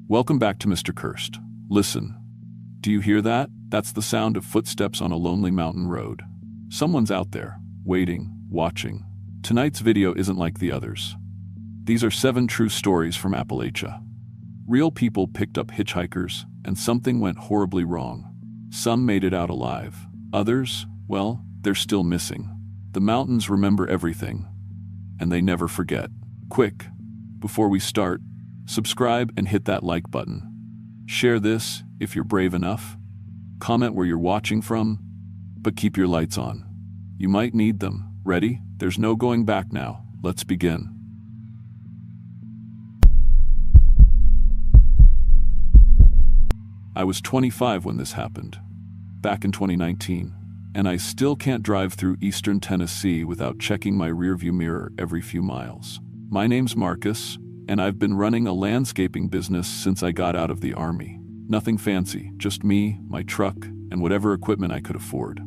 Welcome back to Mr. Cursed. Listen. Do you hear that? That's the sound of footsteps on a lonely mountain road. Someone's out there, waiting, watching. Tonight's video isn't like the others. These are 7 true stories from Appalachia. Real people picked up hitchhikers, and something went horribly wrong. Some made it out alive. Others, well, they're still missing. The mountains remember everything, and they never forget. Quick, before we start, subscribe and hit that like button. Share this if you're brave enough. Comment where you're watching from, but keep your lights on. You might need them. Ready? There's no going back now. Let's begin. I was 25 when this happened, back in 2019, and I still can't drive through eastern Tennessee without checking my rearview mirror every few miles. My name's Marcus, and I've been running a landscaping business since I got out of the Army. Nothing fancy, just me, my truck, and whatever equipment I could afford.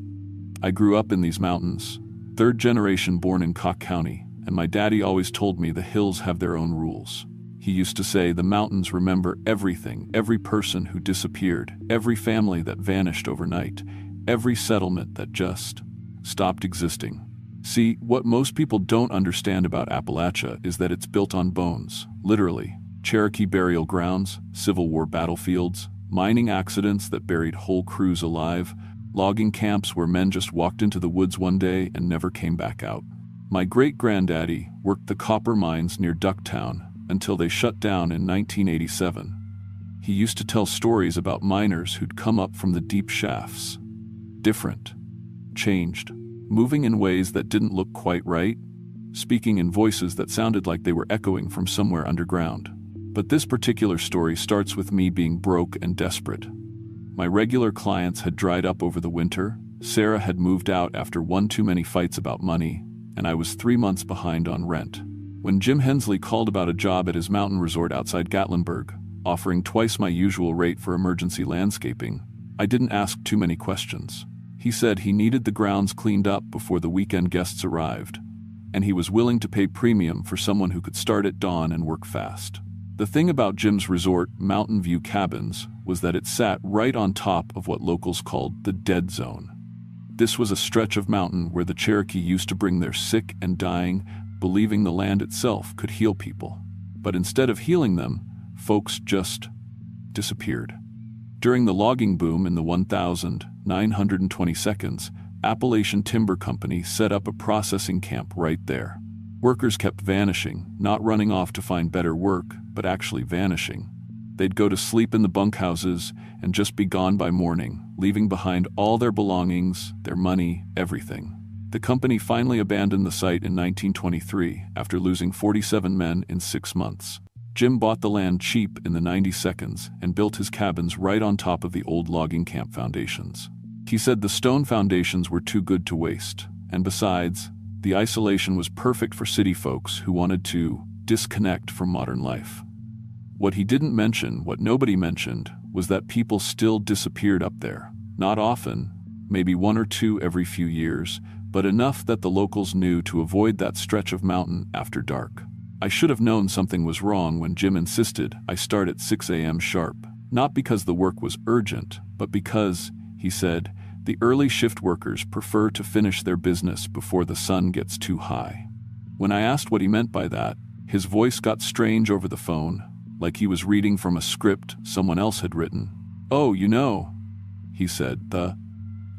I grew up in these mountains, 3rd generation born in Cock County, and my daddy always told me the hills have their own rules. He used to say the mountains remember everything, every person who disappeared, every family that vanished overnight, every settlement that just stopped existing. See, what most people don't understand about Appalachia is that it's built on bones, literally. Cherokee burial grounds, Civil War battlefields, mining accidents that buried whole crews alive, logging camps where men just walked into the woods one day and never came back out. My great-granddaddy worked the copper mines near Ducktown until they shut down in 1987. He used to tell stories about miners who'd come up from the deep shafts. Different. Changed. Moving in ways that didn't look quite right, speaking in voices that sounded like they were echoing from somewhere underground. But this particular story starts with me being broke and desperate. My regular clients had dried up over the winter, Sarah had moved out after one too many fights about money, and I was 3 months behind on rent. When Jim Hensley called about a job at his mountain resort outside Gatlinburg, offering twice my usual rate for emergency landscaping, I didn't ask too many questions. He said he needed the grounds cleaned up before the weekend guests arrived, and he was willing to pay premium for someone who could start at dawn and work fast. The thing about Jim's resort, Mountain View Cabins, was that it sat right on top of what locals called the dead zone. This was a stretch of mountain where the Cherokee used to bring their sick and dying, believing the land itself could heal people. But instead of healing them, folks just disappeared. During the logging boom in the 1922, Appalachian Timber Company set up a processing camp right there. Workers kept vanishing, not running off to find better work, but actually vanishing. They'd go to sleep in the bunkhouses and just be gone by morning, leaving behind all their belongings, their money, everything. The company finally abandoned the site in 1923 after losing 47 men in 6 months. Jim bought the land cheap in the 90s and built his cabins right on top of the old logging camp foundations. He said the stone foundations were too good to waste, and besides, the isolation was perfect for city folks who wanted to disconnect from modern life. What he didn't mention, what nobody mentioned, was that people still disappeared up there. Not often, maybe 1 or 2 every few years, but enough that the locals knew to avoid that stretch of mountain after dark. I should have known something was wrong when Jim insisted I start at 6 a.m. sharp, not because the work was urgent, but because, he said, the early shift workers prefer to finish their business before the sun gets too high. When I asked what he meant by that, his voice got strange over the phone, like he was reading from a script someone else had written. "Oh, you know," he said, "the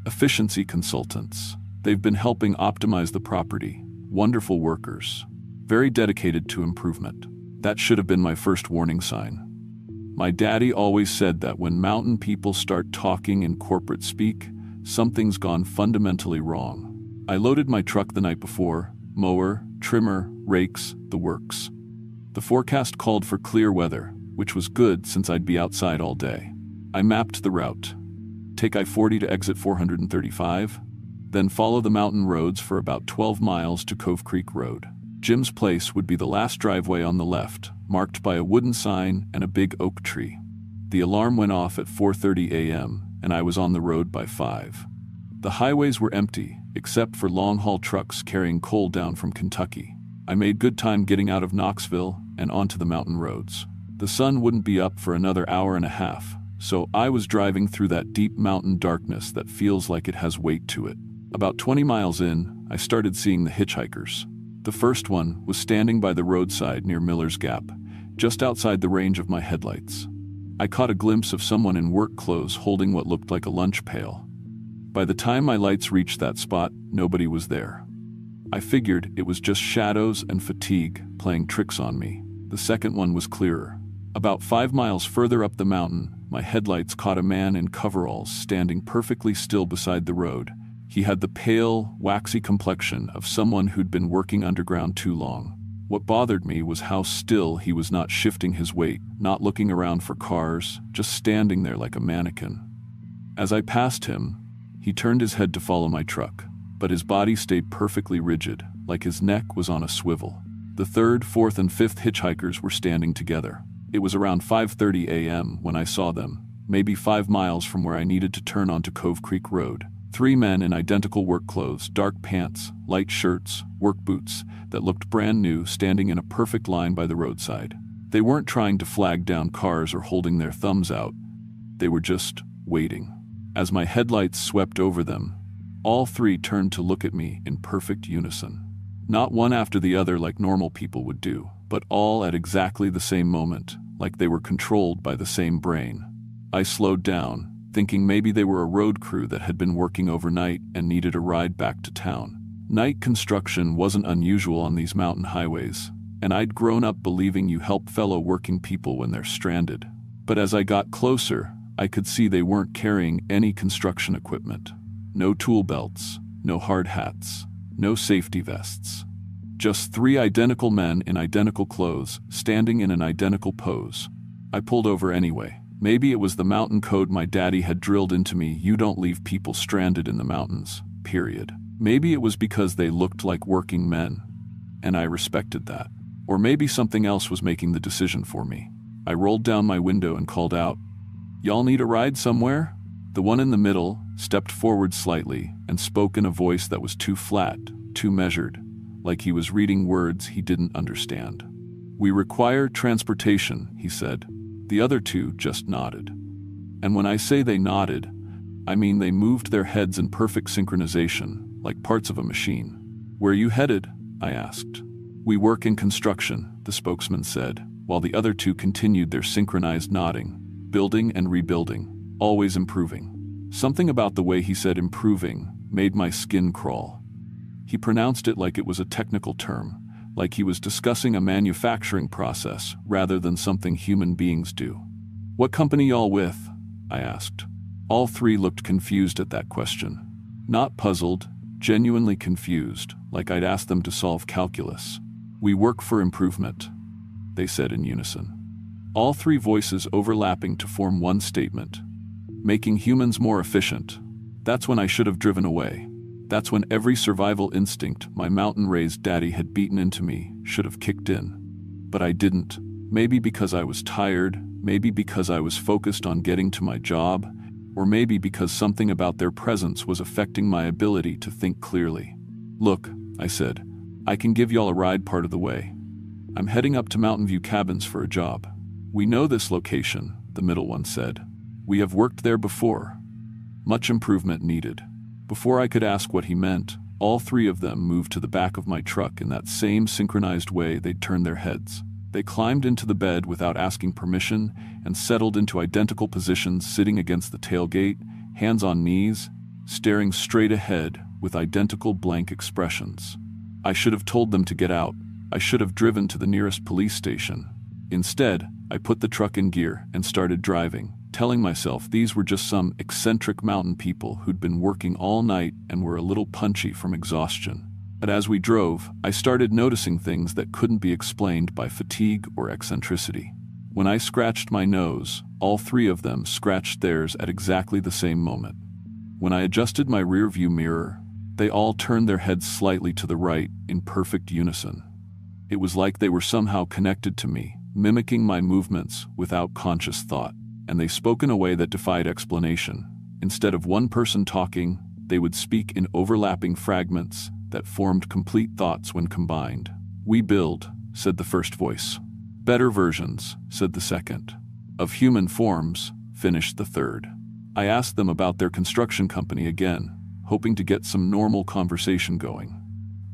efficiency consultants. They've been helping optimize the property. Wonderful workers. Very dedicated to improvement." That should have been my first warning sign. My daddy always said that when mountain people start talking in corporate speak, something's gone fundamentally wrong. I loaded my truck the night before, mower, trimmer, rakes, the works. The forecast called for clear weather, which was good since I'd be outside all day. I mapped the route. Take I-40 to exit 435, then follow the mountain roads for about 12 miles to Cove Creek Road. Jim's place would be the last driveway on the left, marked by a wooden sign and a big oak tree. The alarm went off at 4:30 a.m., and I was on the road by 5. The highways were empty, except for long-haul trucks carrying coal down from Kentucky. I made good time getting out of Knoxville and onto the mountain roads. The The sun wouldn't be up for another hour and a half, so I was driving through that deep mountain darkness that feels like it has weight to it. About 20 miles in, I started seeing the hitchhikers. The first one was standing by the roadside near Miller's Gap, just outside the range of my headlights. I caught a glimpse of someone in work clothes holding what looked like a lunch pail. By the time my lights reached that spot, nobody was there. I figured it was just shadows and fatigue playing tricks on me. The second one was clearer. About 5 miles further up the mountain, my headlights caught a man in coveralls standing perfectly still beside the road. He had the pale, waxy complexion of someone who'd been working underground too long. What bothered me was how still he was, not shifting his weight, not looking around for cars, just standing there like a mannequin. As I passed him, he turned his head to follow my truck, but his body stayed perfectly rigid, like his neck was on a swivel. The third, fourth, and fifth hitchhikers were standing together. It was around 5:30 a.m. when I saw them, maybe 5 miles from where I needed to turn onto Cove Creek Road. 3 men in identical work clothes, dark pants, light shirts, work boots, that looked brand new, standing in a perfect line by the roadside. They weren't trying to flag down cars or holding their thumbs out. They were just waiting. As my headlights swept over them, all 3 turned to look at me in perfect unison. Not one after the other like normal people would do, but all at exactly the same moment, like they were controlled by the same brain. I slowed down, thinking maybe they were a road crew that had been working overnight and needed a ride back to town. Night construction wasn't unusual on these mountain highways, and I'd grown up believing you help fellow working people when they're stranded. But as I got closer, I could see they weren't carrying any construction equipment. No tool belts, no hard hats, no safety vests. Just 3 identical men in identical clothes, standing in an identical pose. I pulled over anyway. Maybe it was the mountain code my daddy had drilled into me: you don't leave people stranded in the mountains, period. Maybe it was because they looked like working men, and I respected that. Or maybe something else was making the decision for me. I rolled down my window and called out, "Y'all need a ride somewhere?" The one in the middle stepped forward slightly and spoke in a voice that was too flat, too measured, like he was reading words he didn't understand. "We require transportation," he said. The other 2 just nodded. And when I say they nodded, I mean they moved their heads in perfect synchronization, like parts of a machine. "Where are you headed?" I asked. "We work in construction," the spokesman said, while the other 2 continued their synchronized nodding, building and rebuilding, always improving. Something about the way he said improving made my skin crawl. He pronounced it like it was a technical term, like he was discussing a manufacturing process rather than something human beings do. "What company y'all with?" I asked. All 3 looked confused at that question. Not puzzled, genuinely confused, like I'd asked them to solve calculus. "We work for improvement," they said in unison. All 3 voices overlapping to form one statement. Making humans more efficient. That's when I should have driven away. That's when every survival instinct my mountain-raised daddy had beaten into me should have kicked in. But I didn't. Maybe because I was tired, maybe because I was focused on getting to my job, or maybe because something about their presence was affecting my ability to think clearly. "Look," I said, "I can give y'all a ride part of the way. I'm heading up to Mountain View Cabins for a job." "We know this location," the middle one said. "We have worked there before. Much improvement needed." Before I could ask what he meant, all 3 of them moved to the back of my truck in that same synchronized way they'd turned their heads. They climbed into the bed without asking permission and settled into identical positions, sitting against the tailgate, hands on knees, staring straight ahead with identical blank expressions. I should have told them to get out. I should have driven to the nearest police station. Instead, I put the truck in gear and started driving, telling myself these were just some eccentric mountain people who'd been working all night and were a little punchy from exhaustion. But as we drove, I started noticing things that couldn't be explained by fatigue or eccentricity. When I scratched my nose, all 3 of them scratched theirs at exactly the same moment. When I adjusted my rearview mirror, they all turned their heads slightly to the right in perfect unison. It was like they were somehow connected to me, mimicking my movements without conscious thought. And they spoke in a way that defied explanation. Instead of one person talking, they would speak in overlapping fragments that formed complete thoughts when combined. "We build," said the first voice. Better versions, said the second. Of human forms, finished the third. I asked them about their construction company again, hoping to get some normal conversation going.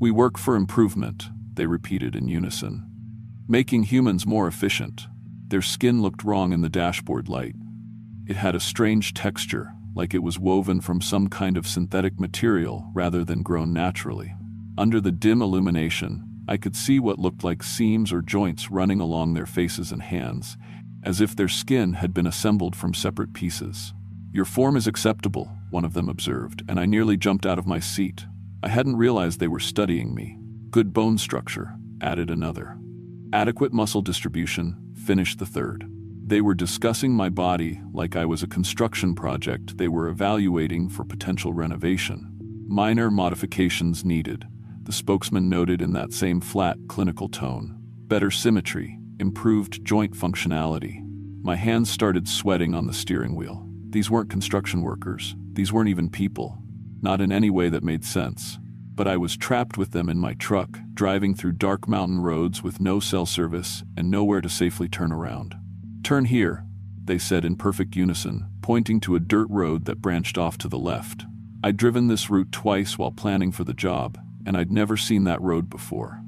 We work for improvement, they repeated in unison. Making humans more efficient. Their skin looked wrong in the dashboard light. It had a strange texture, like it was woven from some kind of synthetic material rather than grown naturally. Under the dim illumination, I could see what looked like seams or joints running along their faces and hands, as if their skin had been assembled from separate pieces. Your form is acceptable, one of them observed, and I nearly jumped out of my seat. I hadn't realized they were studying me. Good bone structure, added another. Adequate muscle distribution, finished the third. They were discussing my body like I was a construction project they were evaluating for potential renovation. Minor modifications needed, the spokesman noted in that same flat, clinical tone. Better symmetry, improved joint functionality. My hands started sweating on the steering wheel. These weren't construction workers. These weren't even people. Not in any way that made sense. But I was trapped with them in my truck, driving through dark mountain roads with no cell service and nowhere to safely turn around. Turn here, they said in perfect unison, pointing to a dirt road that branched off to the left. I'd driven this route twice while planning for the job, and I'd never seen that road before.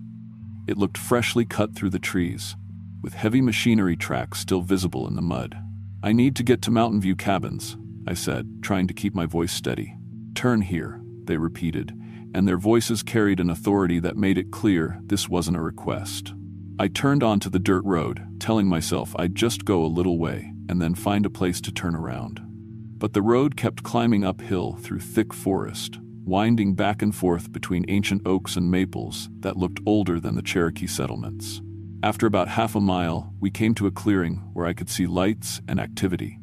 It looked freshly cut through the trees, with heavy machinery tracks still visible in the mud. I need to get to Mountain View Cabins, I said, trying to keep my voice steady. Turn here, they repeated, and their voices carried an authority that made it clear this wasn't a request. I turned onto the dirt road, telling myself I'd just go a little way and then find a place to turn around. But the road kept climbing uphill through thick forest, winding back and forth between ancient oaks and maples that looked older than the Cherokee settlements. After about half a mile, we came to a clearing where I could see lights and activity.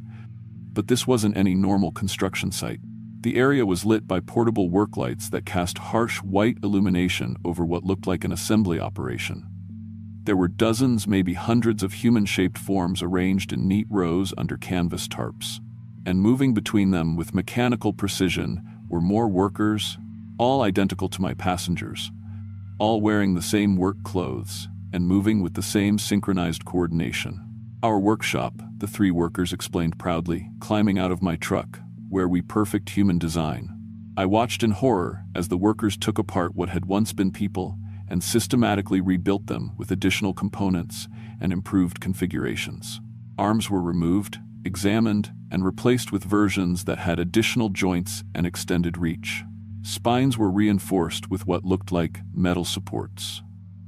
But this wasn't any normal construction site. The area was lit by portable work lights that cast harsh white illumination over what looked like an assembly operation. There were dozens, maybe hundreds of human-shaped forms arranged in neat rows under canvas tarps. And moving between them with mechanical precision were more workers, all identical to my passengers, all wearing the same work clothes and moving with the same synchronized coordination. Our workshop, the three workers explained proudly, climbing out of my truck, where we perfect human design. I watched in horror as the workers took apart what had once been people and systematically rebuilt them with additional components and improved configurations. Arms were removed, examined, and replaced with versions that had additional joints and extended reach. Spines were reinforced with what looked like metal supports.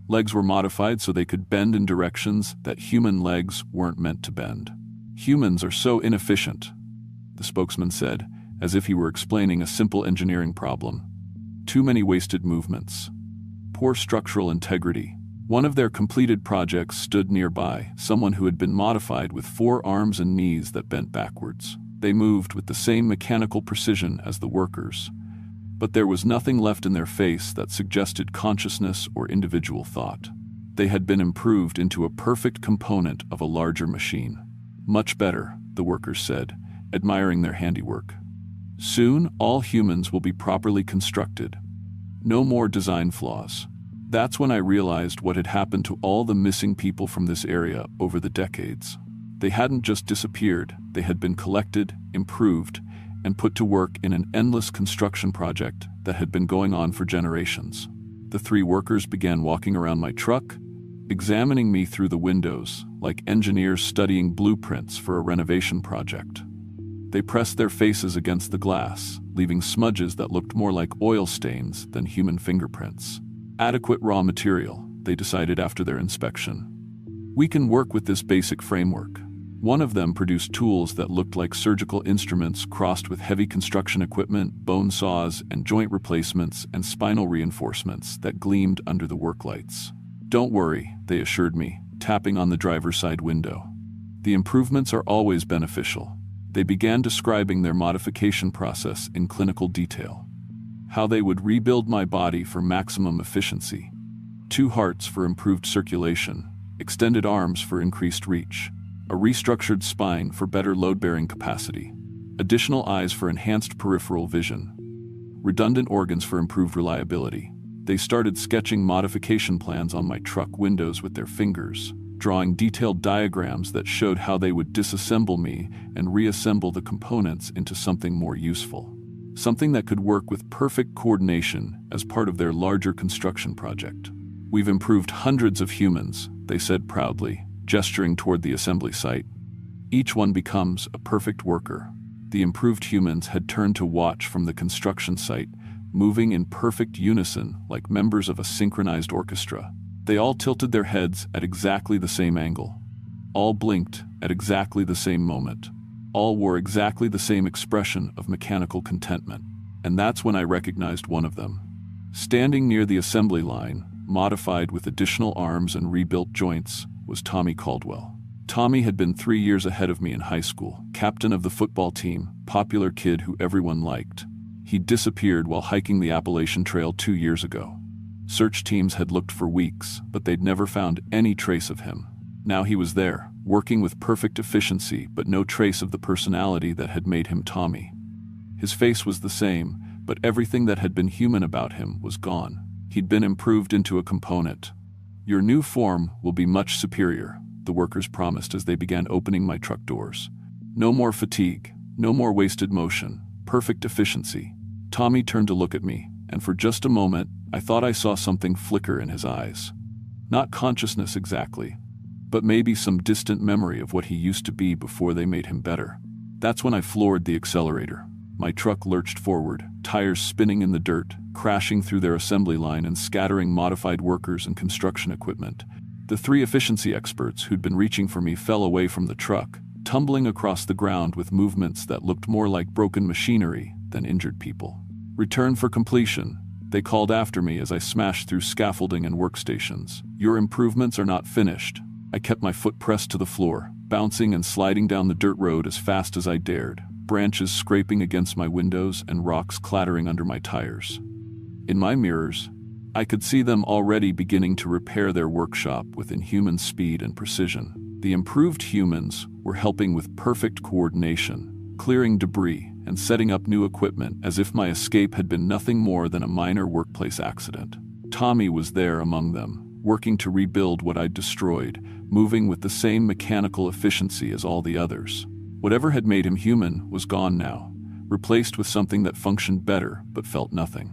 Legs were modified so they could bend in directions that human legs weren't meant to bend. Humans are so inefficient, the spokesman said, as if he were explaining a simple engineering problem. Too many wasted movements. Poor structural integrity. One of their completed projects stood nearby, someone who had been modified with 4 arms and knees that bent backwards. They moved with the same mechanical precision as the workers, but there was nothing left in their face that suggested consciousness or individual thought. They had been improved into a perfect component of a larger machine. Much better, the workers said, admiring their handiwork. Soon, all humans will be properly constructed. No more design flaws. That's when I realized what had happened to all the missing people from this area over the decades. They hadn't just disappeared, they had been collected, improved, and put to work in an endless construction project that had been going on for generations. The 3 workers began walking around my truck, examining me through the windows like engineers studying blueprints for a renovation project. They pressed their faces against the glass, leaving smudges that looked more like oil stains than human fingerprints. Adequate raw material, they decided after their inspection. We can work with this basic framework. One of them produced tools that looked like surgical instruments crossed with heavy construction equipment, bone saws, and joint replacements and spinal reinforcements that gleamed under the work lights. Don't worry, they assured me, tapping on the driver's side window. The improvements are always beneficial. They began describing their modification process in clinical detail. How they would rebuild my body for maximum efficiency. 2 hearts for improved circulation, extended arms for increased reach, a restructured spine for better load-bearing capacity, additional eyes for enhanced peripheral vision, redundant organs for improved reliability. They started sketching modification plans on my truck windows with their fingers, drawing detailed diagrams that showed how they would disassemble me and reassemble the components into something more useful. Something that could work with perfect coordination as part of their larger construction project. "We've improved hundreds of humans," they said proudly, gesturing toward the assembly site. "Each one becomes a perfect worker." The improved humans had turned to watch from the construction site, moving in perfect unison like members of a synchronized orchestra. They all tilted their heads at exactly the same angle. All blinked at exactly the same moment. All wore exactly the same expression of mechanical contentment. And that's when I recognized one of them. Standing near the assembly line, modified with additional arms and rebuilt joints, was Tommy Caldwell. Tommy had been 3 years ahead of me in high school, captain of the football team, popular kid who everyone liked. He'd disappeared while hiking the Appalachian Trail 2 years ago. Search teams had looked for weeks, but they'd never found any trace of him. Now he was there, working with perfect efficiency, but no trace of the personality that had made him Tommy. His face was the same, but everything that had been human about him was gone. He'd been improved into a component. "Your new form will be much superior," the workers promised as they began opening my truck doors. "No more fatigue, no more wasted motion, perfect efficiency." Tommy turned to look at me, and for just a moment, I thought I saw something flicker in his eyes. Not consciousness exactly, but maybe some distant memory of what he used to be before they made him better. That's when I floored the accelerator. My truck lurched forward, tires spinning in the dirt, crashing through their assembly line and scattering modified workers and construction equipment. The 3 efficiency experts who'd been reaching for me fell away from the truck, tumbling across the ground with movements that looked more like broken machinery than injured people. "Return for completion," they called after me as I smashed through scaffolding and workstations. "Your improvements are not finished." I kept my foot pressed to the floor, bouncing and sliding down the dirt road as fast as I dared, branches scraping against my windows and rocks clattering under my tires. In my mirrors, I could see them already beginning to repair their workshop with inhuman speed and precision. The improved humans were helping with perfect coordination, clearing debris and setting up new equipment as if my escape had been nothing more than a minor workplace accident. Tommy was there among them, working to rebuild what I'd destroyed, moving with the same mechanical efficiency as all the others. Whatever had made him human was gone now, replaced with something that functioned better but felt nothing.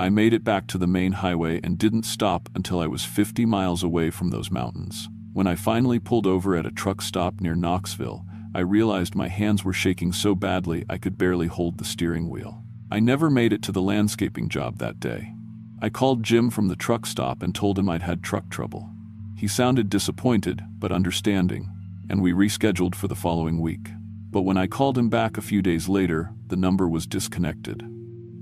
I made it back to the main highway and didn't stop until I was 50 miles away from those mountains. When I finally pulled over at a truck stop near Knoxville, I realized my hands were shaking so badly I could barely hold the steering wheel. I never made it to the landscaping job that day. I called Jim from the truck stop and told him I'd had truck trouble. He sounded disappointed, but understanding, and we rescheduled for the following week. But when I called him back a few days later, the number was disconnected.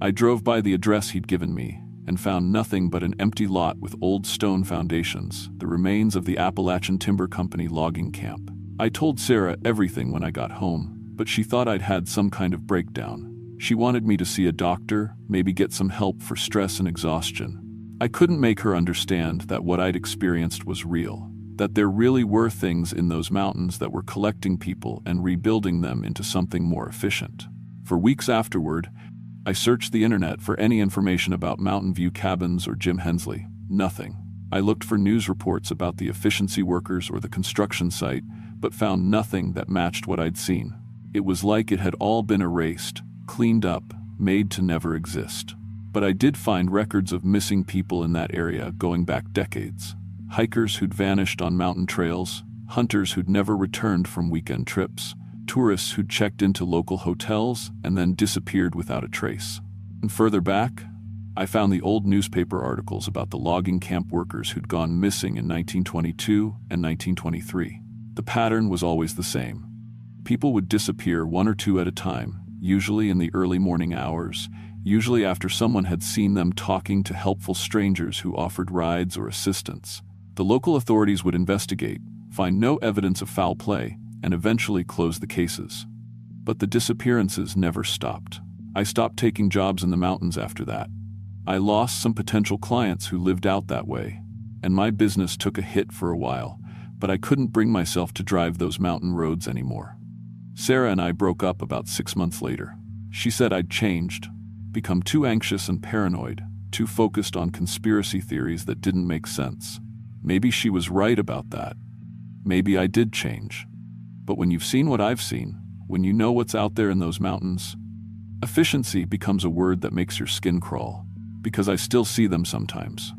I drove by the address he'd given me and found nothing but an empty lot with old stone foundations, the remains of the Appalachian Timber Company logging camp. I told Sarah everything when I got home, but she thought I'd had some kind of breakdown. She wanted me to see a doctor, maybe get some help for stress and exhaustion. I couldn't make her understand that what I'd experienced was real, that there really were things in those mountains that were collecting people and rebuilding them into something more efficient. For weeks afterward, I searched the internet for any information about Mountain View Cabins or Jim Hensley. Nothing. I looked for news reports about the efficiency workers or the construction site, but found nothing that matched what I'd seen. It was like it had all been erased, cleaned up, made to never exist. But I did find records of missing people in that area going back decades. Hikers who'd vanished on mountain trails, hunters who'd never returned from weekend trips, tourists who'd checked into local hotels and then disappeared without a trace. And further back, I found the old newspaper articles about the logging camp workers who'd gone missing in 1922 and 1923. The pattern was always the same. People would disappear 1 or 2 at a time, usually in the early morning hours, usually after someone had seen them talking to helpful strangers who offered rides or assistance. The local authorities would investigate, find no evidence of foul play, and eventually close the cases. But the disappearances never stopped. I stopped taking jobs in the mountains after that. I lost some potential clients who lived out that way, and my business took a hit for a while, but I couldn't bring myself to drive those mountain roads anymore. Sarah and I broke up about 6 months later. She said I'd changed, become too anxious and paranoid, too focused on conspiracy theories that didn't make sense. Maybe she was right about that. maybe I did change. But when you've seen what I've seen, when you know what's out there in those mountains, efficiency becomes a word that makes your skin crawl, because I still see them sometimes.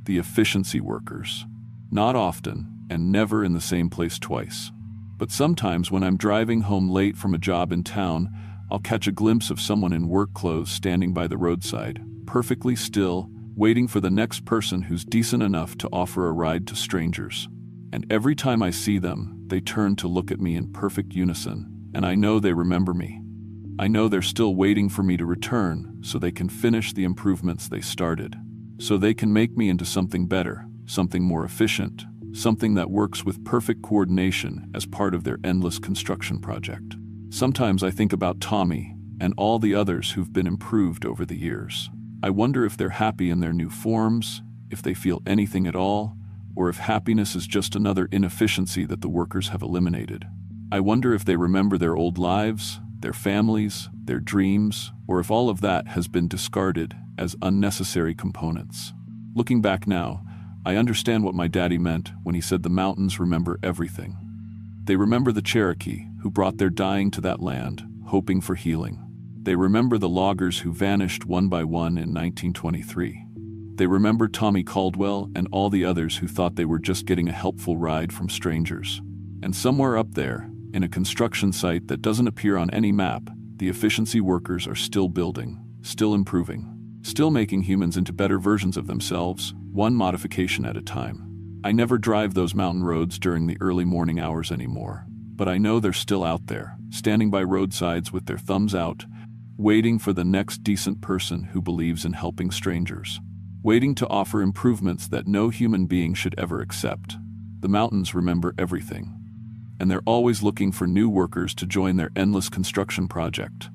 The efficiency workers. Not often, and never in the same place twice. But sometimes when I'm driving home late from a job in town, I'll catch a glimpse of someone in work clothes standing by the roadside, perfectly still, waiting for the next person who's decent enough to offer a ride to strangers. And every time I see them, they turn to look at me in perfect unison, and I know they remember me. I know they're still waiting for me to return so they can finish the improvements they started, so they can make me into something better, something more efficient, something that works with perfect coordination as part of their endless construction project. Sometimes I think about Tommy and all the others who've been improved over the years. I wonder if they're happy in their new forms, if they feel anything at all, or if happiness is just another inefficiency that the workers have eliminated. I wonder if they remember their old lives, their families, their dreams, or if all of that has been discarded as unnecessary components. Looking back now, I understand what my daddy meant when he said the mountains remember everything. They remember the Cherokee who brought their dying to that land, hoping for healing. They remember the loggers who vanished one by one in 1923. They remember Tommy Caldwell and all the others who thought they were just getting a helpful ride from strangers. And somewhere up there, in a construction site that doesn't appear on any map, the efficiency workers are still building, still improving, still making humans into better versions of themselves, one modification at a time. I never drive those mountain roads during the early morning hours anymore, but I know they're still out there, standing by roadsides with their thumbs out, waiting for the next decent person who believes in helping strangers, waiting to offer improvements that no human being should ever accept. The mountains remember everything, and they're always looking for new workers to join their endless construction project.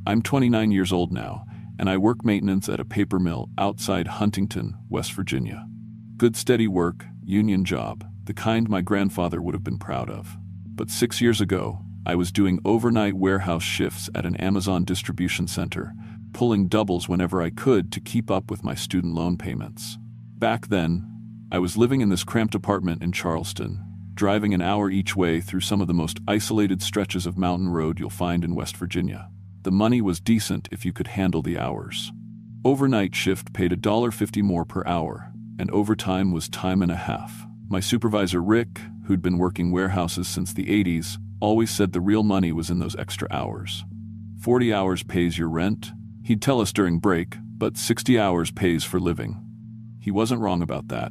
I'm 29 years old now, and I work maintenance at a paper mill outside Huntington, West Virginia. Good steady work, union job, the kind my grandfather would have been proud of. But 6 years ago, I was doing overnight warehouse shifts at an Amazon distribution center, pulling doubles whenever I could to keep up with my student loan payments. Back then, I was living in this cramped apartment in Charleston, driving an hour each way through some of the most isolated stretches of mountain road you'll find in West Virginia. The money was decent if you could handle the hours. Overnight shift paid $1.50 more per hour, and overtime was time and a half. My supervisor Rick, who'd been working warehouses since the 80s, always said the real money was in those extra hours. 40 hours pays your rent, he'd tell us during break, but 60 hours pays for living. He wasn't wrong about that,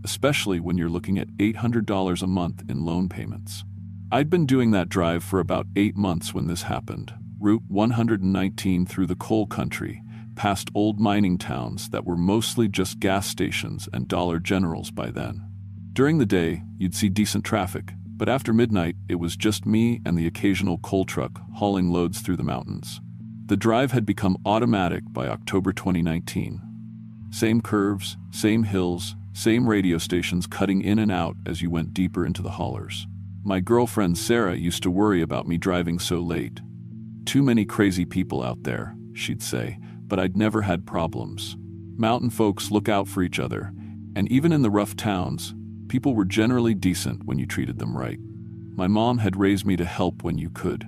especially when you're looking at $800 a month in loan payments. I'd been doing that drive for about 8 months when this happened. Route 119 through the coal country, past old mining towns that were mostly just gas stations and Dollar Generals by then. During the day, you'd see decent traffic, but after midnight, it was just me and the occasional coal truck hauling loads through the mountains. The drive had become automatic by October 2019. Same curves, same hills, same radio stations cutting in and out as you went deeper into the hollers. My girlfriend Sarah used to worry about me driving so late. Too many crazy people out there, she'd say, but I'd never had problems. Mountain folks look out for each other, and even in the rough towns, people were generally decent when you treated them right. My mom had raised me to help when you could.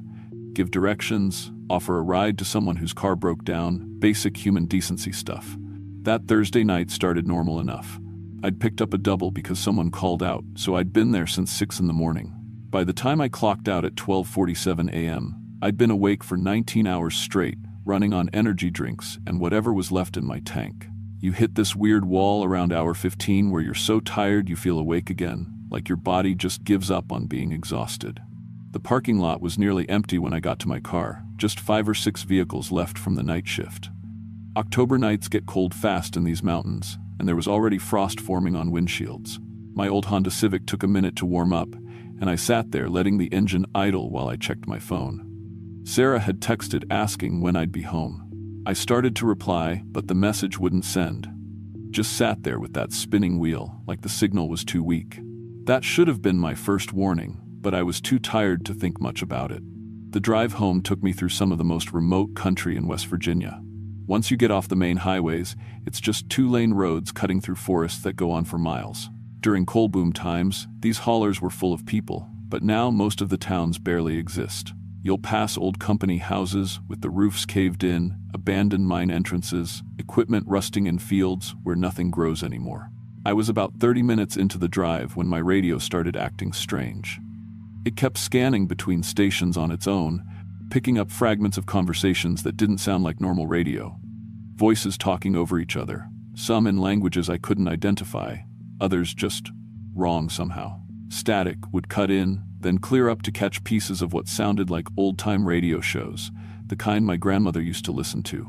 Give directions, offer a ride to someone whose car broke down, basic human decency stuff. That Thursday night started normal enough. I'd picked up a double because someone called out, so I'd been there since 6 in the morning. By the time I clocked out at 12:47 a.m., I'd been awake for 19 hours straight, running on energy drinks and whatever was left in my tank. You hit this weird wall around hour 15 where you're so tired you feel awake again, like your body just gives up on being exhausted. The parking lot was nearly empty when I got to my car, just 5 or 6 vehicles left from the night shift. October nights get cold fast in these mountains, and there was already frost forming on windshields. My old Honda Civic took a minute to warm up, and I sat there letting the engine idle while I checked my phone. Sarah had texted asking when I'd be home. I started to reply, but the message wouldn't send. Just sat there with that spinning wheel, like the signal was too weak. That should have been my first warning, but I was too tired to think much about it. The drive home took me through some of the most remote country in West Virginia. Once you get off the main highways, it's just two-lane roads cutting through forests that go on for miles. During coal boom times, these haulers were full of people, but now most of the towns barely exist. You'll pass old company houses with the roofs caved in, abandoned mine entrances, equipment rusting in fields where nothing grows anymore. I was about 30 minutes into the drive when my radio started acting strange. It kept scanning between stations on its own, picking up fragments of conversations that didn't sound like normal radio. Voices talking over each other, some in languages I couldn't identify, others just wrong somehow. Static would cut in, then clear up to catch pieces of what sounded like old-time radio shows, the kind my grandmother used to listen to.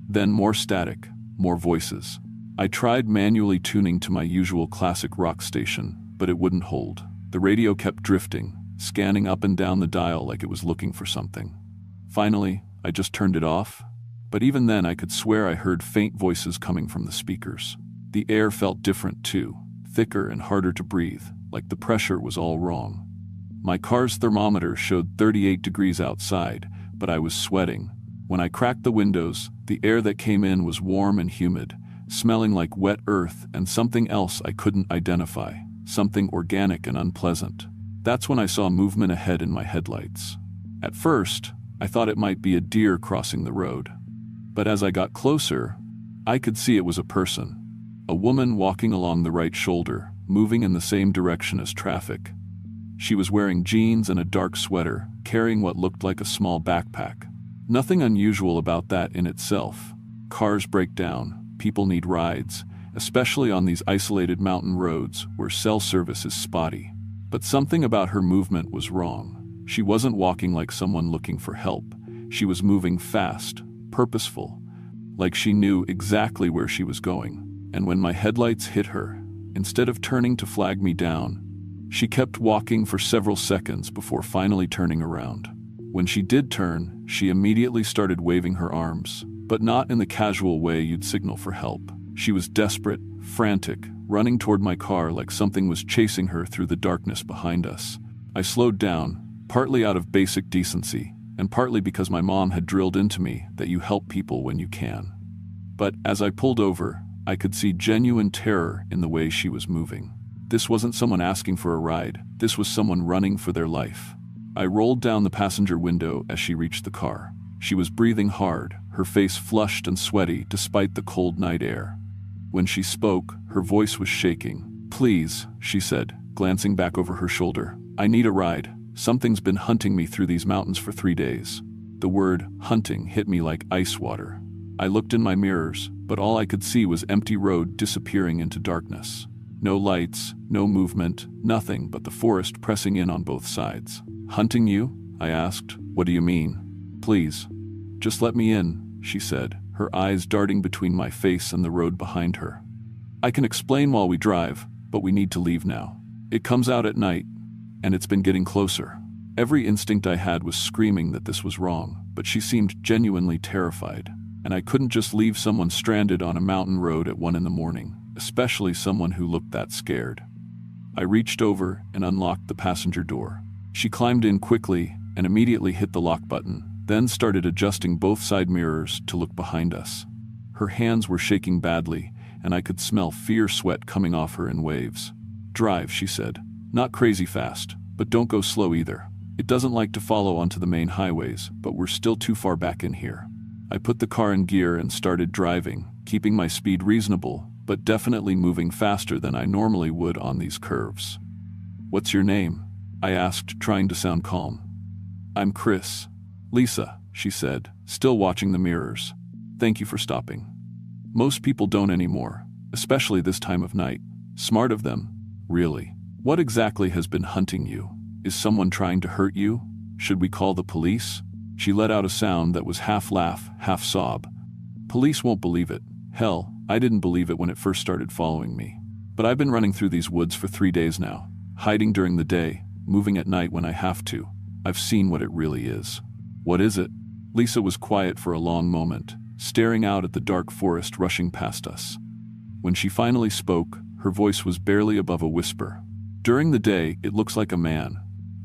Then more static, more voices. I tried manually tuning to my usual classic rock station, but it wouldn't hold. The radio kept drifting, scanning up and down the dial like it was looking for something. Finally, I just turned it off, but even then I could swear I heard faint voices coming from the speakers. The air felt different too, thicker and harder to breathe, like the pressure was all wrong. My car's thermometer showed 38 degrees outside, but I was sweating. When I cracked the windows, the air that came in was warm and humid, smelling like wet earth and something else I couldn't identify, something organic and unpleasant. That's when I saw movement ahead in my headlights. At first, I thought it might be a deer crossing the road. But as I got closer, I could see it was a person. A woman walking along the right shoulder, moving in the same direction as traffic. She was wearing jeans and a dark sweater, carrying what looked like a small backpack. Nothing unusual about that in itself. Cars break down, people need rides, especially on these isolated mountain roads where cell service is spotty. But something about her movement was wrong. She wasn't walking like someone looking for help. She was moving fast, purposeful, like she knew exactly where she was going. And when my headlights hit her, instead of turning to flag me down, she kept walking for several seconds before finally turning around. When she did turn, she immediately started waving her arms, but not in the casual way you'd signal for help. She was desperate, frantic, running toward my car like something was chasing her through the darkness behind us. I slowed down, partly out of basic decency, and partly because my mom had drilled into me that you help people when you can. But as I pulled over, I could see genuine terror in the way she was moving. This wasn't someone asking for a ride, this was someone running for their life. I rolled down the passenger window as she reached the car. She was breathing hard, her face flushed and sweaty despite the cold night air. When she spoke, her voice was shaking. "Please," she said, glancing back over her shoulder. "I need a ride. Something's been hunting me through these mountains for 3 days." The word hunting hit me like ice water. I looked in my mirrors, but all I could see was empty road disappearing into darkness. No lights, no movement, nothing but the forest pressing in on both sides. "Hunting you?" I asked. "What do you mean?" "Please, just let me in," she said, her eyes darting between my face and the road behind her. "I can explain while we drive, but we need to leave now. It comes out at night, and it's been getting closer." Every instinct I had was screaming that this was wrong, but she seemed genuinely terrified, and I couldn't just leave someone stranded on a mountain road at 1 a.m, especially someone who looked that scared. I reached over and unlocked the passenger door. She climbed in quickly and immediately hit the lock button, then started adjusting both side mirrors to look behind us. Her hands were shaking badly, and I could smell fear sweat coming off her in waves. "Drive," she said. "Not crazy fast, but don't go slow either. It doesn't like to follow onto the main highways, but we're still too far back in here." I put the car in gear and started driving, keeping my speed reasonable, but definitely moving faster than I normally would on these curves. "What's your name?" I asked, trying to sound calm. "I'm Chris." "Lisa," she said, still watching the mirrors. "Thank you for stopping." Most people don't anymore, especially this time of night. Smart of them, really. "What exactly has been hunting you? Is someone trying to hurt you? Should we call the police?" She let out a sound that was half laugh, half sob. "Police won't believe it. Hell, I didn't believe it when it first started following me. But I've been running through these woods for 3 days now, hiding during the day, moving at night when I have to. I've seen what it really is." "What is it?" Lisa was quiet for a long moment, staring out at the dark forest rushing past us. When she finally spoke, her voice was barely above a whisper. "During the day, it looks like a man.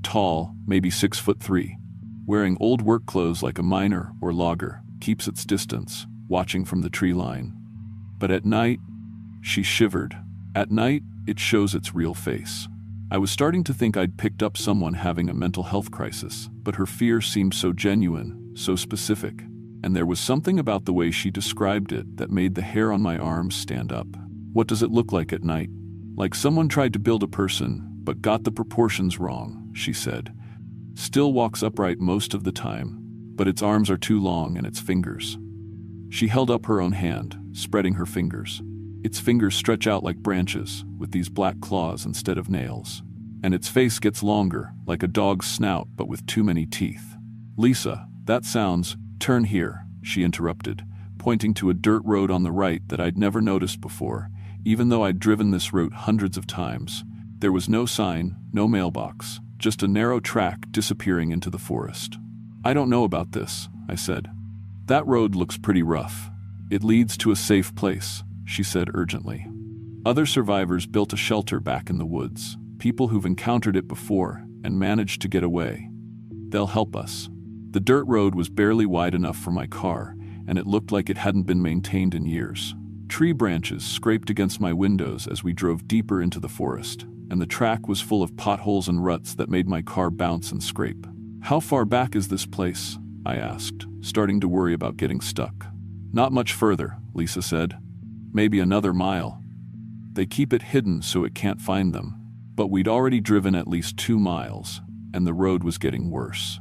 Tall, maybe 6'3", wearing old work clothes like a miner or logger, keeps its distance, watching from the tree line. But at night, she shivered. At night, it shows its real face. I was starting to think I'd picked up someone having a mental health crisis, but her fear seemed so genuine, so specific, and there was something about the way she described it that made the hair on my arms stand up. What does it look like at night? Like someone tried to build a person, but got the proportions wrong, she said. Still walks upright most of the time, but its arms are too long and its fingers. She held up her own hand, spreading her fingers. Its fingers stretch out like branches, with these black claws instead of nails. And its face gets longer, like a dog's snout but with too many teeth. Lisa, that sounds— Turn here, she interrupted, pointing to a dirt road on the right that I'd never noticed before, even though I'd driven this route hundreds of times. There was no sign, no mailbox, just a narrow track disappearing into the forest. I don't know about this, I said. That road looks pretty rough. It leads to a safe place, she said urgently. Other survivors built a shelter back in the woods, people who've encountered it before and managed to get away. They'll help us. The dirt road was barely wide enough for my car, and it looked like it hadn't been maintained in years. Tree branches scraped against my windows as we drove deeper into the forest, and the track was full of potholes and ruts that made my car bounce and scrape. How far back is this place? I asked, starting to worry about getting stuck. Not much further, Lisa said. Maybe another mile. They keep it hidden so it can't find them. But we'd already driven at least 2 miles, and the road was getting worse.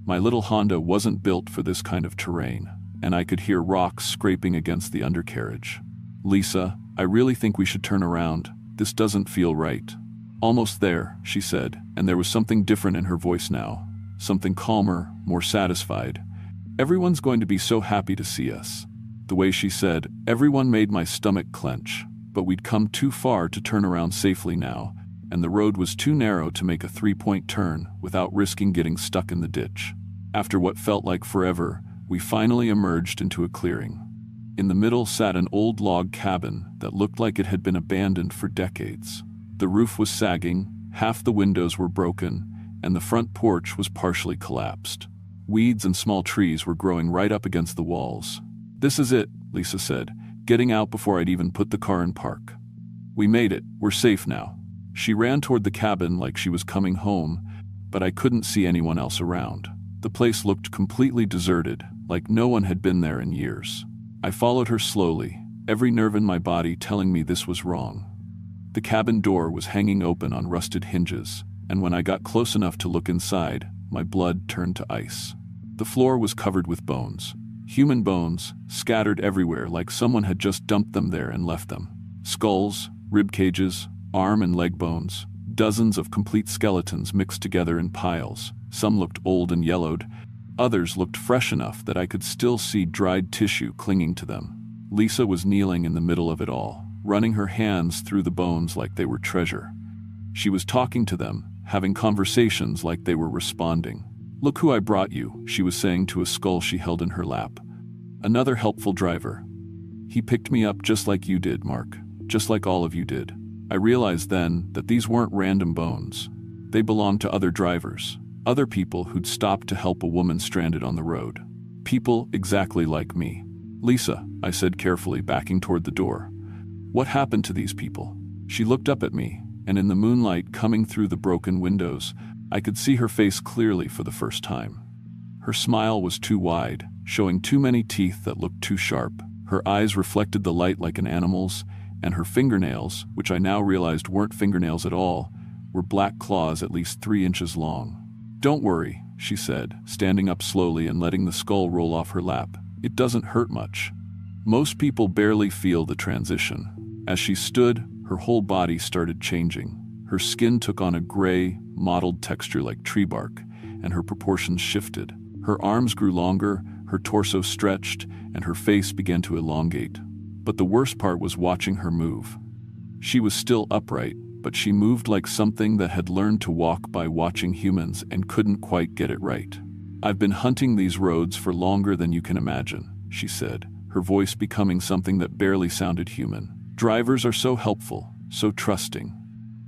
My little Honda wasn't built for this kind of terrain, and I could hear rocks scraping against the undercarriage. Lisa, I really think we should turn around. This doesn't feel right. Almost there, she said, and there was something different in her voice now. Something calmer, more satisfied. Everyone's going to be so happy to see us. The way she said, everyone made my stomach clench, but we'd come too far to turn around safely now, and the road was too narrow to make a 3-point turn without risking getting stuck in the ditch. After what felt like forever, we finally emerged into a clearing. In the middle sat an old log cabin that looked like it had been abandoned for decades. The roof was sagging, half the windows were broken, and the front porch was partially collapsed. Weeds and small trees were growing right up against the walls. This is it, Lisa said, getting out before I'd even put the car in park. We made it, we're safe now. She ran toward the cabin like she was coming home, but I couldn't see anyone else around. The place looked completely deserted, like no one had been there in years. I followed her slowly, every nerve in my body telling me this was wrong. The cabin door was hanging open on rusted hinges, and when I got close enough to look inside, my blood turned to ice. The floor was covered with bones. Human bones, scattered everywhere like someone had just dumped them there and left them. Skulls, rib cages, arm and leg bones, dozens of complete skeletons mixed together in piles. Some looked old and yellowed. Others looked fresh enough that I could still see dried tissue clinging to them. Lisa was kneeling in the middle of it all, running her hands through the bones like they were treasure. She was talking to them, having conversations like they were responding. "Look who I brought you," she was saying to a skull she held in her lap. "Another helpful driver. He picked me up just like you did, Mark, just like all of you did." I realized then that these weren't random bones. They belonged to other drivers, other people who'd stopped to help a woman stranded on the road. People exactly like me. "Lisa," I said carefully, backing toward the door. "What happened to these people?" She looked up at me, and in the moonlight coming through the broken windows, I could see her face clearly for the first time. Her smile was too wide, showing too many teeth that looked too sharp. Her eyes reflected the light like an animal's, and her fingernails, which I now realized weren't fingernails at all, were black claws at least 3 inches long. "Don't worry," she said, standing up slowly and letting the skull roll off her lap. "It doesn't hurt much." Most people barely feel the transition. As she stood, her whole body started changing. Her skin took on a gray, mottled texture like tree bark, and her proportions shifted. Her arms grew longer, her torso stretched, and her face began to elongate. But the worst part was watching her move. She was still upright, but she moved like something that had learned to walk by watching humans and couldn't quite get it right. "I've been hunting these roads for longer than you can imagine," she said, her voice becoming something that barely sounded human. "Drivers are so helpful, so trusting.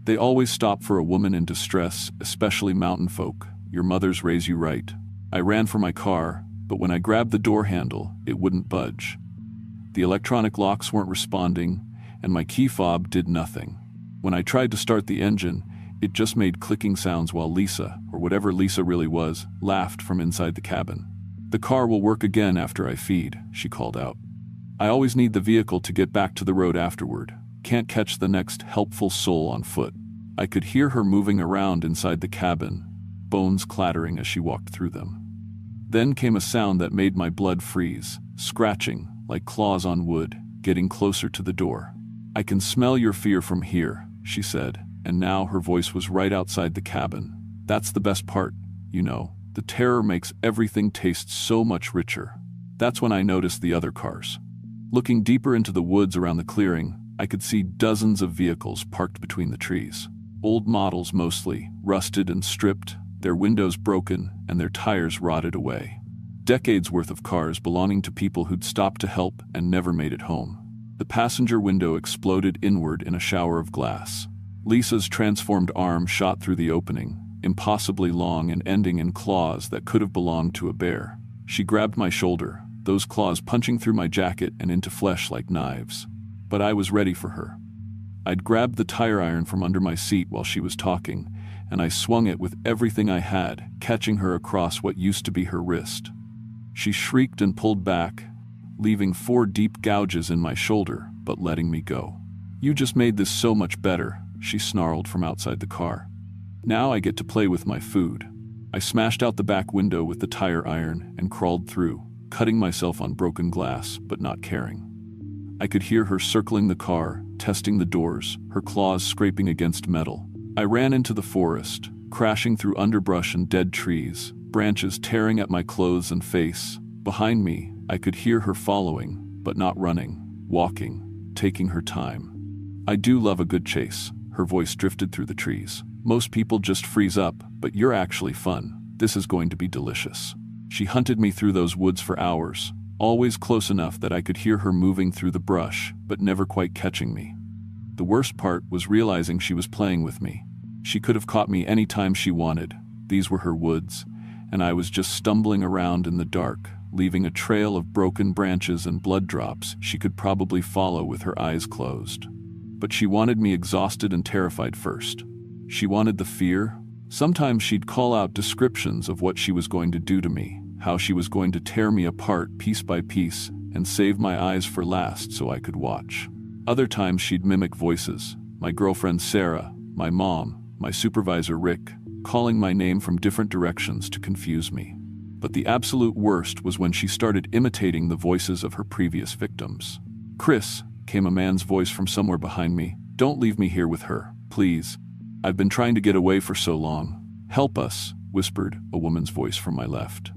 They always stop for a woman in distress, especially mountain folk. Your mothers raise you right." I ran for my car, but when I grabbed the door handle, it wouldn't budge. The electronic locks weren't responding, and my key fob did nothing. When I tried to start the engine, it just made clicking sounds while Lisa, or whatever Lisa really was, laughed from inside the cabin. "The car will work again after I feed," she called out. "I always need the vehicle to get back to the road afterward. Can't catch the next helpful soul on foot." I could hear her moving around inside the cabin, bones clattering as she walked through them. Then came a sound that made my blood freeze, scratching, like claws on wood, getting closer to the door. "I can smell your fear from here," she said, and now her voice was right outside the cabin. "That's the best part, you know. The terror makes everything taste so much richer." That's when I noticed the other cars. Looking deeper into the woods around the clearing, I could see dozens of vehicles parked between the trees. Old models mostly, rusted and stripped, their windows broken and their tires rotted away. Decades worth of cars belonging to people who'd stopped to help and never made it home. The passenger window exploded inward in a shower of glass. Lisa's transformed arm shot through the opening, impossibly long and ending in claws that could have belonged to a bear. She grabbed my shoulder, those claws punching through my jacket and into flesh like knives. But I was ready for her. I'd grabbed the tire iron from under my seat while she was talking, and I swung it with everything I had, catching her across what used to be her wrist. She shrieked and pulled back, leaving 4 deep gouges in my shoulder, but letting me go. "You just made this so much better," she snarled from outside the car. "Now I get to play with my food." I smashed out the back window with the tire iron and crawled through, cutting myself on broken glass, but not caring. I could hear her circling the car, testing the doors, her claws scraping against metal. I ran into the forest, crashing through underbrush and dead trees, branches tearing at my clothes and face. Behind me, I could hear her following, but not running, walking, taking her time. "I do love a good chase," her voice drifted through the trees. "Most people just freeze up, but you're actually fun. This is going to be delicious." She hunted me through those woods for hours, always close enough that I could hear her moving through the brush, but never quite catching me. The worst part was realizing she was playing with me. She could have caught me any time she wanted. These were her woods, and I was just stumbling around in the dark, leaving a trail of broken branches and blood drops she could probably follow with her eyes closed. But she wanted me exhausted and terrified first. She wanted the fear. Sometimes she'd call out descriptions of what she was going to do to me, how she was going to tear me apart piece by piece and save my eyes for last so I could watch. Other times she'd mimic voices, my girlfriend Sarah, my mom, my supervisor Rick, calling my name from different directions to confuse me. But the absolute worst was when she started imitating the voices of her previous victims. "Chris," came a man's voice from somewhere behind me, "don't leave me here with her, please. I've been trying to get away for so long. Help us," whispered a woman's voice from my left.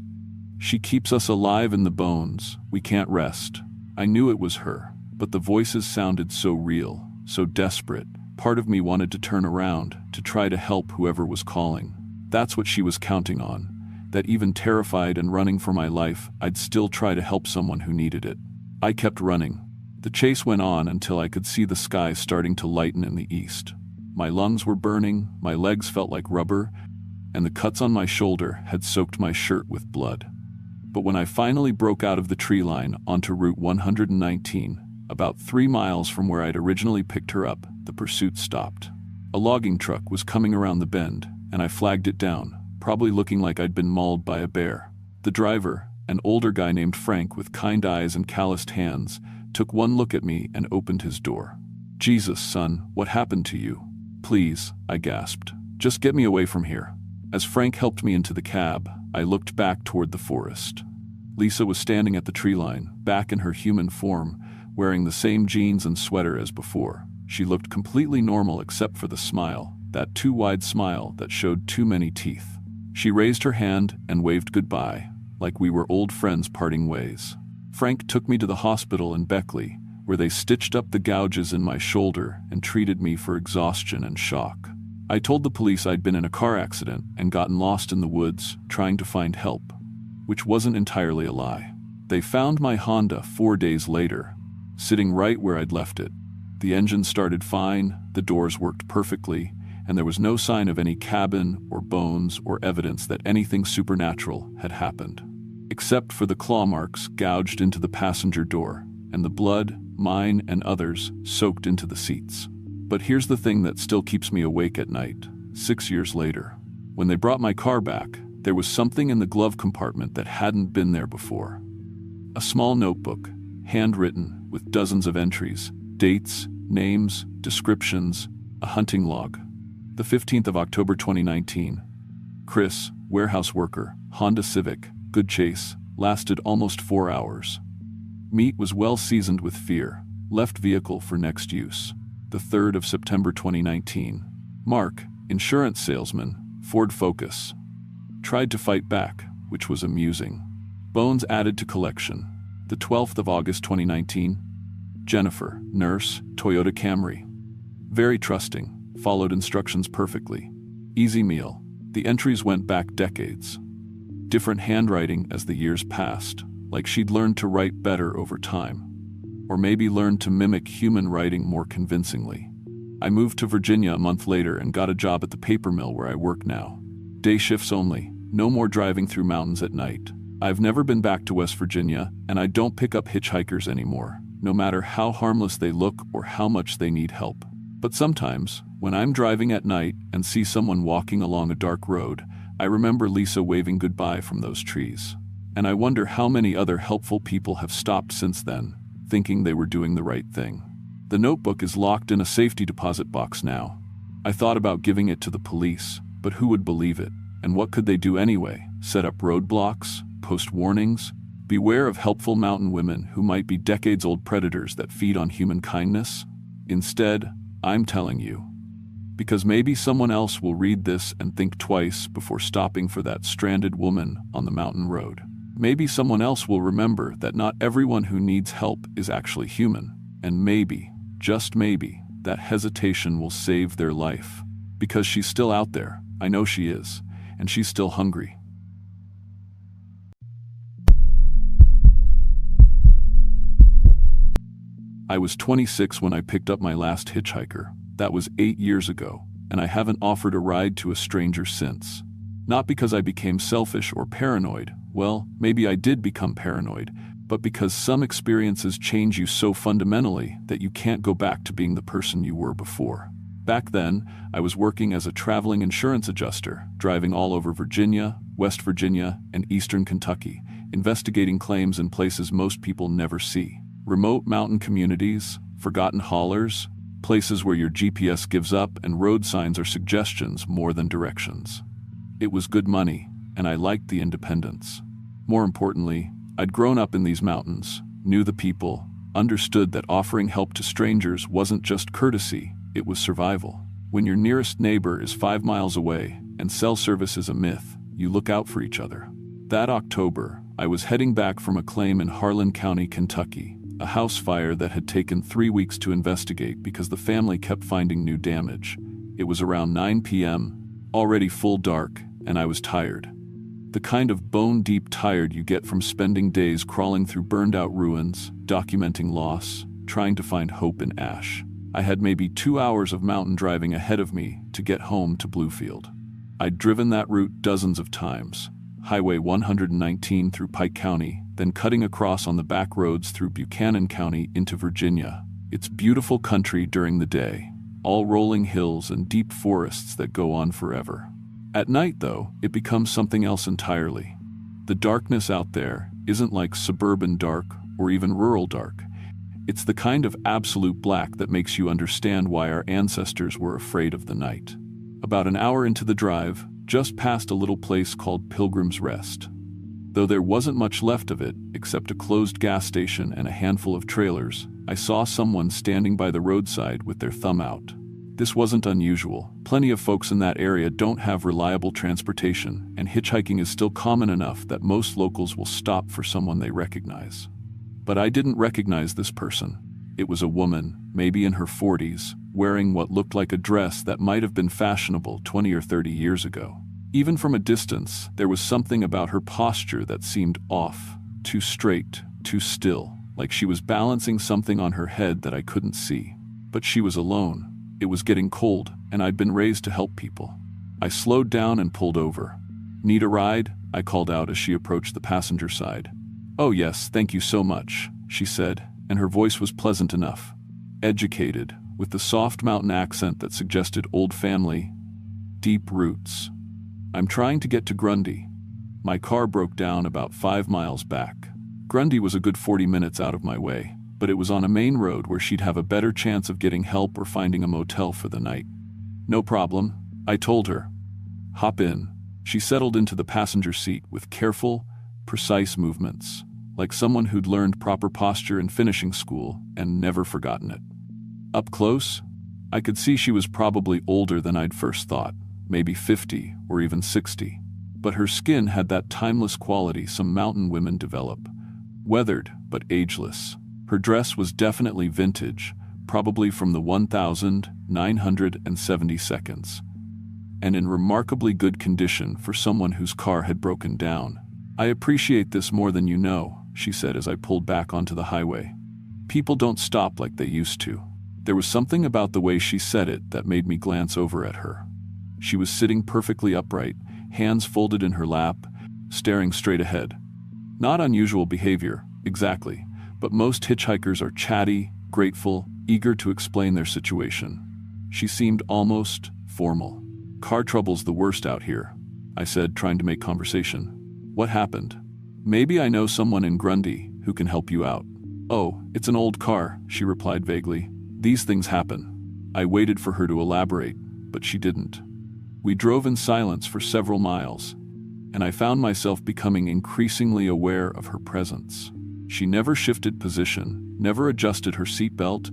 "She keeps us alive in the bones. We can't rest." I knew it was her, but the voices sounded so real, so desperate. Part of me wanted to turn around, to try to help whoever was calling. That's what she was counting on, that even terrified and running for my life, I'd still try to help someone who needed it. I kept running. The chase went on until I could see the sky starting to lighten in the east. My lungs were burning, my legs felt like rubber, and the cuts on my shoulder had soaked my shirt with blood. But when I finally broke out of the tree line onto Route 119, about 3 miles from where I'd originally picked her up, the pursuit stopped. A logging truck was coming around the bend, and I flagged it down, probably looking like I'd been mauled by a bear. The driver, an older guy named Frank with kind eyes and calloused hands, took one look at me and opened his door. "Jesus, son, what happened to you?" "Please," I gasped. "Just get me away from here." As Frank helped me into the cab, I looked back toward the forest. Lisa was standing at the tree line, back in her human form, wearing the same jeans and sweater as before. She looked completely normal except for the smile, that too wide smile that showed too many teeth. She raised her hand and waved goodbye, like we were old friends parting ways. Frank took me to the hospital in Beckley, where they stitched up the gouges in my shoulder and treated me for exhaustion and shock. I told the police I'd been in a car accident and gotten lost in the woods, trying to find help, which wasn't entirely a lie. They found my Honda 4 days later, sitting right where I'd left it. The engine started fine, the doors worked perfectly, and there was no sign of any cabin or bones or evidence that anything supernatural had happened. Except for the claw marks gouged into the passenger door, and the blood, mine and others, soaked into the seats. But here's the thing that still keeps me awake at night, 6 years later. When they brought my car back, there was something in the glove compartment that hadn't been there before. A small notebook, handwritten, with dozens of entries, dates, names, descriptions, a hunting log. The 15th of October 2019. Chris, warehouse worker, Honda Civic, good chase, lasted almost 4 hours. Meat was well seasoned with fear, left vehicle for next use. The 3rd of September 2019. Mark, insurance salesman, Ford Focus. Tried to fight back, which was amusing. Bones added to collection. The 12th of August 2019. Jennifer, nurse, Toyota Camry. Very trusting, followed instructions perfectly. Easy meal. The entries went back decades. Different handwriting as the years passed, like she'd learned to write better over time. Or maybe learned to mimic human writing more convincingly. I moved to Virginia a month later and got a job at the paper mill where I work now. Day shifts only, no more driving through mountains at night. I've never been back to West Virginia, and I don't pick up hitchhikers anymore, no matter how harmless they look or how much they need help. But sometimes, when I'm driving at night and see someone walking along a dark road, I remember Lisa waving goodbye from those trees. And I wonder how many other helpful people have stopped since then, thinking they were doing the right thing. The notebook is locked in a safety deposit box now. I thought about giving it to the police, but who would believe it? And what could they do anyway? Set up roadblocks? Post warnings? Beware of helpful mountain women who might be decades-old predators that feed on human kindness? Instead, I'm telling you. Because maybe someone else will read this and think twice before stopping for that stranded woman on the mountain road. Maybe someone else will remember that not everyone who needs help is actually human. And maybe, just maybe, that hesitation will save their life. Because she's still out there, I know she is, and she's still hungry. I was 26 when I picked up my last hitchhiker. That was 8 years ago, and I haven't offered a ride to a stranger since. Not because I became selfish or paranoid. Well, maybe I did become paranoid, but because some experiences change you so fundamentally that you can't go back to being the person you were before. Back then, I was working as a traveling insurance adjuster, driving all over Virginia, West Virginia, and Eastern Kentucky, investigating claims in places most people never see. Remote mountain communities, forgotten hollers, places where your GPS gives up and road signs are suggestions more than directions. It was good money, and I liked the independence. More importantly, I'd grown up in these mountains, knew the people, understood that offering help to strangers wasn't just courtesy, it was survival. When your nearest neighbor is 5 miles away and cell service is a myth, you look out for each other. That October, I was heading back from a claim in Harlan County, Kentucky, a house fire that had taken 3 weeks to investigate because the family kept finding new damage. It was around 9 p.m., already full dark, and I was tired. The kind of bone-deep tired you get from spending days crawling through burned-out ruins, documenting loss, trying to find hope in ash. I had maybe 2 hours of mountain driving ahead of me to get home to Bluefield. I'd driven that route dozens of times. Highway 119 through Pike County, then cutting across on the back roads through Buchanan County into Virginia. It's beautiful country during the day, all rolling hills and deep forests that go on forever. At night, though, it becomes something else entirely. The darkness out there isn't like suburban dark or even rural dark. It's the kind of absolute black that makes you understand why our ancestors were afraid of the night. About an hour into the drive, just past a little place called Pilgrim's Rest. Though there wasn't much left of it, except a closed gas station and a handful of trailers, I saw someone standing by the roadside with their thumb out. This wasn't unusual. Plenty of folks in that area don't have reliable transportation, and hitchhiking is still common enough that most locals will stop for someone they recognize. But I didn't recognize this person. It was a woman, maybe in her 40s, wearing what looked like a dress that might have been fashionable 20 or 30 years ago. Even from a distance, there was something about her posture that seemed off, too straight, too still, like she was balancing something on her head that I couldn't see. But she was alone. It was getting cold, and I'd been raised to help people. I slowed down and pulled over. "Need a ride?" I called out as she approached the passenger side. "Oh yes, thank you so much," she said, and her voice was pleasant enough. Educated, with the soft mountain accent that suggested old family, deep roots. I'm trying to get to Grundy. My car broke down about 5 miles back. Grundy was a good 40 minutes out of my way, but it was on a main road where she'd have a better chance of getting help or finding a motel for the night. No problem, I told her. Hop in. She settled into the passenger seat with careful, precise movements, like someone who'd learned proper posture in finishing school and never forgotten it. Up close, I could see she was probably older than I'd first thought, maybe 50 or even 60. But her skin had that timeless quality some mountain women develop, weathered but ageless. Her dress was definitely vintage, probably from the 1972, and in remarkably good condition for someone whose car had broken down. I appreciate this more than you know, she said as I pulled back onto the highway. People don't stop like they used to. There was something about the way she said it that made me glance over at her. She was sitting perfectly upright, hands folded in her lap, staring straight ahead. Not unusual behavior, exactly, but most hitchhikers are chatty, grateful, eager to explain their situation. She seemed almost formal. Car trouble's the worst out here, I said, trying to make conversation. What happened? Maybe I know someone in Grundy who can help you out. Oh, it's an old car, she replied vaguely. These things happen. I waited for her to elaborate, but she didn't. We drove in silence for several miles, and I found myself becoming increasingly aware of her presence. She never shifted position, never adjusted her seatbelt,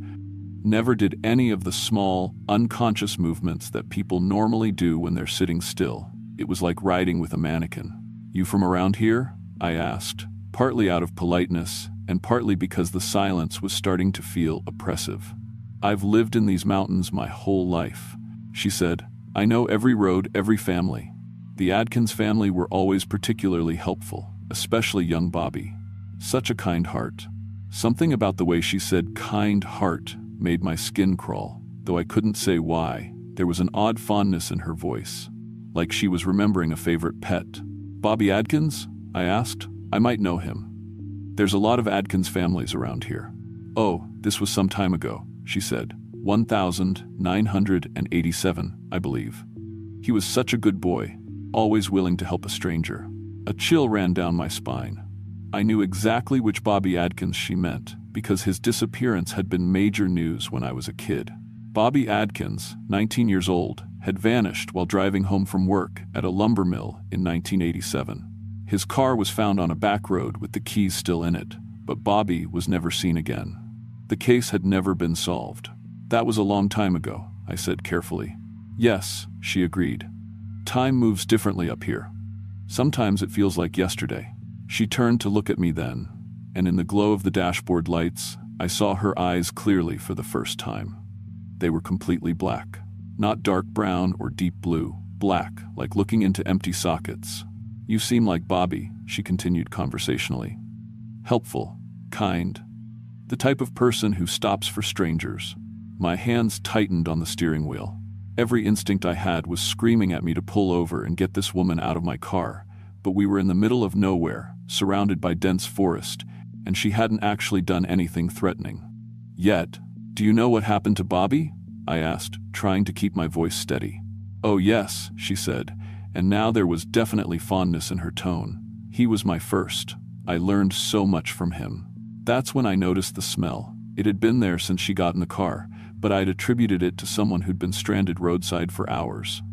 never did any of the small, unconscious movements that people normally do when they're sitting still. It was like riding with a mannequin. You from around here? I asked, partly out of politeness and partly because the silence was starting to feel oppressive. I've lived in these mountains my whole life, she said. I know every road, every family. The Adkins family were always particularly helpful, especially young Bobby. Such a kind heart. Something about the way she said kind heart made my skin crawl, though I couldn't say why. There was an odd fondness in her voice, like she was remembering a favorite pet. Bobby Adkins? I asked. I might know him. There's a lot of Adkins families around here. Oh, this was some time ago, she said. 1987, I believe. He was such a good boy, always willing to help a stranger. A chill ran down my spine. I knew exactly which Bobby Adkins she meant, because his disappearance had been major news when I was a kid. Bobby Adkins, 19 years old, had vanished while driving home from work at a lumber mill in 1987. His car was found on a back road with the keys still in it, but Bobby was never seen again. The case had never been solved. That was a long time ago, I said carefully. Yes, she agreed. Time moves differently up here. Sometimes it feels like yesterday. She turned to look at me then, and in the glow of the dashboard lights, I saw her eyes clearly for the first time. They were completely black. Not dark brown or deep blue, black, like looking into empty sockets. You seem like Bobby, she continued conversationally. Helpful, kind. The type of person who stops for strangers. My hands tightened on the steering wheel. Every instinct I had was screaming at me to pull over and get this woman out of my car, but we were in the middle of nowhere, surrounded by dense forest, and she hadn't actually done anything threatening. Yet, do you know what happened to Bobby? I asked, trying to keep my voice steady. Oh yes, she said, and now there was definitely fondness in her tone. He was my first. I learned so much from him. That's when I noticed the smell. It had been there since she got in the car, but I'd attributed it to someone who'd been stranded roadside for hours.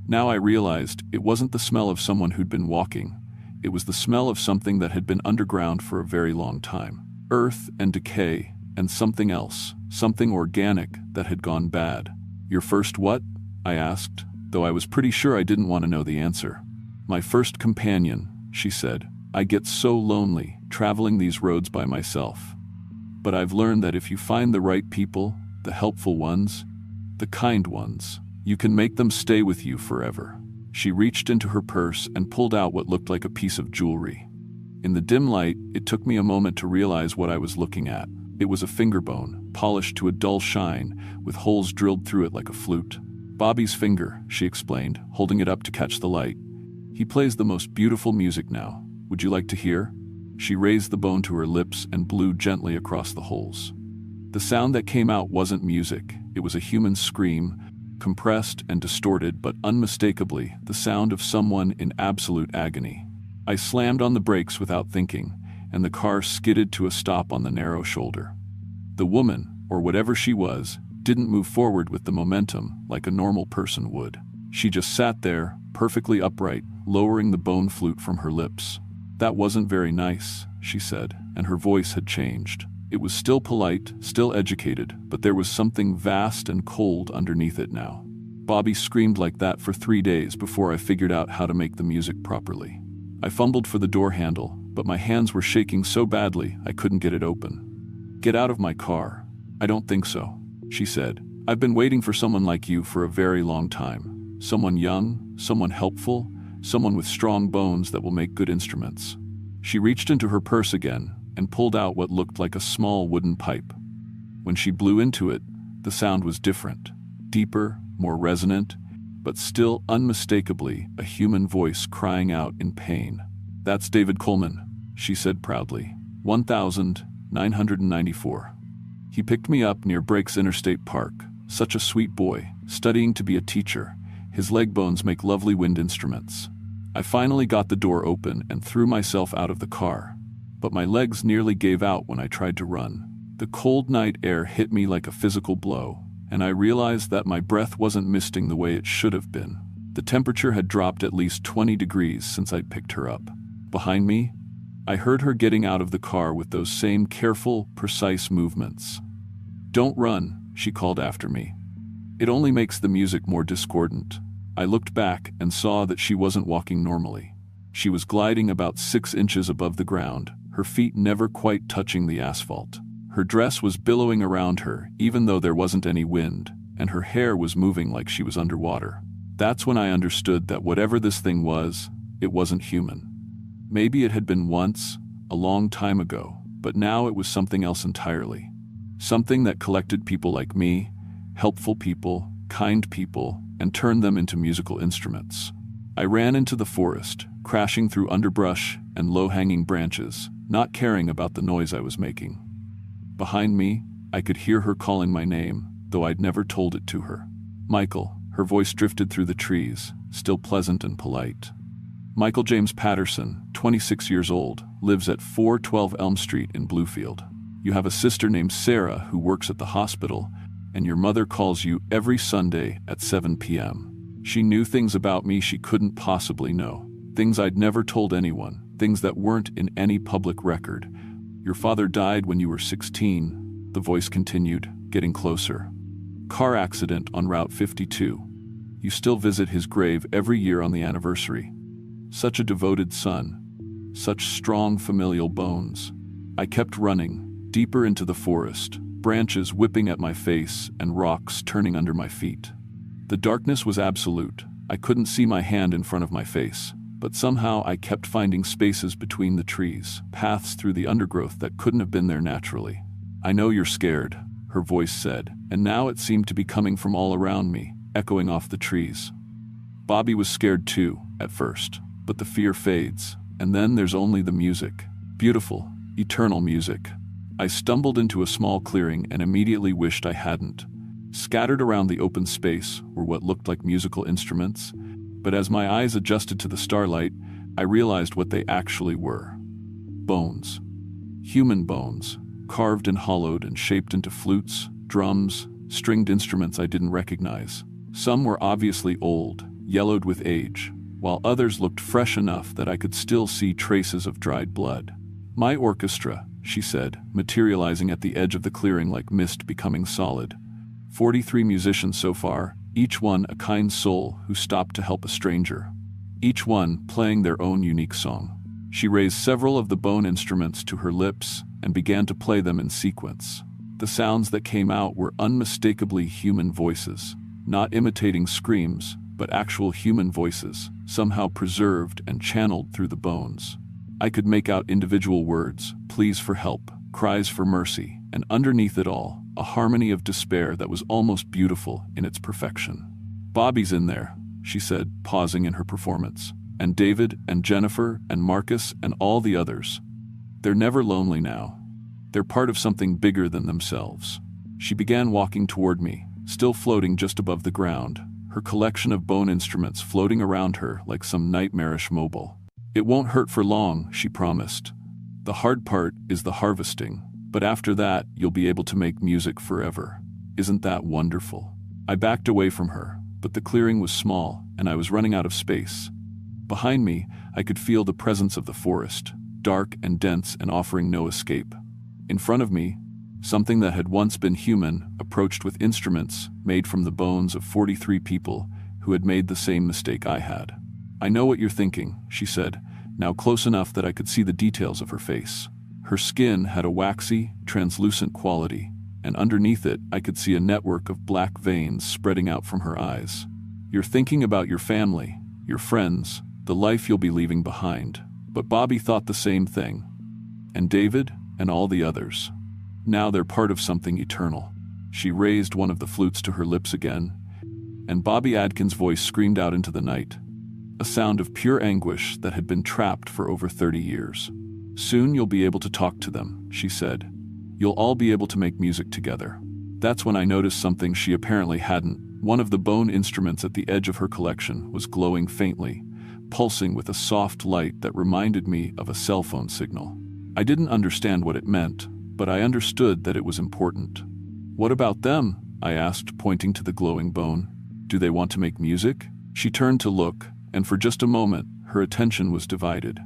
Now I realized it wasn't the smell of someone who'd been walking. It was the smell of something that had been underground for a very long time. Earth and decay, and something else, something organic that had gone bad. Your first what? I asked, though I was pretty sure I didn't want to know the answer. My first companion, she said. I get so lonely, traveling these roads by myself. But I've learned that if you find the right people, the helpful ones, the kind ones, you can make them stay with you forever. She reached into her purse and pulled out what looked like a piece of jewelry. In the dim light, it took me a moment to realize what I was looking at. It was a finger bone, polished to a dull shine, with holes drilled through it like a flute. Bobby's finger, she explained, holding it up to catch the light. He plays the most beautiful music now. Would you like to hear? She raised the bone to her lips and blew gently across the holes. The sound that came out wasn't music, it was a human scream, compressed and distorted but unmistakably the sound of someone in absolute agony. I slammed on the brakes without thinking, and the car skidded to a stop on the narrow shoulder. The woman, or whatever she was, didn't move forward with the momentum like a normal person would. She just sat there, perfectly upright, lowering the bone flute from her lips. "That wasn't very nice," she said, and her voice had changed. It was still polite, still educated, but there was something vast and cold underneath it now. Bobby screamed like that for 3 days before I figured out how to make the music properly. I fumbled for the door handle, but my hands were shaking so badly I couldn't get it open. "Get out of my car." "I don't think so," she said. "I've been waiting for someone like you for a very long time. Someone young, someone helpful, someone with strong bones that will make good instruments." She reached into her purse again and pulled out what looked like a small wooden pipe. When she blew into it, the sound was different, deeper, more resonant, but still unmistakably a human voice crying out in pain. "That's David Coleman," she said proudly. 1994. He picked me up near Breaks Interstate Park. Such a sweet boy, studying to be a teacher. His leg bones make lovely wind instruments. I finally got the door open and threw myself out of the car, but my legs nearly gave out when I tried to run. The cold night air hit me like a physical blow, and I realized that my breath wasn't misting the way it should have been. The temperature had dropped at least 20 degrees since I'd picked her up. Behind me, I heard her getting out of the car with those same careful, precise movements. "Don't run," she called after me. "It only makes the music more discordant." I looked back and saw that she wasn't walking normally. She was gliding about 6 inches above the ground, her feet never quite touching the asphalt. Her dress was billowing around her, even though there wasn't any wind, and her hair was moving like she was underwater. That's when I understood that whatever this thing was, it wasn't human. Maybe it had been once, a long time ago, but now it was something else entirely. Something that collected people like me, helpful people, kind people, and turned them into musical instruments. I ran into the forest, crashing through underbrush and low-hanging branches, not caring about the noise I was making. Behind me, I could hear her calling my name, though I'd never told it to her. "Michael," her voice drifted through the trees, still pleasant and polite. "Michael James Patterson, 26 years old, lives at 412 Elm Street in Bluefield. You have a sister named Sarah who works at the hospital, and your mother calls you every Sunday at 7 p.m. She knew things about me she couldn't possibly know, things I'd never told anyone, things that weren't in any public record. Your father died when you were 16, the voice continued, getting closer. Car accident on Route 52. You still visit his grave every year on the anniversary. Such a devoted son. Such strong familial bones." I kept running, deeper into the forest, branches whipping at my face and rocks turning under my feet. The darkness was absolute. I couldn't see my hand in front of my face, but somehow I kept finding spaces between the trees, paths through the undergrowth that couldn't have been there naturally. "I know you're scared," her voice said, and now it seemed to be coming from all around me, echoing off the trees. Bobby was scared too, at first, but the fear fades, and then there's only the music. Beautiful, eternal music. I stumbled into a small clearing and immediately wished I hadn't. Scattered around the open space were what looked like musical instruments, but as my eyes adjusted to the starlight, I realized what they actually were. Bones. Human bones, carved and hollowed and shaped into flutes, drums, stringed instruments I didn't recognize. Some were obviously old, yellowed with age, while others looked fresh enough that I could still see traces of dried blood. "My orchestra," she said, materializing at the edge of the clearing like mist becoming solid. 43 musicians so far, each one a kind soul who stopped to help a stranger. Each one playing their own unique song. She raised several of the bone instruments to her lips and began to play them in sequence. The sounds that came out were unmistakably human voices, not imitating screams, but actual human voices, somehow preserved and channeled through the bones. I could make out individual words, pleas for help, cries for mercy, and underneath it all, a harmony of despair that was almost beautiful in its perfection. "Bobby's in there," she said, pausing in her performance, "and David and Jennifer and Marcus and all the others. They're never lonely now. They're part of something bigger than themselves. She began walking toward me, still floating just above the ground, her collection of bone instruments floating around her like some nightmarish mobile. It won't hurt for long, she promised. The hard part is the harvesting, but after that, you'll be able to make music forever. Isn't that wonderful? I backed away from her, but the clearing was small, and I was running out of space. Behind me, I could feel the presence of the forest, dark and dense and offering no escape. In front of me, something that had once been human approached with instruments made from the bones of 43 people who had made the same mistake I had. "I know what you're thinking," she said, now close enough that I could see the details of her face. Her skin had a waxy, translucent quality, and underneath it I could see a network of black veins spreading out from her eyes. "You're thinking about your family, your friends, the life you'll be leaving behind." But Bobby thought the same thing. And David, and all the others. Now they're part of something eternal. She raised one of the flutes to her lips again, and Bobby Adkins' voice screamed out into the night, a sound of pure anguish that had been trapped for over 30 years. "Soon you'll be able to talk to them," she said. "You'll all be able to make music together." That's when I noticed something she apparently hadn't. One of the bone instruments at the edge of her collection was glowing faintly, pulsing with a soft light that reminded me of a cell phone signal. I didn't understand what it meant, but I understood that it was important. "What about them?" I asked, pointing to the glowing bone. "Do they want to make music?" She turned to look, and for just a moment, her attention was divided.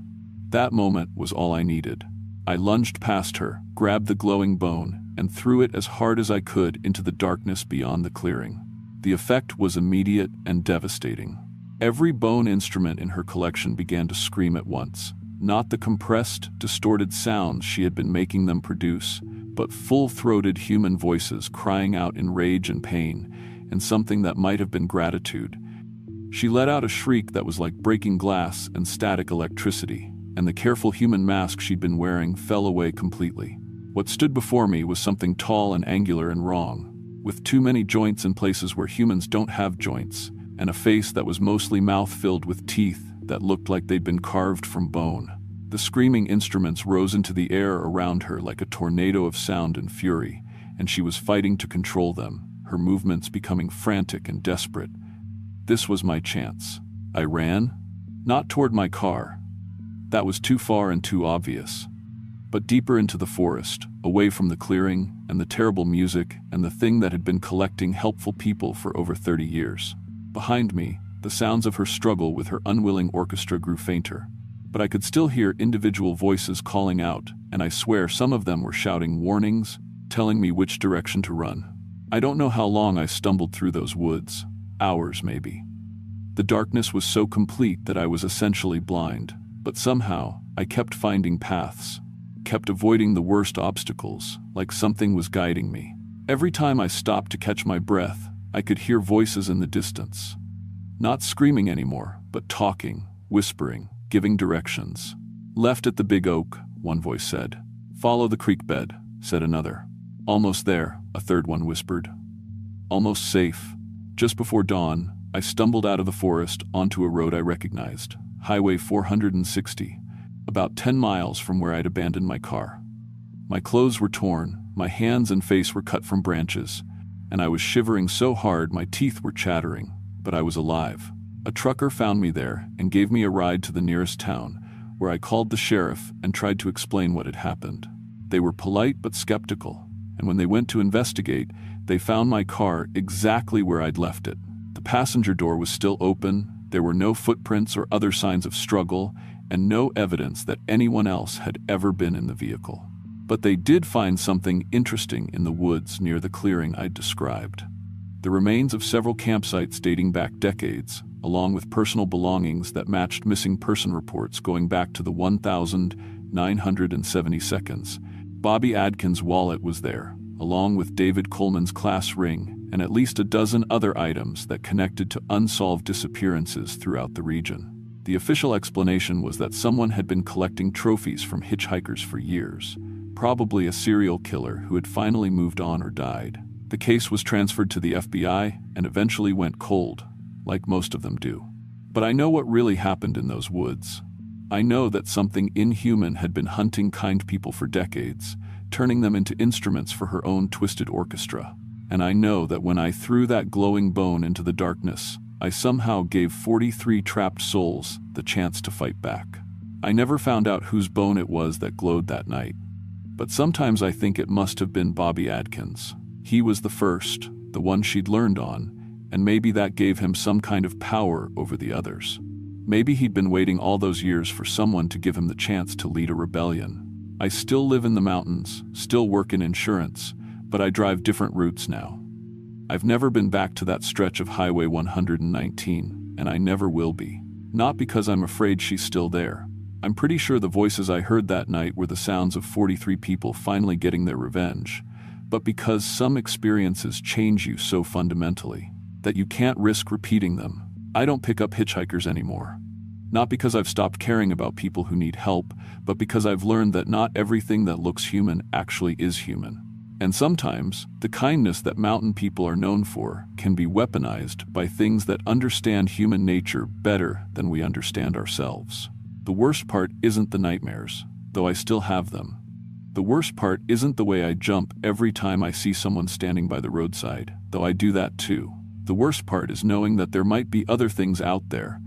That moment was all I needed. I lunged past her, grabbed the glowing bone, and threw it as hard as I could into the darkness beyond the clearing. The effect was immediate and devastating. Every bone instrument in her collection began to scream at once. Not the compressed, distorted sounds she had been making them produce, but full-throated human voices crying out in rage and pain, and something that might have been gratitude. She let out a shriek that was like breaking glass and static electricity, and the careful human mask she'd been wearing fell away completely. What stood before me was something tall and angular and wrong, with too many joints in places where humans don't have joints, and a face that was mostly mouth filled with teeth that looked like they'd been carved from bone. The screaming instruments rose into the air around her like a tornado of sound and fury, and she was fighting to control them, her movements becoming frantic and desperate. This was my chance. I ran, not toward my car. That was too far and too obvious. But deeper into the forest, away from the clearing and the terrible music and the thing that had been collecting helpful people for over 30 years. Behind me, the sounds of her struggle with her unwilling orchestra grew fainter, but I could still hear individual voices calling out, and I swear some of them were shouting warnings, telling me which direction to run. I don't know how long I stumbled through those woods, hours maybe. The darkness was so complete that I was essentially blind, but somehow I kept finding paths, kept avoiding the worst obstacles, like something was guiding me. Every time I stopped to catch my breath, I could hear voices in the distance. Not screaming anymore, but talking, whispering, giving directions. "Left at the big oak," one voice said. "Follow the creek bed," said another. "Almost there," a third one whispered. "Almost safe." Just before dawn, I stumbled out of the forest onto a road I recognized, Highway 460, about 10 miles from where I'd abandoned my car. My clothes were torn, my hands and face were cut from branches, and I was shivering so hard my teeth were chattering, but I was alive. A trucker found me there and gave me a ride to the nearest town, where I called the sheriff and tried to explain what had happened. They were polite but skeptical, and when they went to investigate, they found my car exactly where I'd left it. The passenger door was still open, there were no footprints or other signs of struggle, and no evidence that anyone else had ever been in the vehicle. But they did find something interesting in the woods near the clearing I'd described. The remains of several campsites dating back decades, along with personal belongings that matched missing person reports going back to the 1970 seconds. Bobby Adkins' wallet was there, along with David Coleman's class ring and at least a dozen other items that connected to unsolved disappearances throughout the region. The official explanation was that someone had been collecting trophies from hitchhikers for years, probably a serial killer who had finally moved on or died. The case was transferred to the FBI and eventually went cold, like most of them do. But I know what really happened in those woods. I know that something inhuman had been hunting kind people for decades, turning them into instruments for her own twisted orchestra. And I know that when I threw that glowing bone into the darkness, I somehow gave 43 trapped souls the chance to fight back. I never found out whose bone it was that glowed that night. But sometimes I think it must have been Bobby Adkins. He was the first, the one she'd learned on, and maybe that gave him some kind of power over the others. Maybe he'd been waiting all those years for someone to give him the chance to lead a rebellion. I still live in the mountains, still work in insurance, but I drive different routes now. I've never been back to that stretch of Highway 119, and I never will be. Not because I'm afraid she's still there. I'm pretty sure the voices I heard that night were the sounds of 43 people finally getting their revenge, but because some experiences change you so fundamentally that you can't risk repeating them. I don't pick up hitchhikers anymore. Not because I've stopped caring about people who need help, but because I've learned that not everything that looks human actually is human. And sometimes, the kindness that mountain people are known for can be weaponized by things that understand human nature better than we understand ourselves. The worst part isn't the nightmares, though I still have them. The worst part isn't the way I jump every time I see someone standing by the roadside, though I do that too. The worst part is knowing that there might be other things out there,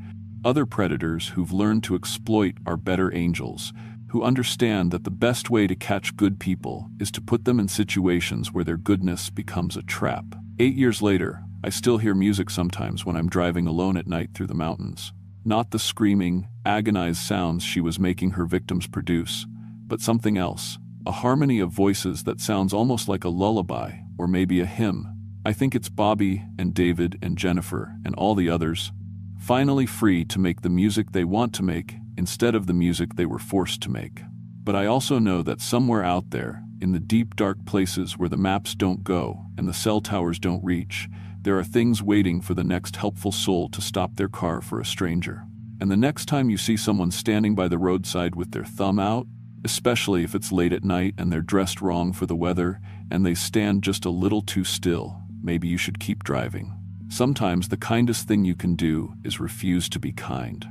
other predators who've learned to exploit our better angels, who understand that the best way to catch good people is to put them in situations where their goodness becomes a trap. 8 years later, I still hear music sometimes when I'm driving alone at night through the mountains. Not the screaming, agonized sounds she was making her victims produce, but something else, a harmony of voices that sounds almost like a lullaby or maybe a hymn. I think it's Bobby and David and Jennifer and all the others, finally free to make the music they want to make instead of the music they were forced to make. But I also know that somewhere out there, in the deep dark places where the maps don't go and the cell towers don't reach, there are things waiting for the next helpful soul to stop their car for a stranger. And the next time you see someone standing by the roadside with their thumb out, especially if it's late at night and they're dressed wrong for the weather and they stand just a little too still, maybe you should keep driving. Sometimes the kindest thing you can do is refuse to be kind.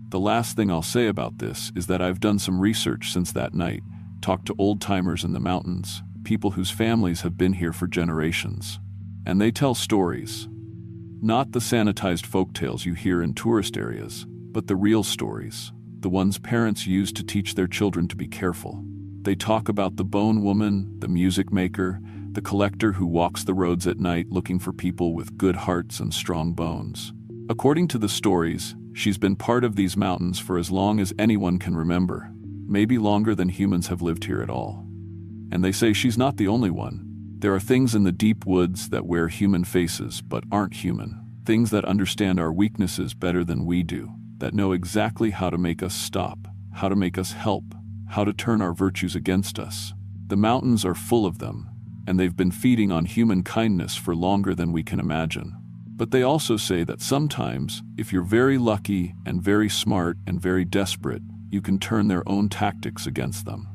The last thing I'll say about this is that I've done some research since that night, talked to old-timers in the mountains, people whose families have been here for generations. And they tell stories. Not the sanitized folktales you hear in tourist areas, but the real stories, the ones parents use to teach their children to be careful. They talk about the bone woman, the music maker, the collector who walks the roads at night looking for people with good hearts and strong bones. According to the stories, she's been part of these mountains for as long as anyone can remember, maybe longer than humans have lived here at all. And they say she's not the only one. There are things in the deep woods that wear human faces but aren't human, things that understand our weaknesses better than we do, that know exactly how to make us stop, how to make us help, how to turn our virtues against us. The mountains are full of them, and they've been feeding on human kindness for longer than we can imagine. But they also say that sometimes, if you're very lucky and very smart and very desperate, you can turn their own tactics against them.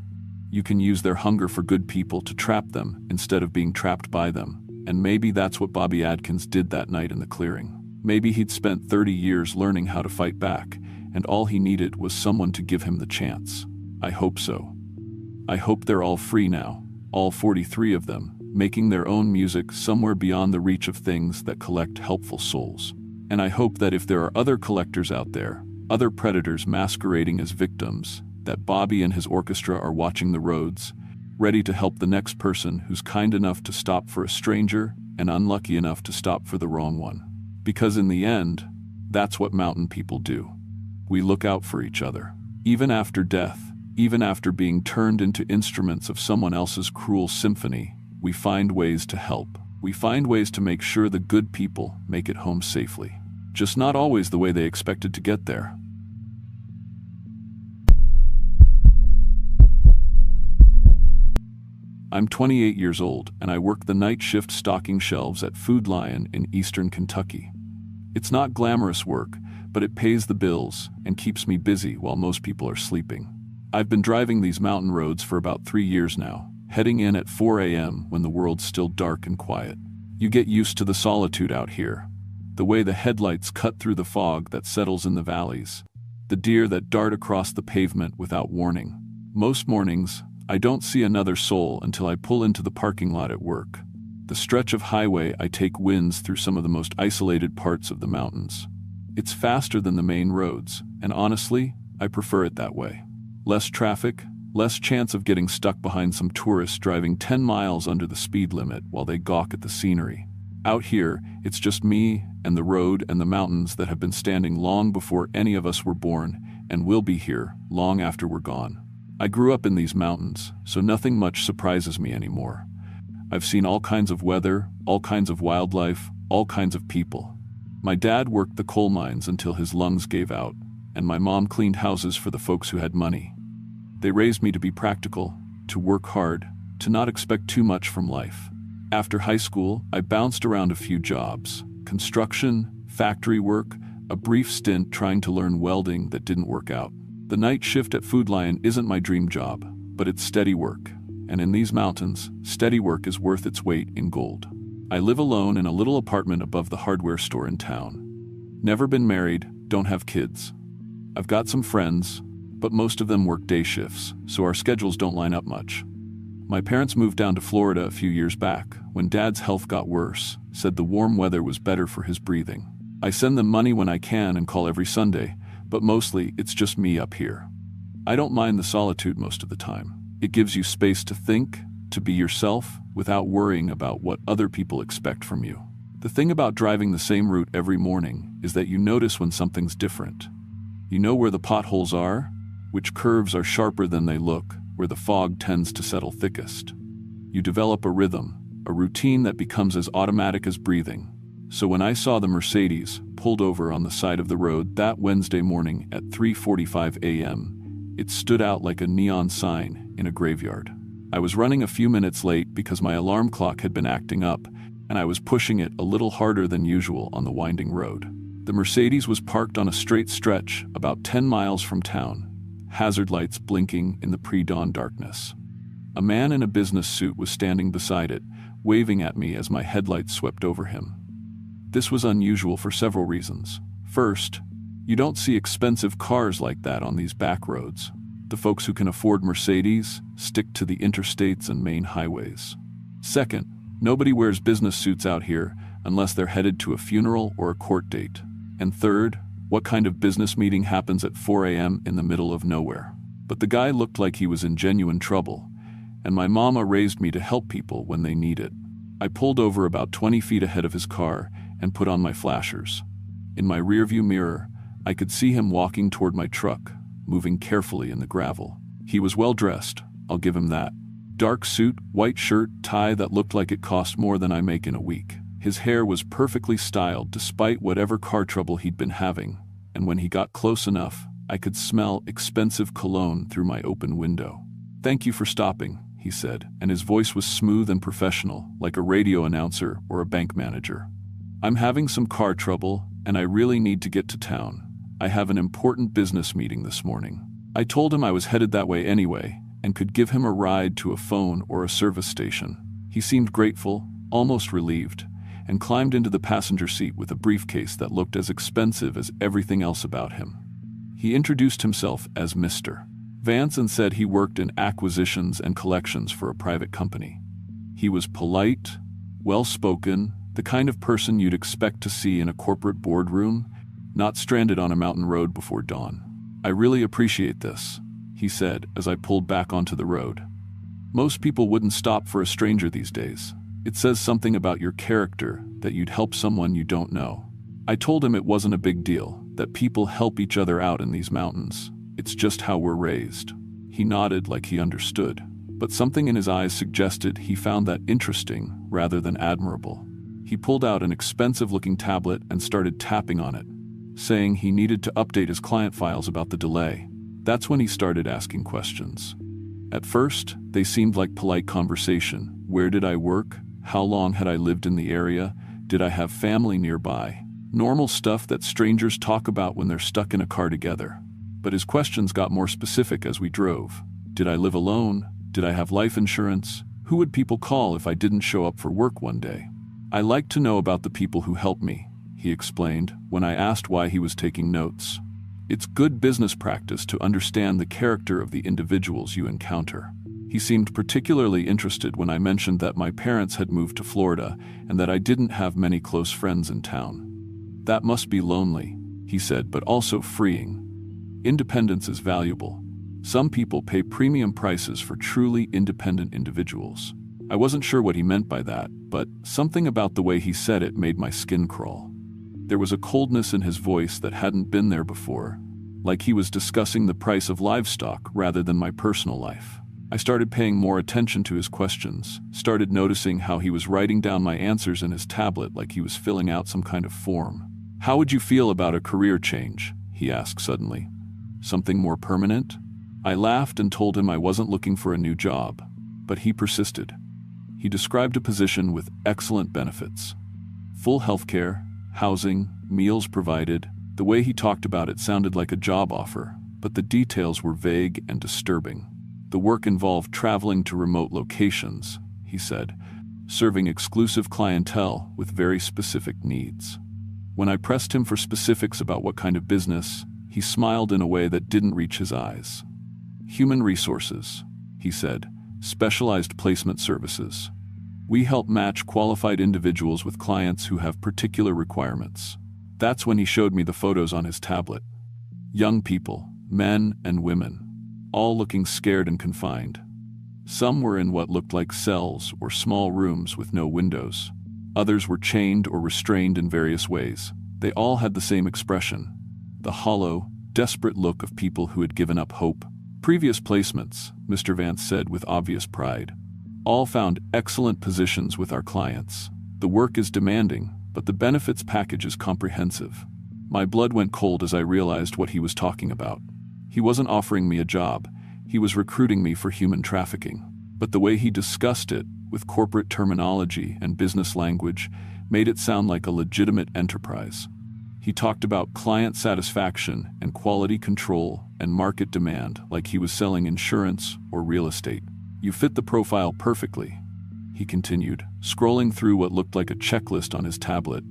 You can use their hunger for good people to trap them instead of being trapped by them. And maybe that's what Bobby Adkins did that night in the clearing. Maybe he'd spent 30 years learning how to fight back, and all he needed was someone to give him the chance. I hope so. I hope they're all free now, all 43 of them, making their own music somewhere beyond the reach of things that collect helpful souls. And I hope that if there are other collectors out there, other predators masquerading as victims, that Bobby and his orchestra are watching the roads, ready to help the next person who's kind enough to stop for a stranger and unlucky enough to stop for the wrong one. Because in the end, that's what mountain people do. We look out for each other. Even after death, even after being turned into instruments of someone else's cruel symphony, we find ways to help. We find ways to make sure the good people make it home safely. Just not always the way they expected to get there. I'm 28 years old, and I work the night shift stocking shelves at Food Lion in eastern Kentucky. It's not glamorous work, but it pays the bills and keeps me busy while most people are sleeping. I've been driving these mountain roads for about 3 years now, heading in at 4 a.m. when the world's still dark and quiet. You get used to the solitude out here, the way the headlights cut through the fog that settles in the valleys, the deer that dart across the pavement without warning. Most mornings, I don't see another soul until I pull into the parking lot at work. The stretch of highway I take winds through some of the most isolated parts of the mountains. It's faster than the main roads, and honestly, I prefer it that way. Less traffic, less chance of getting stuck behind some tourists driving 10 miles under the speed limit while they gawk at the scenery. Out here, it's just me and the road and the mountains that have been standing long before any of us were born and will be here long after we're gone. I grew up in these mountains, so nothing much surprises me anymore. I've seen all kinds of weather, all kinds of wildlife, all kinds of people. My dad worked the coal mines until his lungs gave out, and my mom cleaned houses for the folks who had money. They raised me to be practical, to work hard, to not expect too much from life. After high school, I bounced around a few jobs: construction, factory work, a brief stint trying to learn welding that didn't work out. The night shift at Food Lion isn't my dream job, but it's steady work. And in these mountains, steady work is worth its weight in gold. I live alone in a little apartment above the hardware store in town. Never been married, don't have kids. I've got some friends, but most of them work day shifts, so our schedules don't line up much. My parents moved down to Florida a few years back, when Dad's health got worse, said the warm weather was better for his breathing. I send them money when I can and call every Sunday, but mostly it's just me up here. I don't mind the solitude most of the time. It gives you space to think, to be yourself, without worrying about what other people expect from you. The thing about driving the same route every morning is that you notice when something's different. You know where the potholes are, which curves are sharper than they look, where the fog tends to settle thickest. You develop a rhythm, a routine that becomes as automatic as breathing. So when I saw the Mercedes pulled over on the side of the road that Wednesday morning at 3:45 a.m., it stood out like a neon sign in a graveyard. I was running a few minutes late because my alarm clock had been acting up, and I was pushing it a little harder than usual on the winding road. The Mercedes was parked on a straight stretch about 10 miles from town, hazard lights blinking in the pre-dawn darkness. A man in a business suit was standing beside it, waving at me as my headlights swept over him. This was unusual for several reasons. First, you don't see expensive cars like that on these back roads. The folks who can afford Mercedes stick to the interstates and main highways. Second, nobody wears business suits out here unless they're headed to a funeral or a court date. And third, what kind of business meeting happens at 4 a.m. in the middle of nowhere? But the guy looked like he was in genuine trouble, and my mama raised me to help people when they need it. I pulled over about 20 feet ahead of his car and put on my flashers. In my rearview mirror, I could see him walking toward my truck, moving carefully in the gravel. He was well dressed, I'll give him that. Dark suit, white shirt, tie that looked like it cost more than I make in a week. His hair was perfectly styled despite whatever car trouble he'd been having, and when he got close enough, I could smell expensive cologne through my open window. "Thank you for stopping," he said, and his voice was smooth and professional, like a radio announcer or a bank manager. "I'm having some car trouble, and I really need to get to town. I have an important business meeting this morning." I told him I was headed that way anyway, and could give him a ride to a phone or a service station. He seemed grateful, almost relieved, and climbed into the passenger seat with a briefcase that looked as expensive as everything else about him. He introduced himself as Mr. Vance and said he worked in acquisitions and collections for a private company. He was polite, well-spoken, the kind of person you'd expect to see in a corporate boardroom, not stranded on a mountain road before dawn. "I really appreciate this," he said as I pulled back onto the road. "Most people wouldn't stop for a stranger these days. It says something about your character that you'd help someone you don't know." I told him it wasn't a big deal, that people help each other out in these mountains. It's just how we're raised. He nodded like he understood, but something in his eyes suggested he found that interesting rather than admirable. He pulled out an expensive-looking tablet and started tapping on it, saying he needed to update his client files about the delay. That's when he started asking questions. At first, they seemed like polite conversation. Where did I work? How long had I lived in the area? Did I have family nearby? Normal stuff that strangers talk about when they're stuck in a car together. But his questions got more specific as we drove. Did I live alone? Did I have life insurance? Who would people call if I didn't show up for work one day? "I like to know about the people who help me," he explained when I asked why he was taking notes. It's good business practice to understand the character of the individuals you encounter. He seemed particularly interested when I mentioned that my parents had moved to Florida and that I didn't have many close friends in town. That must be lonely, he said, but also freeing. Independence is valuable. Some people pay premium prices for truly independent individuals. I wasn't sure what he meant by that, but something about the way he said it made my skin crawl. There was a coldness in his voice that hadn't been there before, like he was discussing the price of livestock rather than my personal life. I started paying more attention to his questions, started noticing how he was writing down my answers in his tablet like he was filling out some kind of form. "How would you feel about a career change?" he asked suddenly. "Something more permanent?" I laughed and told him I wasn't looking for a new job, but he persisted. He described a position with excellent benefits. Full healthcare, housing, meals provided. The way he talked about it sounded like a job offer, but the details were vague and disturbing. The work involved traveling to remote locations, he said, serving exclusive clientele with very specific needs. When I pressed him for specifics about what kind of business, he smiled in a way that didn't reach his eyes. "Human resources," he said, "specialized placement services. We help match qualified individuals with clients who have particular requirements." That's when he showed me the photos on his tablet. Young people, men and women, all looking scared and confined. Some were in what looked like cells or small rooms with no windows. Others were chained or restrained in various ways. They all had the same expression, the hollow, desperate look of people who had given up hope. "Previous placements," Mr. Vance said with obvious pride, "all found excellent positions with our clients. The work is demanding, but the benefits package is comprehensive." My blood went cold as I realized what he was talking about. He wasn't offering me a job, he was recruiting me for human trafficking. But the way he discussed it, with corporate terminology and business language, made it sound like a legitimate enterprise. He talked about client satisfaction and quality control and market demand like he was selling insurance or real estate. "You fit the profile perfectly," he continued, scrolling through what looked like a checklist on his tablet.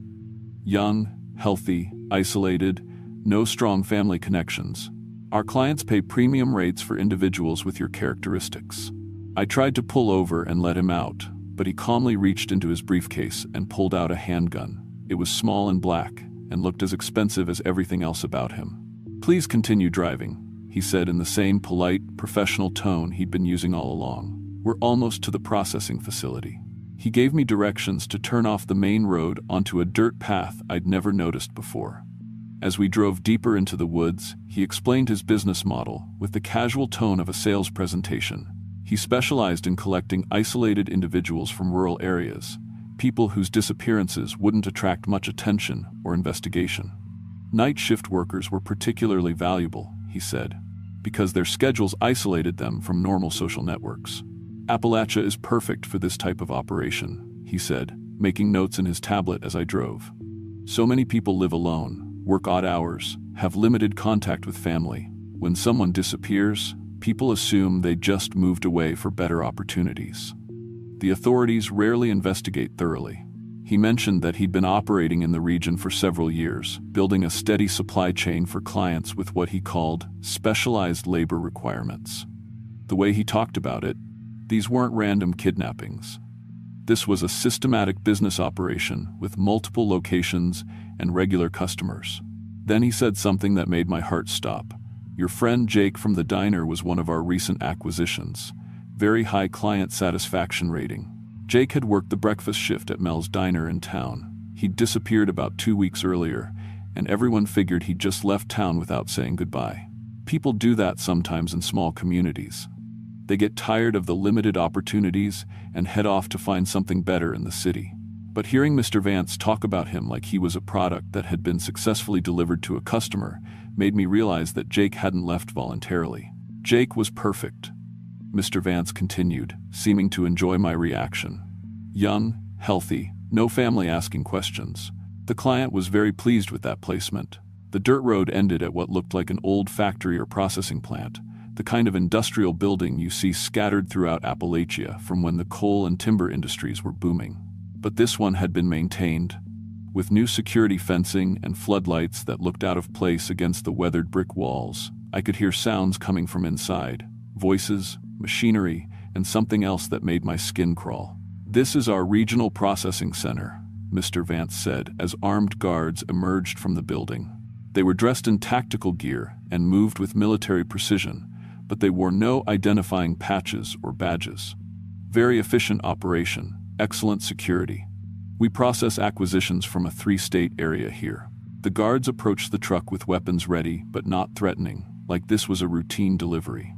"Young, healthy, isolated, no strong family connections. Our clients pay premium rates for individuals with your characteristics." I tried to pull over and let him out, but he calmly reached into his briefcase and pulled out a handgun. It was small and black, and looked as expensive as everything else about him. "Please continue driving," he said in the same polite, professional tone he'd been using all along. "We're almost to the processing facility." He gave me directions to turn off the main road onto a dirt path I'd never noticed before. As we drove deeper into the woods, he explained his business model with the casual tone of a sales presentation. He specialized in collecting isolated individuals from rural areas, people whose disappearances wouldn't attract much attention or investigation. Night shift workers were particularly valuable, he said, because their schedules isolated them from normal social networks. "Appalachia is perfect for this type of operation," he said, making notes in his tablet as I drove. "So many people live alone, work odd hours, have limited contact with family. When someone disappears, people assume they just moved away for better opportunities. The authorities rarely investigate thoroughly." He mentioned that he'd been operating in the region for several years, building a steady supply chain for clients with what he called specialized labor requirements. The way he talked about it, these weren't random kidnappings. This was a systematic business operation with multiple locations and regular customers. Then he said something that made my heart stop. "Your friend Jake from the diner was one of our recent acquisitions. Very high client satisfaction rating." Jake had worked the breakfast shift at Mel's diner in town. He'd disappeared about 2 weeks earlier, and everyone figured he'd just left town without saying goodbye. People do that sometimes in small communities. They get tired of the limited opportunities and head off to find something better in the city. But hearing Mr. Vance talk about him like he was a product that had been successfully delivered to a customer made me realize that Jake hadn't left voluntarily. "Jake was perfect," Mr. Vance continued, seeming to enjoy my reaction. "Young, healthy, no family asking questions." The client was very pleased with that placement. The dirt road ended at what looked like an old factory or processing plant, the kind of industrial building you see scattered throughout Appalachia from when the coal and timber industries were booming. But this one had been maintained. With new security fencing and floodlights that looked out of place against the weathered brick walls, I could hear sounds coming from inside, voices, machinery, and something else that made my skin crawl. "This is our regional processing center," Mr. Vance said as armed guards emerged from the building. They were dressed in tactical gear and moved with military precision, but they wore no identifying patches or badges. "Very efficient operation, excellent security. We process acquisitions from a 3-state area here." The guards approached the truck with weapons ready but not threatening, like this was a routine delivery.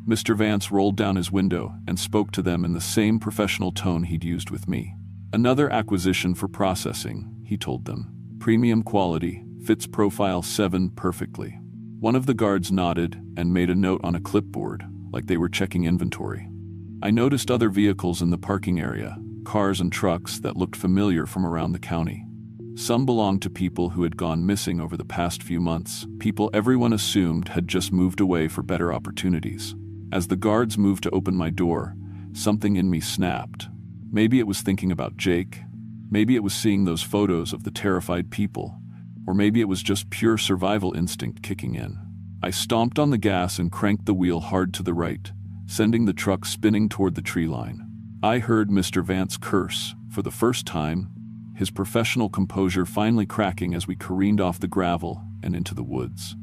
Mr. Vance rolled down his window and spoke to them in the same professional tone he'd used with me. "Another acquisition for processing," he told them. "Premium quality, fits Profile 7 perfectly." One of the guards nodded and made a note on a clipboard, like they were checking inventory. I noticed other vehicles in the parking area, cars and trucks that looked familiar from around the county. Some belonged to people who had gone missing over the past few months, people everyone assumed had just moved away for better opportunities. As the guards moved to open my door, something in me snapped. Maybe it was thinking about Jake, maybe it was seeing those photos of the terrified people, or maybe it was just pure survival instinct kicking in. I stomped on the gas and cranked the wheel hard to the right, sending the truck spinning toward the tree line. I heard Mr. Vance curse, for the first time, his professional composure finally cracking as we careened off the gravel and into the woods.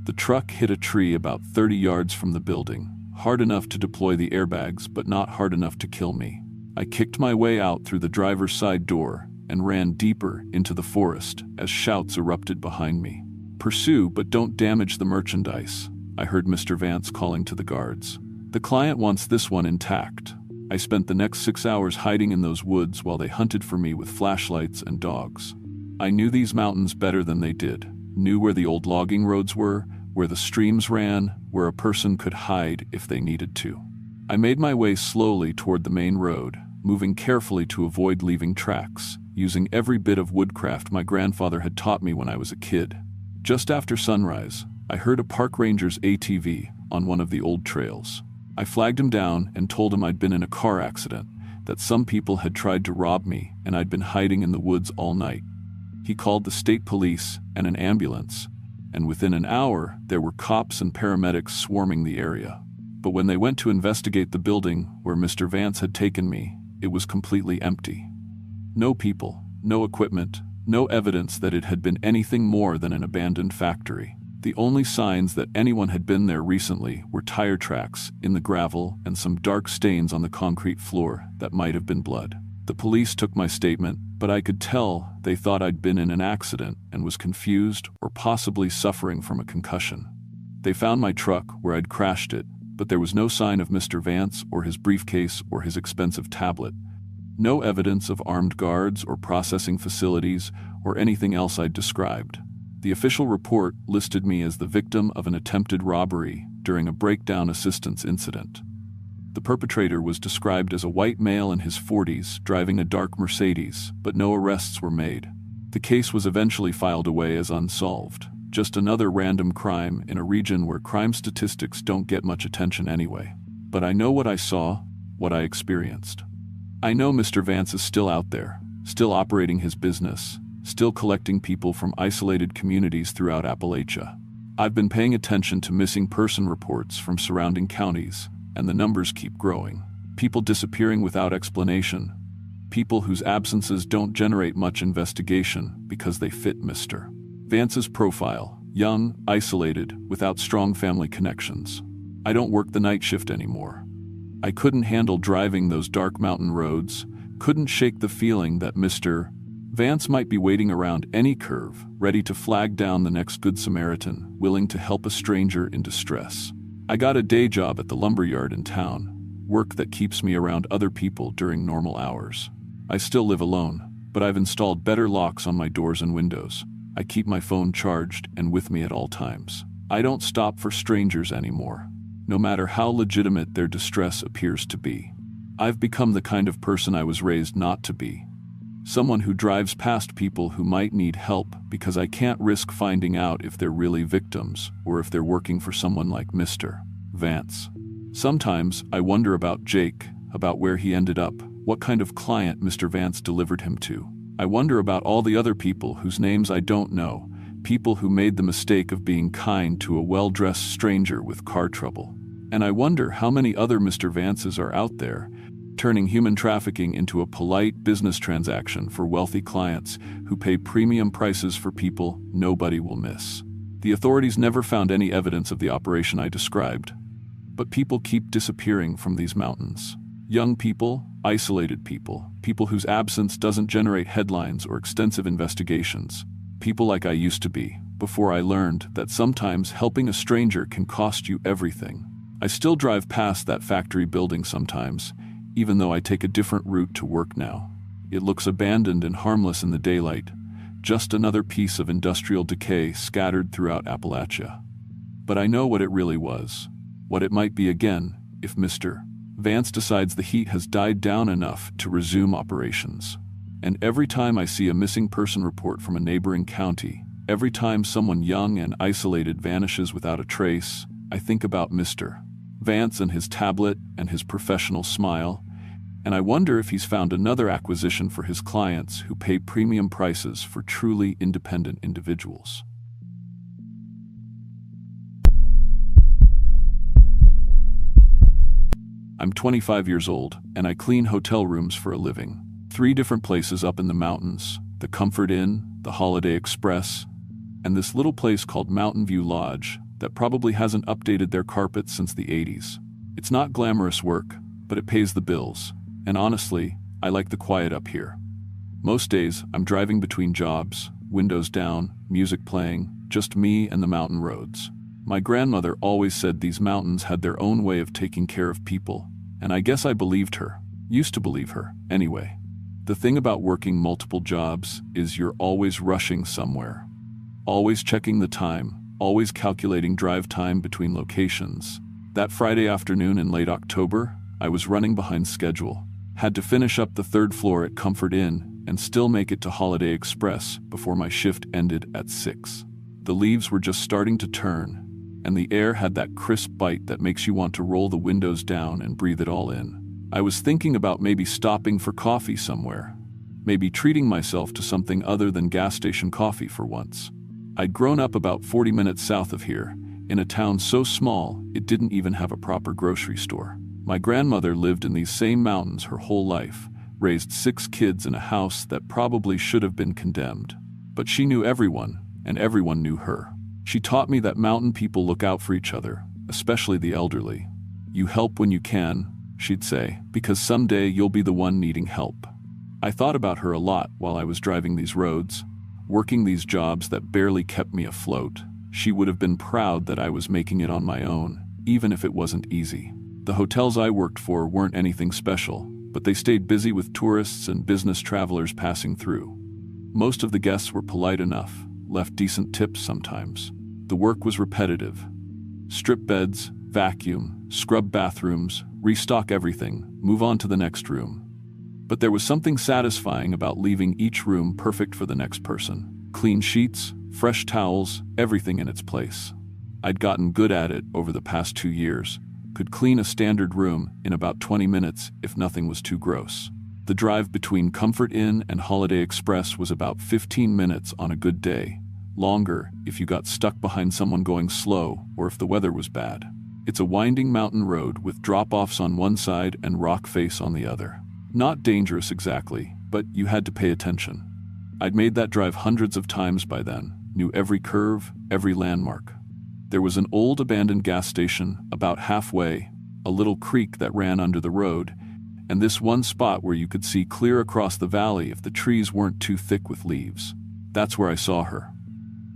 The truck hit a tree about 30 yards from the building, hard enough to deploy the airbags but not hard enough to kill me. I kicked my way out through the driver's side door and ran deeper into the forest as shouts erupted behind me. "Pursue, but don't damage the merchandise," I heard Mr. Vance calling to the guards. "The client wants this one intact." I spent the next 6 hours hiding in those woods while they hunted for me with flashlights and dogs. I knew these mountains better than they did, knew where the old logging roads were, where the streams ran, where a person could hide if they needed to. I made my way slowly toward the main road, moving carefully to avoid leaving tracks, using every bit of woodcraft my grandfather had taught me when I was a kid. Just after sunrise, I heard a park ranger's ATV on one of the old trails. I flagged him down and told him I'd been in a car accident, that some people had tried to rob me and I'd been hiding in the woods all night. He called the state police and an ambulance, and within an hour there were cops and paramedics swarming the area. But when they went to investigate the building where Mr. Vance had taken me, it was completely empty. No people, no equipment, no evidence that it had been anything more than an abandoned factory. The only signs that anyone had been there recently were tire tracks in the gravel and some dark stains on the concrete floor that might have been blood. The police took my statement, but I could tell they thought I'd been in an accident and was confused or possibly suffering from a concussion. They found my truck where I'd crashed it, but there was no sign of Mr. Vance or his briefcase or his expensive tablet. No evidence of armed guards or processing facilities or anything else I'd described. The official report listed me as the victim of an attempted robbery during a breakdown assistance incident. The perpetrator was described as a white male in his 40s driving a dark Mercedes, but no arrests were made. The case was eventually filed away as unsolved, just another random crime in a region where crime statistics don't get much attention anyway. But I know what I saw, what I experienced. I know Mr. Vance is still out there, still operating his business, still collecting people from isolated communities throughout Appalachia. I've been paying attention to missing person reports from surrounding counties, and the numbers keep growing. People disappearing without explanation. People whose absences don't generate much investigation because they fit Mr. Vance's profile: young, isolated, without strong family connections. I don't work the night shift anymore. I couldn't handle driving those dark mountain roads, couldn't shake the feeling that Mr. Vance might be waiting around any curve, ready to flag down the next Good Samaritan, willing to help a stranger in distress. I got a day job at the lumberyard in town, work that keeps me around other people during normal hours. I still live alone, but I've installed better locks on my doors and windows. I keep my phone charged and with me at all times. I don't stop for strangers anymore, no matter how legitimate their distress appears to be. I've become the kind of person I was raised not to be. Someone who drives past people who might need help because I can't risk finding out if they're really victims or if they're working for someone like Mr. Vance. Sometimes I wonder about Jake, about where he ended up, what kind of client Mr. Vance delivered him to. I wonder about all the other people whose names I don't know, people who made the mistake of being kind to a well-dressed stranger with car trouble. And I wonder how many other Mr. Vances are out there, turning human trafficking into a polite business transaction for wealthy clients who pay premium prices for people nobody will miss. The authorities never found any evidence of the operation I described, but people keep disappearing from these mountains. Young people, isolated people, people whose absence doesn't generate headlines or extensive investigations. People like I used to be, before I learned that sometimes helping a stranger can cost you everything. I still drive past that factory building sometimes, even though I take a different route to work now. It looks abandoned and harmless in the daylight, just another piece of industrial decay scattered throughout Appalachia. But I know what it really was, what it might be again if Mr. Vance decides the heat has died down enough to resume operations. And every time I see a missing person report from a neighboring county, every time someone young and isolated vanishes without a trace, I think about Mr. Vance and his tablet and his professional smile, and I wonder if he's found another acquisition for his clients who pay premium prices for truly independent individuals. I'm 25 years old, and I clean hotel rooms for a living. 3 different places up in the mountains: the Comfort Inn, the Holiday Express, and this little place called Mountain View Lodge that probably hasn't updated their carpets since the 80s. It's not glamorous work, but it pays the bills, and honestly, I like the quiet up here. Most days, I'm driving between jobs, windows down, music playing, just me and the mountain roads. My grandmother always said these mountains had their own way of taking care of people, and I guess I believed her. Used to believe her, anyway. The thing about working multiple jobs is you're always rushing somewhere. Always checking the time, always calculating drive time between locations. That Friday afternoon in late October, I was running behind schedule. Had to finish up the 3rd floor at Comfort Inn and still make it to Holiday Express before my shift ended at 6. The leaves were just starting to turn, and the air had that crisp bite that makes you want to roll the windows down and breathe it all in. I was thinking about maybe stopping for coffee somewhere, maybe treating myself to something other than gas station coffee for once. I'd grown up about 40 minutes south of here, in a town so small it didn't even have a proper grocery store. My grandmother lived in these same mountains her whole life, raised 6 kids in a house that probably should have been condemned. But she knew everyone, and everyone knew her. She taught me that mountain people look out for each other, especially the elderly. You help when you can, she'd say, because someday you'll be the one needing help. I thought about her a lot while I was driving these roads, working these jobs that barely kept me afloat. She would have been proud that I was making it on my own, even if it wasn't easy. The hotels I worked for weren't anything special, but they stayed busy with tourists and business travelers passing through. Most of the guests were polite enough, left decent tips sometimes. The work was repetitive. Strip beds, vacuum, scrub bathrooms, restock everything, move on to the next room. But there was something satisfying about leaving each room perfect for the next person. Clean sheets, fresh towels, everything in its place. I'd gotten good at it over the past 2 years, could clean a standard room in about 20 minutes if nothing was too gross. The drive between Comfort Inn and Holiday Express was about 15 minutes on a good day, longer if you got stuck behind someone going slow or if the weather was bad. It's a winding mountain road with drop-offs on one side and rock face on the other. Not dangerous exactly, but you had to pay attention. I'd made that drive hundreds of times by then, knew every curve, every landmark. There was an old abandoned gas station about halfway, a little creek that ran under the road, and this one spot where you could see clear across the valley if the trees weren't too thick with leaves. That's where I saw her.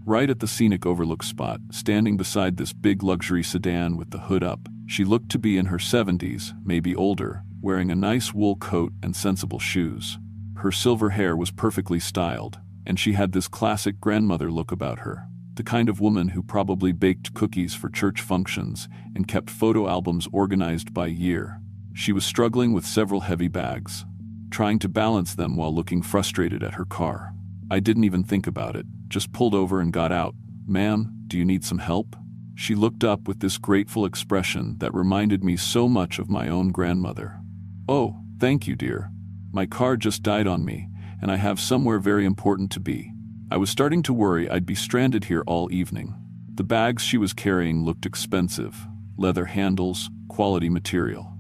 Right at the scenic overlook spot, standing beside this big luxury sedan with the hood up. She looked to be in her 70s, maybe older, wearing a nice wool coat and sensible shoes. Her silver hair was perfectly styled, and she had this classic grandmother look about her, the kind of woman who probably baked cookies for church functions and kept photo albums organized by year. She was struggling with several heavy bags, trying to balance them while looking frustrated at her car. I didn't even think about it, just pulled over and got out. "Ma'am, do you need some help?" She looked up with this grateful expression that reminded me so much of my own grandmother. "Oh, thank you, dear. My car just died on me, and I have somewhere very important to be. I was starting to worry I'd be stranded here all evening. The bags she was carrying looked expensive, leather handles, quality material.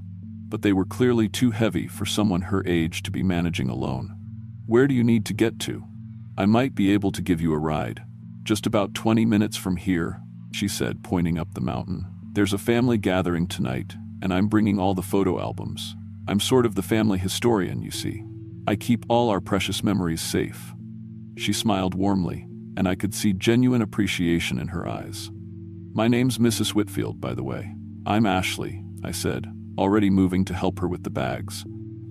But they were clearly too heavy for someone her age to be managing alone. Where do you need to get to? I might be able to give you a ride. Just about 20 minutes from here, she said, pointing up the mountain. There's a family gathering tonight, and I'm bringing all the photo albums. I'm sort of the family historian, you see. I keep all our precious memories safe. She smiled warmly, and I could see genuine appreciation in her eyes. My name's Mrs. Whitfield, by the way. I'm Ashley, I said, already moving to help her with the bags.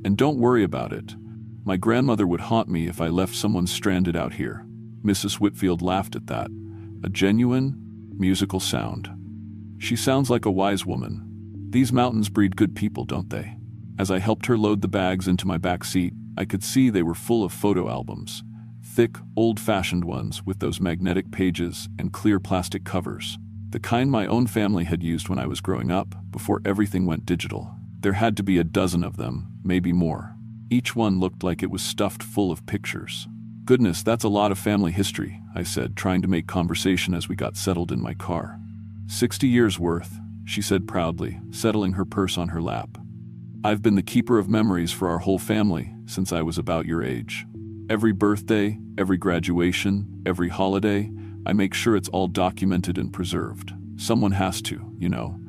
And don't worry about it. My grandmother would haunt me if I left someone stranded out here. Mrs. Whitfield laughed at that, a genuine, musical sound. She sounds like a wise woman. These mountains breed good people, don't they? As I helped her load the bags into my back seat, I could see they were full of photo albums. Thick, old-fashioned ones with those magnetic pages and clear plastic covers. The kind my own family had used when I was growing up, before everything went digital. There had to be a dozen of them, maybe more. Each one looked like it was stuffed full of pictures. Goodness, that's a lot of family history, I said, trying to make conversation as we got settled in my car. 60 years worth, she said proudly, settling her purse on her lap. I've been the keeper of memories for our whole family since I was about your age. Every birthday, every graduation, every holiday, I make sure it's all documented and preserved. Someone has to, you know.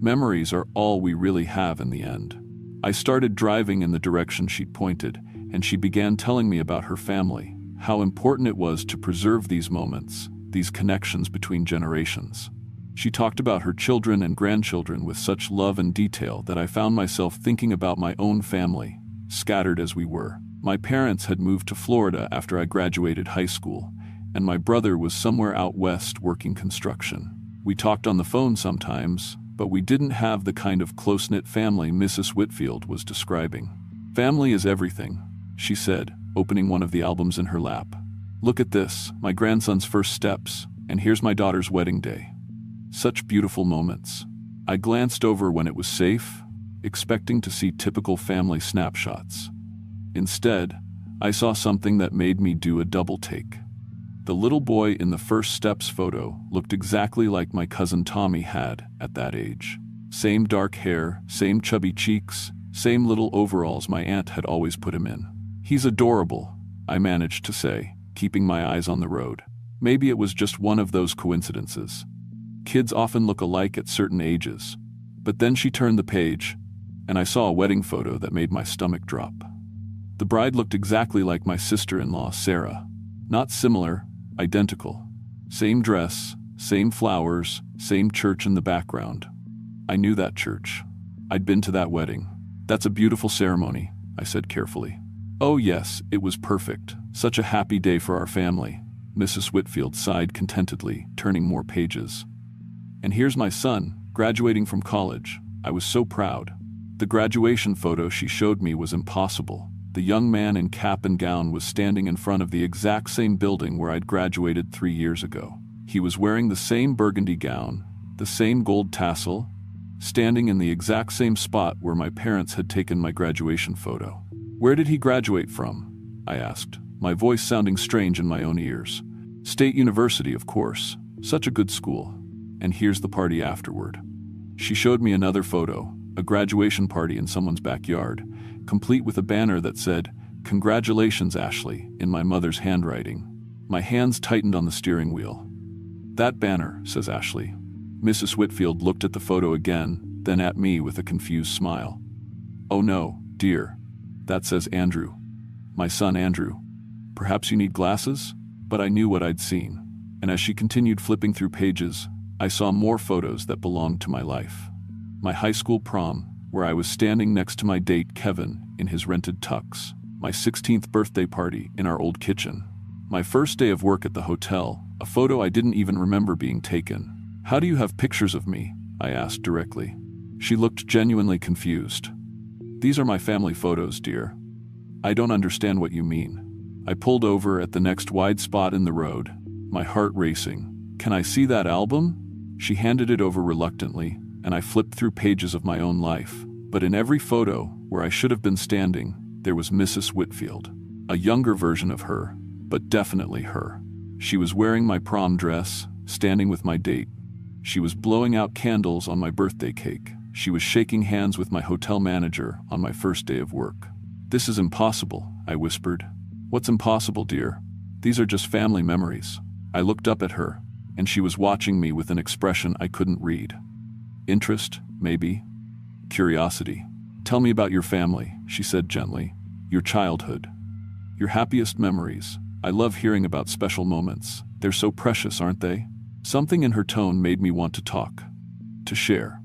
Memories are all we really have in the end. I started driving in the direction she'd pointed, and she began telling me about her family, how important it was to preserve these moments, these connections between generations. She talked about her children and grandchildren with such love and detail that I found myself thinking about my own family, scattered as we were. My parents had moved to Florida after I graduated high school, and my brother was somewhere out west working construction. We talked on the phone sometimes, but we didn't have the kind of close-knit family Mrs. Whitfield was describing. Family is everything, she said, opening one of the albums in her lap. Look at this, my grandson's first steps, and here's my daughter's wedding day. Such beautiful moments. I glanced over when it was safe, expecting to see typical family snapshots. Instead, I saw something that made me do a double take. The little boy in the first steps photo looked exactly like my cousin Tommy had at that age. Same dark hair, same chubby cheeks, same little overalls my aunt had always put him in. He's adorable, I managed to say, keeping my eyes on the road. Maybe it was just one of those coincidences. Kids often look alike at certain ages. But then she turned the page, and I saw a wedding photo that made my stomach drop. The bride looked exactly like my sister-in-law, Sarah. Not similar, identical. Same dress, same flowers, same church in the background. I knew that church. I'd been to that wedding. That's a beautiful ceremony, I said carefully. Oh yes, it was perfect. Such a happy day for our family. Mrs. Whitfield sighed contentedly, turning more pages. And here's my son, graduating from college. I was so proud. The graduation photo she showed me was impossible. The young man in cap and gown was standing in front of the exact same building where I'd graduated 3 years ago. He was wearing the same burgundy gown, the same gold tassel, standing in the exact same spot where my parents had taken my graduation photo. Where did he graduate from? I asked, my voice sounding strange in my own ears. State University, of course. Such a good school. And here's the party afterward. She showed me another photo, a graduation party in someone's backyard, complete with a banner that said, "Congratulations, Ashley," in my mother's handwriting. My hands tightened on the steering wheel. That banner, says Ashley. Mrs. Whitfield looked at the photo again, then at me with a confused smile. Oh no, dear. That says Andrew. My son Andrew. Perhaps you need glasses? But I knew what I'd seen. And as she continued flipping through pages, I saw more photos that belonged to my life. My high school prom, where I was standing next to my date Kevin in his rented tux. My 16th birthday party in our old kitchen. My first day of work at the hotel, a photo I didn't even remember being taken. How do you have pictures of me? I asked directly. She looked genuinely confused. These are my family photos, dear. I don't understand what you mean. I pulled over at the next wide spot in the road, my heart racing. Can I see that album? She handed it over reluctantly, and I flipped through pages of my own life. But in every photo, where I should have been standing, there was Mrs. Whitfield. A younger version of her, but definitely her. She was wearing my prom dress, standing with my date. She was blowing out candles on my birthday cake. She was shaking hands with my hotel manager on my first day of work. "This is impossible," I whispered. "What's impossible, dear? These are just family memories." I looked up at her, and she was watching me with an expression I couldn't read. Interest, maybe? Curiosity. "Tell me about your family," she said gently. "Your childhood. Your happiest memories. I love hearing about special moments. They're so precious, aren't they?" Something in her tone made me want to talk, to share.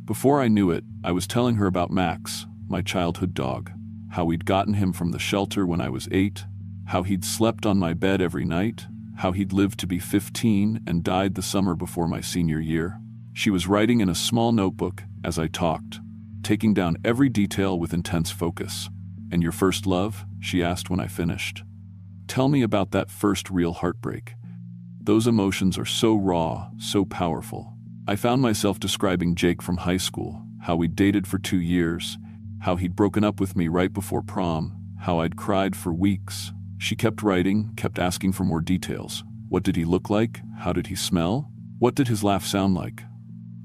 Before I knew it, I was telling her about Max, my childhood dog, how we'd gotten him from the shelter when I was 8, how he'd slept on my bed every night, how he'd lived to be 15 and died the summer before my senior year. She was writing in a small notebook as I talked, taking down every detail with intense focus. "And your first love?" she asked when I finished. "Tell me about that first real heartbreak." Those emotions are so raw, so powerful. I found myself describing Jake from high school, how we'd dated for 2 years, how he'd broken up with me right before prom, how I'd cried for weeks. She kept writing, kept asking for more details. What did he look like? How did he smell? What did his laugh sound like?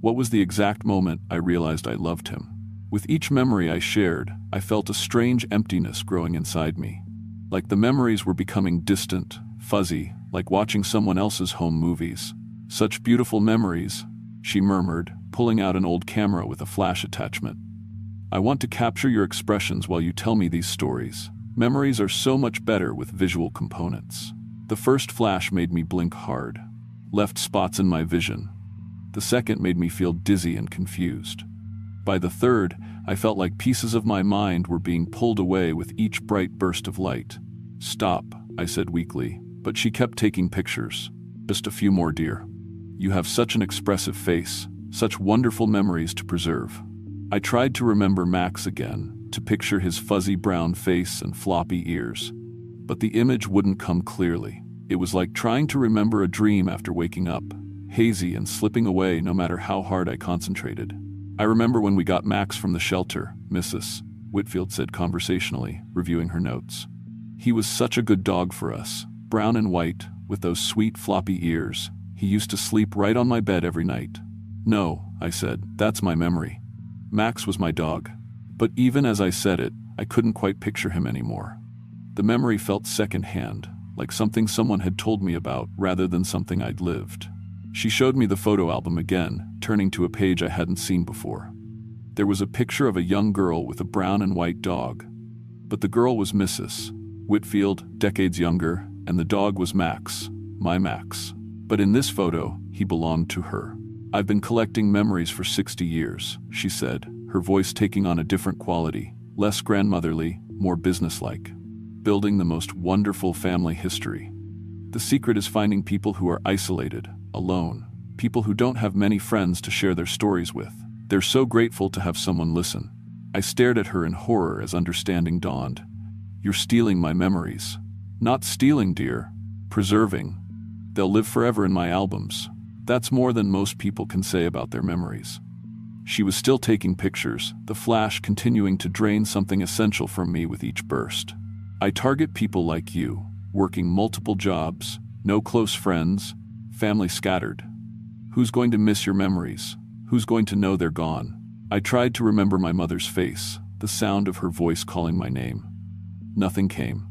What was the exact moment I realized I loved him? With each memory I shared, I felt a strange emptiness growing inside me. Like the memories were becoming distant, fuzzy, like watching someone else's home movies. "Such beautiful memories," she murmured, pulling out an old camera with a flash attachment. "I want to capture your expressions while you tell me these stories. Memories are so much better with visual components." The first flash made me blink hard, left spots in my vision. The second made me feel dizzy and confused. By the third, I felt like pieces of my mind were being pulled away with each bright burst of light. "Stop," I said weakly, but she kept taking pictures. "Just a few more, dear. You have such an expressive face, such wonderful memories to preserve." I tried to remember Max again, to picture his fuzzy brown face and floppy ears. But the image wouldn't come clearly. It was like trying to remember a dream after waking up, hazy and slipping away no matter how hard I concentrated. "I remember when we got Max from the shelter," Mrs. Whitfield said conversationally, reviewing her notes. "He was such a good dog for us, brown and white, with those sweet floppy ears. He used to sleep right on my bed every night." "No," I said, "that's my memory. Max was my dog." But even as I said it, I couldn't quite picture him anymore. The memory felt secondhand, like something someone had told me about rather than something I'd lived. She showed me the photo album again, turning to a page I hadn't seen before. There was a picture of a young girl with a brown and white dog. But the girl was Mrs. Whitfield, decades younger, and the dog was Max, my Max. But in this photo, he belonged to her. "I've been collecting memories for 60 years, she said, her voice taking on a different quality, less grandmotherly, more businesslike. "Building the most wonderful family history. The secret is finding people who are isolated, alone, people who don't have many friends to share their stories with. They're so grateful to have someone listen." I stared at her in horror as understanding dawned. "You're stealing my memories." "Not stealing, dear. Preserving. They'll live forever in my albums. That's more than most people can say about their memories." She was still taking pictures, the flash continuing to drain something essential from me with each burst. "I target people like you, working multiple jobs, no close friends, family scattered. Who's going to miss your memories? Who's going to know they're gone?" I tried to remember my mother's face, the sound of her voice calling my name. Nothing came.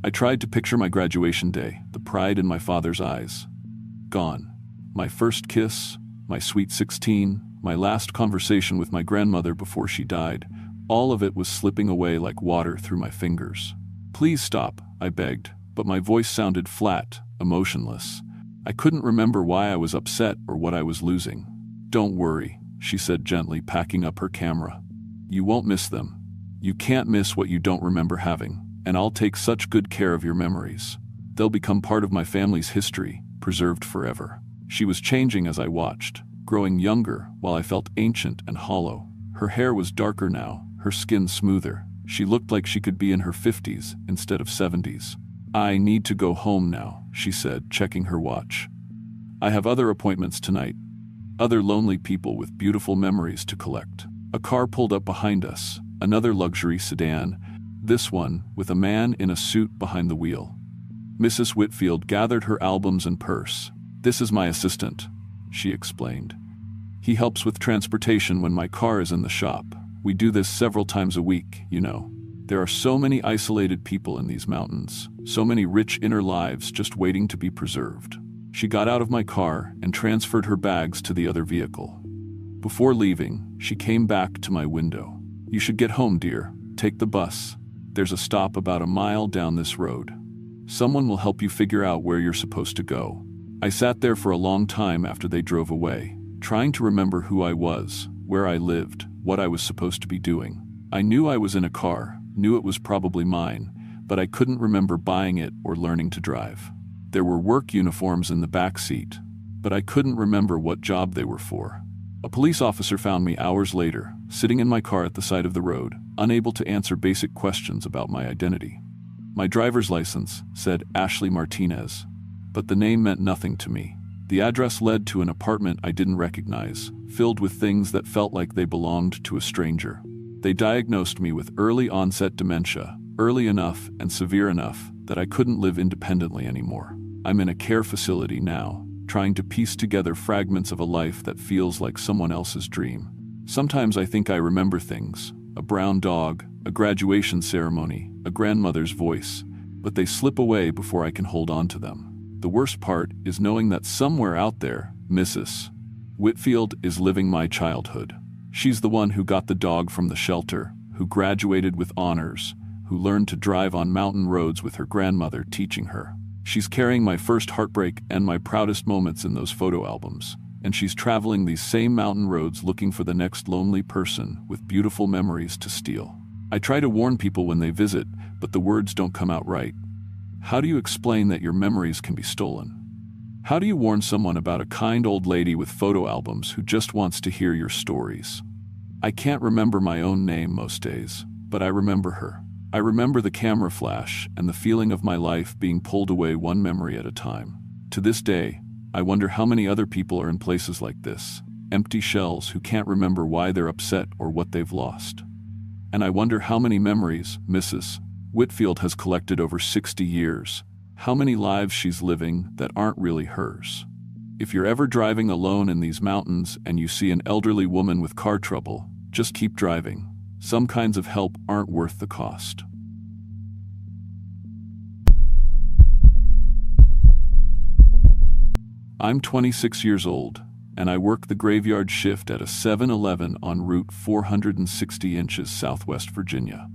I tried to picture my graduation day, the pride in my father's eyes. Gone. My first kiss, my sweet 16, my last conversation with my grandmother before she died, all of it was slipping away like water through my fingers. "Please stop," I begged, but my voice sounded flat, emotionless. I couldn't remember why I was upset or what I was losing. "Don't worry," she said gently, packing up her camera. "You won't miss them. You can't miss what you don't remember having, and I'll take such good care of your memories. They'll become part of my family's history, preserved forever." She was changing as I watched, growing younger while I felt ancient and hollow. Her hair was darker now, her skin smoother. She looked like she could be in her 50s instead of 70s. "I need to go home now," she said, checking her watch. "I have other appointments tonight. Other lonely people with beautiful memories to collect." A car pulled up behind us, another luxury sedan, This one, with a man in a suit behind the wheel. Mrs. Whitfield gathered her albums and purse. "This is my assistant," she explained. "He helps with transportation when my car is in the shop. We do this several times a week, you know. There are so many isolated people in these mountains, so many rich inner lives just waiting to be preserved." She got out of my car and transferred her bags to the other vehicle. Before leaving, she came back to my window. "You should get home, dear. Take the bus. There's a stop about a mile down this road. Someone will help you figure out where you're supposed to go." I sat there for a long time after they drove away, trying to remember who I was, where I lived, what I was supposed to be doing. I knew I was in a car, knew it was probably mine, but I couldn't remember buying it or learning to drive. There were work uniforms in the back seat, but I couldn't remember what job they were for. A police officer found me hours later, sitting in my car at the side of the road, unable to answer basic questions about my identity. My driver's license said Ashley Martinez, but the name meant nothing to me. The address led to an apartment I didn't recognize, filled with things that felt like they belonged to a stranger. They diagnosed me with early onset dementia, early enough and severe enough that I couldn't live independently anymore. I'm in a care facility now, trying to piece together fragments of a life that feels like someone else's dream. Sometimes I think I remember things, a brown dog, a graduation ceremony, a grandmother's voice, but they slip away before I can hold on to them. The worst part is knowing that somewhere out there, Mrs. Whitfield is living my childhood. She's the one who got the dog from the shelter, who graduated with honors, who learned to drive on mountain roads with her grandmother teaching her. She's carrying my first heartbreak and my proudest moments in those photo albums, and she's traveling these same mountain roads looking for the next lonely person with beautiful memories to steal. I try to warn people when they visit, but the words don't come out right. How do you explain that your memories can be stolen? How do you warn someone about a kind old lady with photo albums who just wants to hear your stories? I can't remember my own name most days, but I remember her. I remember the camera flash and the feeling of my life being pulled away one memory at a time. To this day, I wonder how many other people are in places like this, empty shells who can't remember why they're upset or what they've lost. And I wonder how many memories Mrs. Whitfield has collected over 60 years, how many lives she's living that aren't really hers. If you're ever driving alone in these mountains and you see an elderly woman with car trouble, just keep driving. Some kinds of help aren't worth the cost. I'm 26 years old, and I work the graveyard shift at a 7-Eleven on Route 460 inches Southwest Virginia.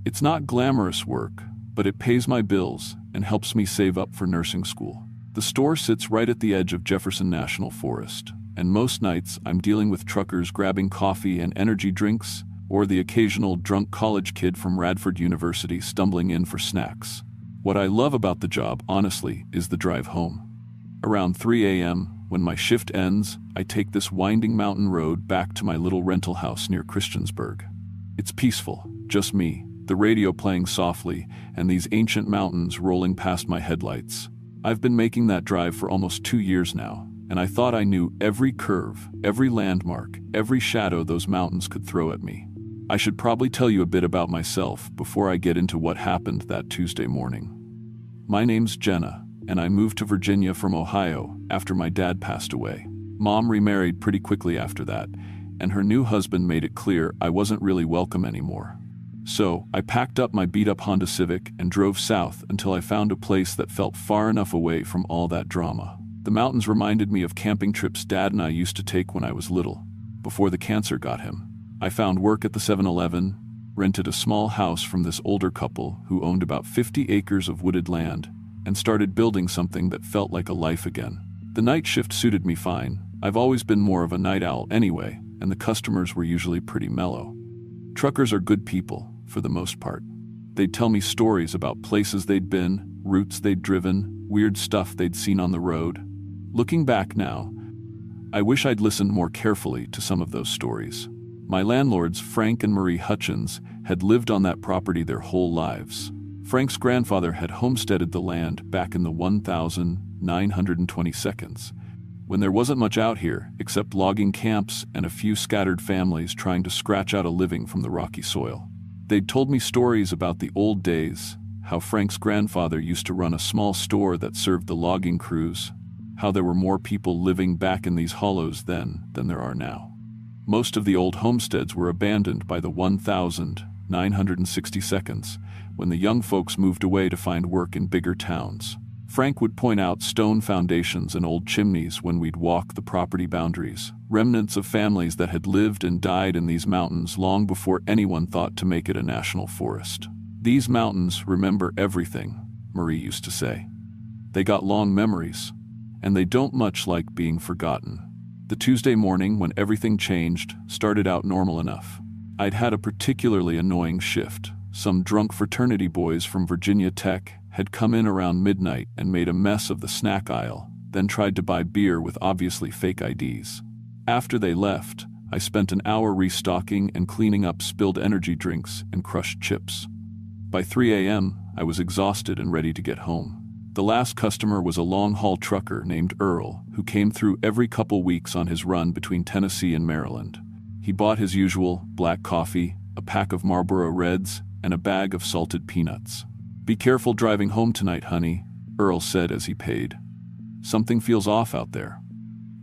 It's not glamorous work, but it pays my bills and helps me save up for nursing school. The store sits right at the edge of Jefferson National Forest, and most nights I'm dealing with truckers grabbing coffee and energy drinks, or the occasional drunk college kid from Radford University stumbling in for snacks. What I love about the job, honestly, is the drive home. Around 3 a.m., when my shift ends, I take this winding mountain road back to my little rental house near Christiansburg. It's peaceful, just me, the radio playing softly, and these ancient mountains rolling past my headlights. I've been making that drive for almost 2 years now, and I thought I knew every curve, every landmark, every shadow those mountains could throw at me. I should probably tell you a bit about myself before I get into what happened that Tuesday morning. My name's Jenna, and I moved to Virginia from Ohio after my dad passed away. Mom remarried pretty quickly after that, and her new husband made it clear I wasn't really welcome anymore. So I packed up my beat-up Honda Civic and drove south until I found a place that felt far enough away from all that drama. The mountains reminded me of camping trips Dad and I used to take when I was little, before the cancer got him. I found work at the 7-Eleven, rented a small house from this older couple who owned about 50 acres of wooded land, and started building something that felt like a life again. The night shift suited me fine. I've always been more of a night owl anyway, and the customers were usually pretty mellow. Truckers are good people, for the most part. They'd tell me stories about places they'd been, routes they'd driven, weird stuff they'd seen on the road. Looking back now, I wish I'd listened more carefully to some of those stories. My landlords, Frank and Marie Hutchins, had lived on that property their whole lives. Frank's grandfather had homesteaded the land back in the 1922, when there wasn't much out here except logging camps and a few scattered families trying to scratch out a living from the rocky soil. They'd told me stories about the old days, how Frank's grandfather used to run a small store that served the logging crews, how there were more people living back in these hollows then than there are now. Most of the old homesteads were abandoned by the 1962nd, when the young folks moved away to find work in bigger towns. Frank would point out stone foundations and old chimneys when we'd walk the property boundaries, remnants of families that had lived and died in these mountains long before anyone thought to make it a national forest. These mountains remember everything, Marie used to say. They got long memories, and they don't much like being forgotten. The Tuesday morning when everything changed started out normal enough. I'd had a particularly annoying shift. Some drunk fraternity boys from Virginia Tech had come in around midnight and made a mess of the snack aisle, then tried to buy beer with obviously fake IDs. After they left, I spent an hour restocking and cleaning up spilled energy drinks and crushed chips. By 3 a.m., I was exhausted and ready to get home. The last customer was a long-haul trucker named Earl, who came through every couple weeks on his run between Tennessee and Maryland. He bought his usual black coffee, a pack of Marlboro Reds, and a bag of salted peanuts. "Be careful driving home tonight, honey," Earl said as he paid. "Something feels off out there.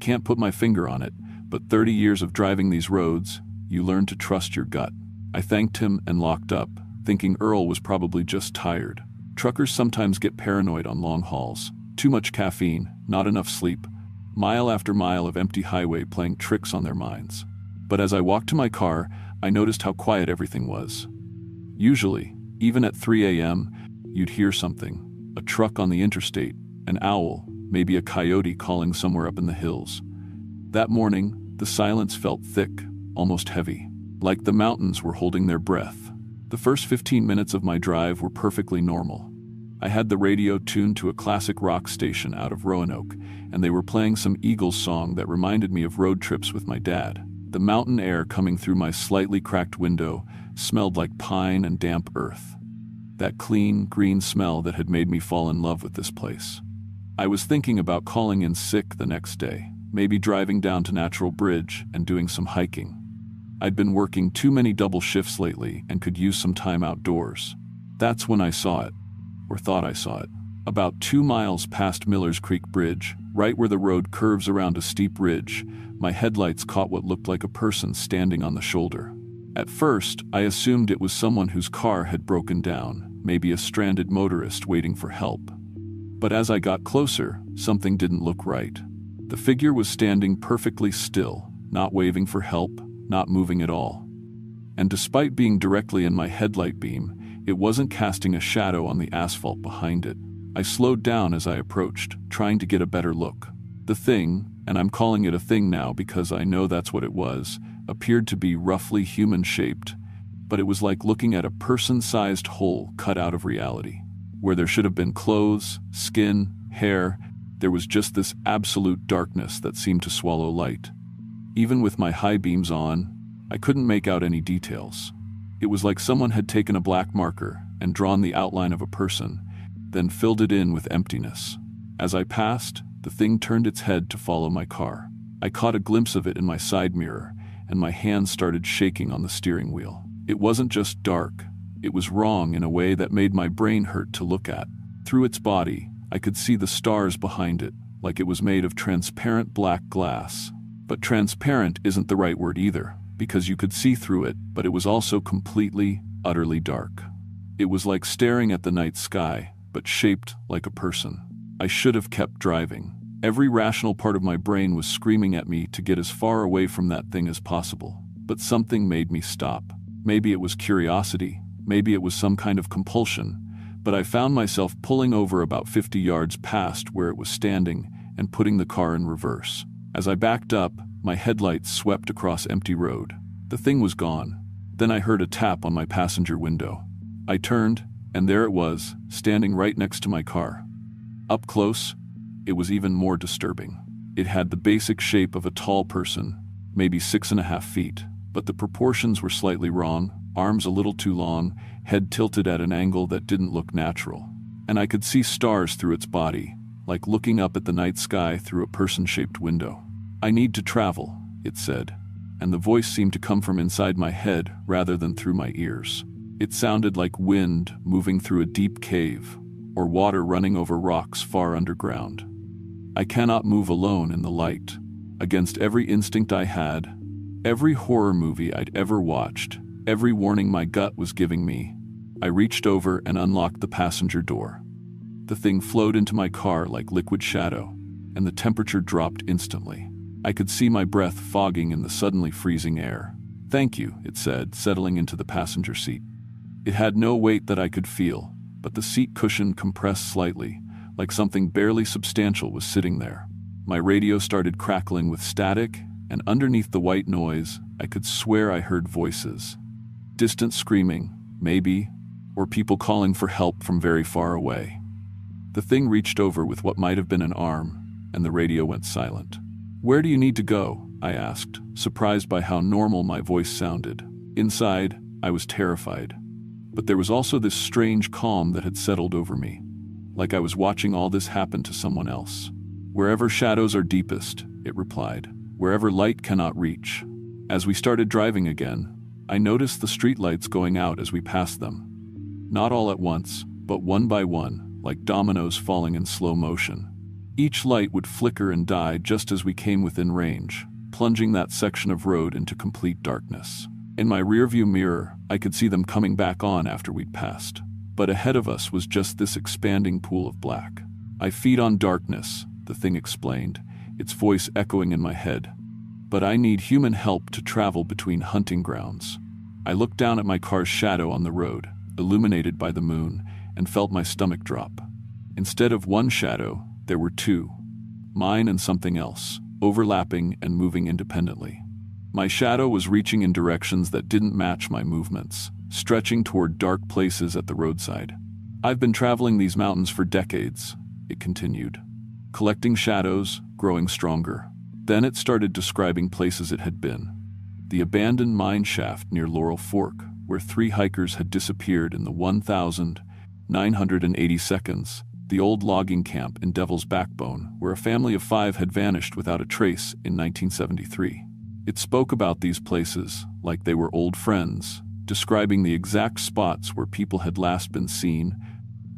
Can't put my finger on it, but 30 years of driving these roads, you learn to trust your gut." I thanked him and locked up, thinking Earl was probably just tired. Truckers sometimes get paranoid on long hauls. Too much caffeine, not enough sleep, mile after mile of empty highway playing tricks on their minds. But as I walked to my car, I noticed how quiet everything was. Usually, even at 3 a.m., you'd hear something, a truck on the interstate, an owl, maybe a coyote calling somewhere up in the hills. That morning, the silence felt thick, almost heavy, like the mountains were holding their breath. The first 15 minutes of my drive were perfectly normal. I had the radio tuned to a classic rock station out of Roanoke, and they were playing some Eagles song that reminded me of road trips with my dad. The mountain air coming through my slightly cracked window smelled like pine and damp earth. That clean, green smell that had made me fall in love with this place. I was thinking about calling in sick the next day, maybe driving down to Natural Bridge and doing some hiking. I'd been working too many double shifts lately and could use some time outdoors. That's when I saw it, or thought I saw it. About 2 miles past Miller's Creek Bridge, right where the road curves around a steep ridge, my headlights caught what looked like a person standing on the shoulder. At first, I assumed it was someone whose car had broken down, maybe a stranded motorist waiting for help. But as I got closer, something didn't look right. The figure was standing perfectly still, not waving for help, not moving at all. And despite being directly in my headlight beam, it wasn't casting a shadow on the asphalt behind it. I slowed down as I approached, trying to get a better look. The thing, and I'm calling it a thing now because I know that's what it was, appeared to be roughly human-shaped, but it was like looking at a person-sized hole cut out of reality. Where there should have been clothes, skin, hair, there was just this absolute darkness that seemed to swallow light. Even with my high beams on, I couldn't make out any details. It was like someone had taken a black marker and drawn the outline of a person, then filled it in with emptiness. As I passed, the thing turned its head to follow my car. I caught a glimpse of it in my side mirror, and my hands started shaking on the steering wheel. It wasn't just dark, it was wrong in a way that made my brain hurt to look at. Through its body, I could see the stars behind it, like it was made of transparent black glass. But transparent isn't the right word either, because you could see through it, but it was also completely, utterly dark. It was like staring at the night sky, but shaped like a person. I should have kept driving. Every rational part of my brain was screaming at me to get as far away from that thing as possible. But something made me stop. Maybe it was curiosity, maybe it was some kind of compulsion, but I found myself pulling over about 50 yards past where it was standing and putting the car in reverse. As I backed up, my headlights swept across empty road. The thing was gone. Then I heard a tap on my passenger window. I turned, and there it was, standing right next to my car. Up close, it was even more disturbing. It had the basic shape of a tall person, maybe 6.5 feet, but the proportions were slightly wrong, arms a little too long, head tilted at an angle that didn't look natural. And I could see stars through its body, like looking up at the night sky through a person-shaped window. "I need to travel," it said, and the voice seemed to come from inside my head rather than through my ears. It sounded like wind moving through a deep cave, or water running over rocks far underground. I cannot move alone in the light. Against every instinct I had, every horror movie I'd ever watched, every warning my gut was giving me, I reached over and unlocked the passenger door. The thing flowed into my car like liquid shadow, and the temperature dropped instantly. I could see my breath fogging in the suddenly freezing air. "Thank you," it said, settling into the passenger seat. It had no weight that I could feel, but the seat cushion compressed slightly, like something barely substantial was sitting there. My radio started crackling with static, and underneath the white noise, I could swear I heard voices. Distant screaming, maybe, or people calling for help from very far away. The thing reached over with what might have been an arm, and the radio went silent. "Where do you need to go?" I asked, surprised by how normal my voice sounded. Inside, I was terrified. But there was also this strange calm that had settled over me, like I was watching all this happen to someone else. "Wherever shadows are deepest," it replied, "wherever light cannot reach." As we started driving again, I noticed the streetlights going out as we passed them. Not all at once, but one by one, like dominoes falling in slow motion. Each light would flicker and die just as we came within range, plunging that section of road into complete darkness. In my rearview mirror, I could see them coming back on after we'd passed. But ahead of us was just this expanding pool of black. "I feed on darkness," the thing explained, its voice echoing in my head. "But I need human help to travel between hunting grounds." I looked down at my car's shadow on the road, illuminated by the moon, and felt my stomach drop. Instead of one shadow, there were two. Mine and something else, overlapping and moving independently. My shadow was reaching in directions that didn't match my movements, stretching toward dark places at the roadside. "I've been traveling these mountains for decades," it continued, collecting shadows, growing stronger. Then it started describing places it had been. The abandoned mine shaft near Laurel Fork, where 3 hikers had disappeared in the 1,980 seconds. The old logging camp in Devil's Backbone, where a family of 5 had vanished without a trace in 1973. It spoke about these places like they were old friends, describing the exact spots where people had last been seen,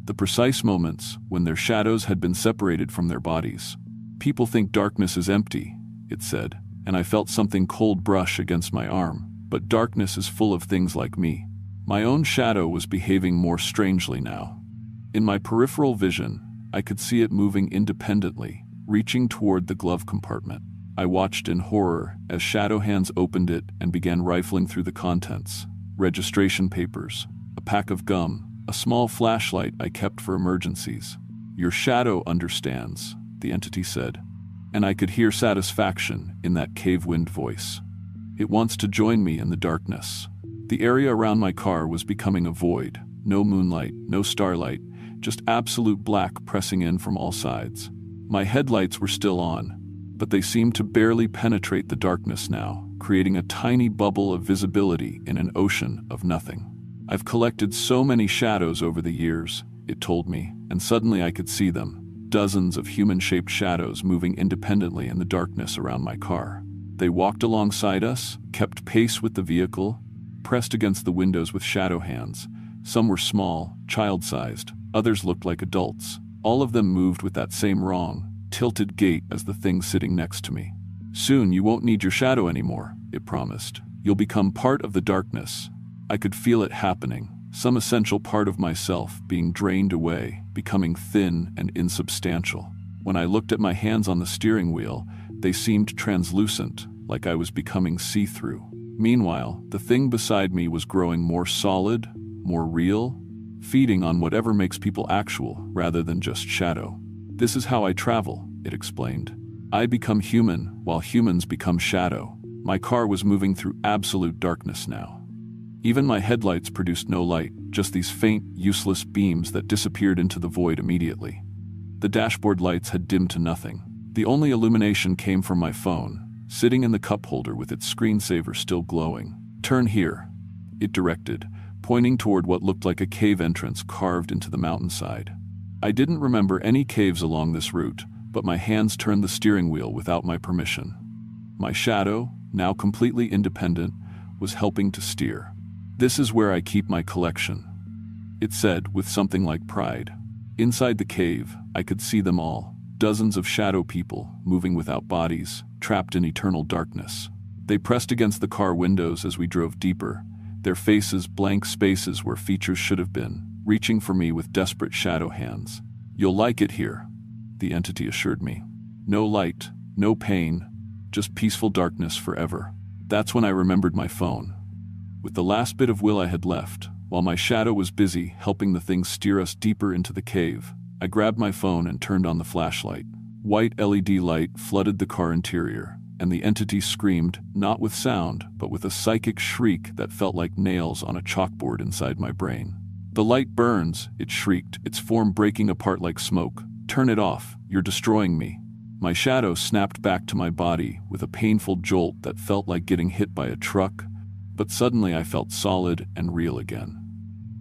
the precise moments when their shadows had been separated from their bodies. "People think darkness is empty," it said, and I felt something cold brush against my arm. "But darkness is full of things like me." My own shadow was behaving more strangely now. In my peripheral vision, I could see it moving independently, reaching toward the glove compartment. I watched in horror as shadow hands opened it and began rifling through the contents. Registration papers, a pack of gum, a small flashlight I kept for emergencies. "Your shadow understands," the entity said, and I could hear satisfaction in that cave-wind voice. "It wants to join me in the darkness." The area around my car was becoming a void. No moonlight, no starlight, just absolute black pressing in from all sides. My headlights were still on, but they seemed to barely penetrate the darkness now, creating a tiny bubble of visibility in an ocean of nothing. "I've collected so many shadows over the years," it told me, and suddenly I could see them. Dozens of human-shaped shadows moving independently in the darkness around my car. They walked alongside us, kept pace with the vehicle, pressed against the windows with shadow hands. Some were small, child-sized, others looked like adults. All of them moved with that same wrong, tilted gait as the thing sitting next to me. "Soon you won't need your shadow anymore," it promised. "You'll become part of the darkness." I could feel it happening, some essential part of myself being drained away, becoming thin and insubstantial. When I looked at my hands on the steering wheel, they seemed translucent, like I was becoming see-through. Meanwhile, the thing beside me was growing more solid, more real, feeding on whatever makes people actual rather than just shadow. "This is how I travel," it explained. "I become human while humans become shadow." My car was moving through absolute darkness now. Even my headlights produced no light, just these faint, useless beams that disappeared into the void immediately. The dashboard lights had dimmed to nothing. The only illumination came from my phone, sitting in the cup holder with its screensaver still glowing. "Turn here," it directed, pointing toward what looked like a cave entrance carved into the mountainside. I didn't remember any caves along this route, but my hands turned the steering wheel without my permission. My shadow, now completely independent, was helping to steer. "This is where I keep my collection," it said with something like pride. Inside the cave, I could see them all, dozens of shadow people, moving without bodies, trapped in eternal darkness. They pressed against the car windows as we drove deeper, their faces blank spaces where features should have been, reaching for me with desperate shadow hands. "You'll like it here," the entity assured me. "No light, no pain, just peaceful darkness forever." That's when I remembered my phone. With the last bit of will I had left, while my shadow was busy helping the thing steer us deeper into the cave, I grabbed my phone and turned on the flashlight. White LED light flooded the car interior, and the entity screamed, not with sound, but with a psychic shriek that felt like nails on a chalkboard inside my brain. "The light burns," it shrieked, its form breaking apart like smoke. "Turn it off, you're destroying me." My shadow snapped back to my body with a painful jolt that felt like getting hit by a truck, but suddenly I felt solid and real again.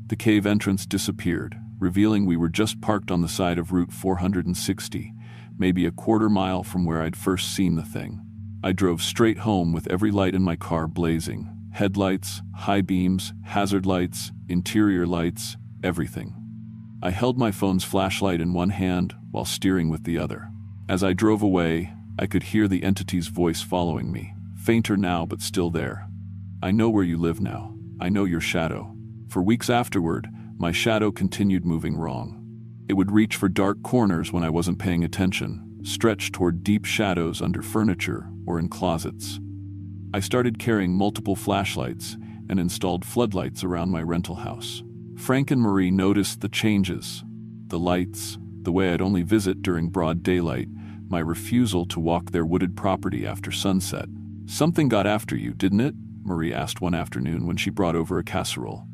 The cave entrance disappeared, revealing we were just parked on the side of Route 460, maybe a quarter mile from where I'd first seen the thing. I drove straight home with every light in my car blazing. Headlights, high beams, hazard lights, interior lights, everything. I held my phone's flashlight in one hand while steering with the other. As I drove away, I could hear the entity's voice following me, fainter now but still there. "I know where you live now. I know your shadow." For weeks afterward, my shadow continued moving wrong. It would reach for dark corners when I wasn't paying attention, stretch toward deep shadows under furniture or in closets. I started carrying multiple flashlights and installed floodlights around my rental house. Frank and Marie noticed the changes. The lights, the way I'd only visit during broad daylight, my refusal to walk their wooded property after sunset. "Something got after you, didn't it?" Marie asked one afternoon when she brought over a casserole.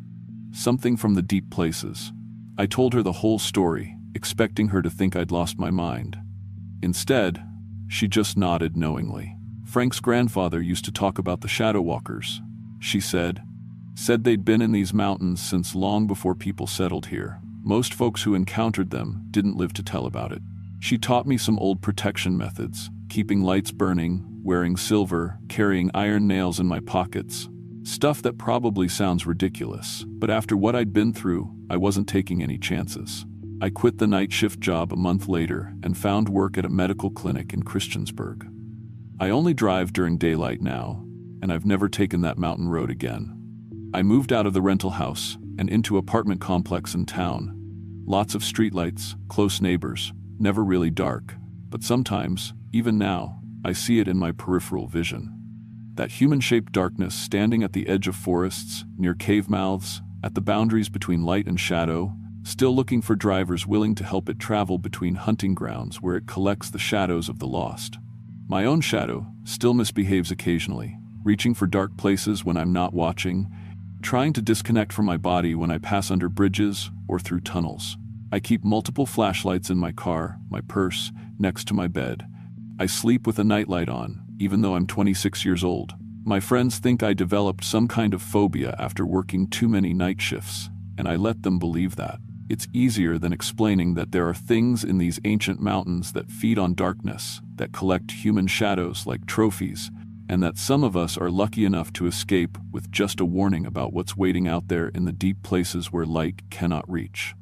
"Something from the deep places." I told her the whole story, expecting her to think I'd lost my mind. Instead, she just nodded knowingly. "Frank's grandfather used to talk about the shadow walkers," she said. "Said they'd been in these mountains since long before people settled here. Most folks who encountered them didn't live to tell about it." She taught me some old protection methods, keeping lights burning, wearing silver, carrying iron nails in my pockets. Stuff that probably sounds ridiculous, but after what I'd been through, I wasn't taking any chances. I quit the night shift job a month later and found work at a medical clinic in Christiansburg. I only drive during daylight now, and I've never taken that mountain road again. I moved out of the rental house and into an apartment complex in town. Lots of streetlights, close neighbors, never really dark, but sometimes, even now, I see it in my peripheral vision. That human-shaped darkness standing at the edge of forests, near cave mouths, at the boundaries between light and shadow, still looking for drivers willing to help it travel between hunting grounds where it collects the shadows of the lost. My own shadow still misbehaves occasionally, reaching for dark places when I'm not watching, trying to disconnect from my body when I pass under bridges or through tunnels. I keep multiple flashlights in my car, my purse, next to my bed. I sleep with a nightlight on, even though I'm 26 years old. My friends think I developed some kind of phobia after working too many night shifts, and I let them believe that. It's easier than explaining that there are things in these ancient mountains that feed on darkness, that collect human shadows like trophies, and that some of us are lucky enough to escape with just a warning about what's waiting out there in the deep places where light cannot reach.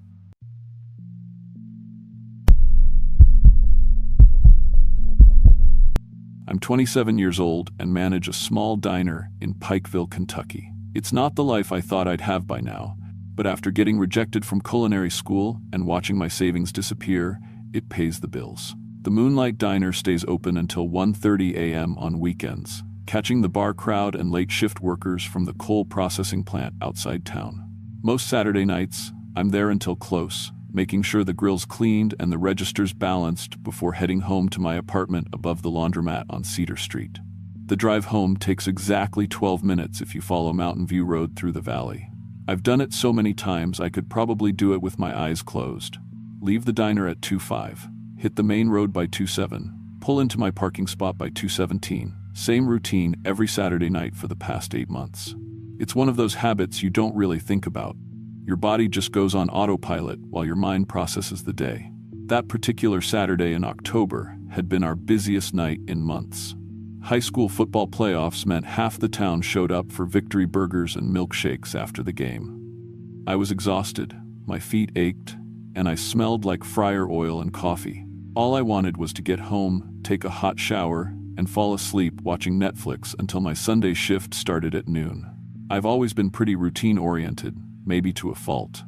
I'm 27 years old and manage a small diner in Pikeville, Kentucky. It's not the life I thought I'd have by now, but after getting rejected from culinary school and watching my savings disappear, it pays the bills. The Moonlight Diner stays open until 1:30 a.m. on weekends, catching the bar crowd and late shift workers from the coal processing plant outside town. Most Saturday nights, I'm there until close, making sure the grill's cleaned and the registers balanced before heading home to my apartment above the laundromat on Cedar Street. The drive home takes exactly 12 minutes if you follow Mountain View Road through the valley. I've done it so many times I could probably do it with my eyes closed. Leave the diner at 2:05, hit the main road by 2:07, pull into my parking spot by 2:17. Same routine every Saturday night for the past 8 months. It's one of those habits you don't really think about. Your body just goes on autopilot while your mind processes the day. That particular Saturday in October had been our busiest night in months. High school football playoffs meant half the town showed up for victory burgers and milkshakes after the game. I was exhausted, my feet ached, and I smelled like fryer oil and coffee. All I wanted was to get home, take a hot shower, and fall asleep watching Netflix until my Sunday shift started at noon. I've always been pretty routine-oriented, maybe to a fault.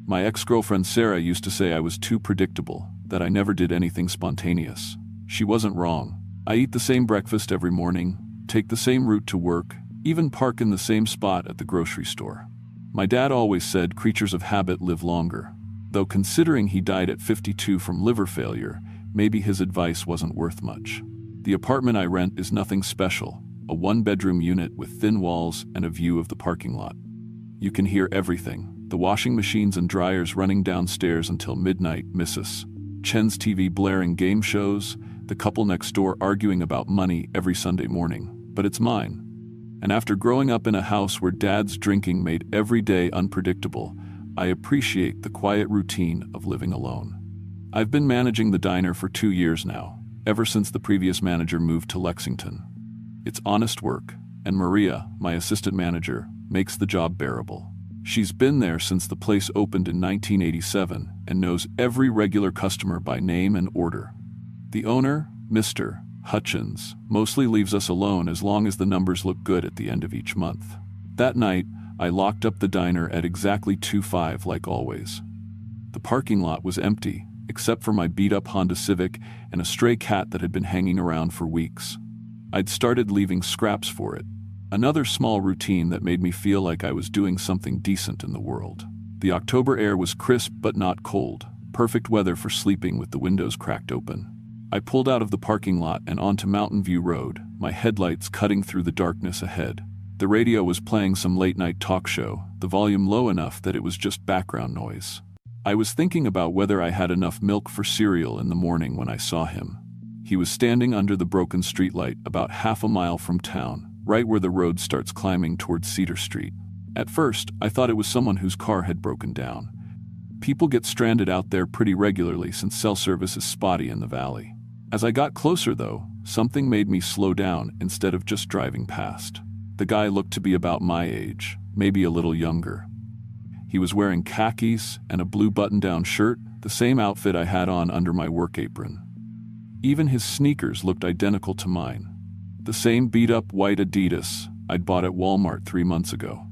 My ex-girlfriend Sarah used to say I was too predictable, that I never did anything spontaneous. She wasn't wrong. I eat the same breakfast every morning, take the same route to work, even park in the same spot at the grocery store. My dad always said creatures of habit live longer, though considering he died at 52 from liver failure, maybe his advice wasn't worth much. The apartment I rent is nothing special, a one-bedroom unit with thin walls and a view of the parking lot. You can hear everything, the washing machines and dryers running downstairs until midnight, Mrs. Chen's TV blaring game shows, the couple next door arguing about money every Sunday morning, but it's mine. And after growing up in a house where dad's drinking made every day unpredictable, I appreciate the quiet routine of living alone. I've been managing the diner for 2 years now, ever since the previous manager moved to Lexington. It's honest work, and Maria, my assistant manager, makes the job bearable. She's been there since the place opened in 1987 and knows every regular customer by name and order. The owner, Mr. Hutchins, mostly leaves us alone as long as the numbers look good at the end of each month. That night, I locked up the diner at exactly 2:05 like always. The parking lot was empty, except for my beat-up Honda Civic and a stray cat that had been hanging around for weeks. I'd started leaving scraps for it. Another small routine that made me feel like I was doing something decent in the world. The October air was crisp but not cold, perfect weather for sleeping with the windows cracked open. I pulled out of the parking lot and onto Mountain View Road, my headlights cutting through the darkness ahead. The radio was playing some late-night talk show, the volume low enough that it was just background noise. I was thinking about whether I had enough milk for cereal in the morning when I saw him. He was standing under the broken streetlight about half a mile from town, right where the road starts climbing towards Cedar Street. At first, I thought it was someone whose car had broken down. People get stranded out there pretty regularly since cell service is spotty in the valley. As I got closer, though, something made me slow down instead of just driving past. The guy looked to be about my age, maybe a little younger. He was wearing khakis and a blue button-down shirt, the same outfit I had on under my work apron. Even his sneakers looked identical to mine. The same beat-up white Adidas I'd bought at Walmart 3 months ago.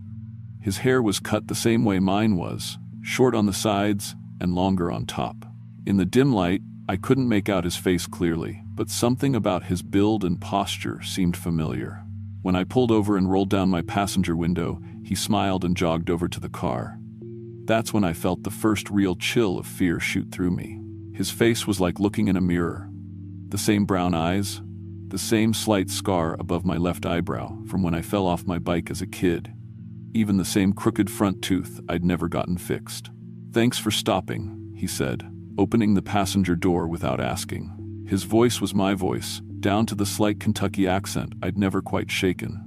His hair was cut the same way mine was, short on the sides and longer on top. In the dim light, I couldn't make out his face clearly, but something about his build and posture seemed familiar. When I pulled over and rolled down my passenger window, he smiled and jogged over to the car. That's when I felt the first real chill of fear shoot through me. His face was like looking in a mirror. The same brown eyes, the same slight scar above my left eyebrow from when I fell off my bike as a kid. Even the same crooked front tooth I'd never gotten fixed. "Thanks for stopping," he said, opening the passenger door without asking. His voice was my voice, down to the slight Kentucky accent I'd never quite shaken.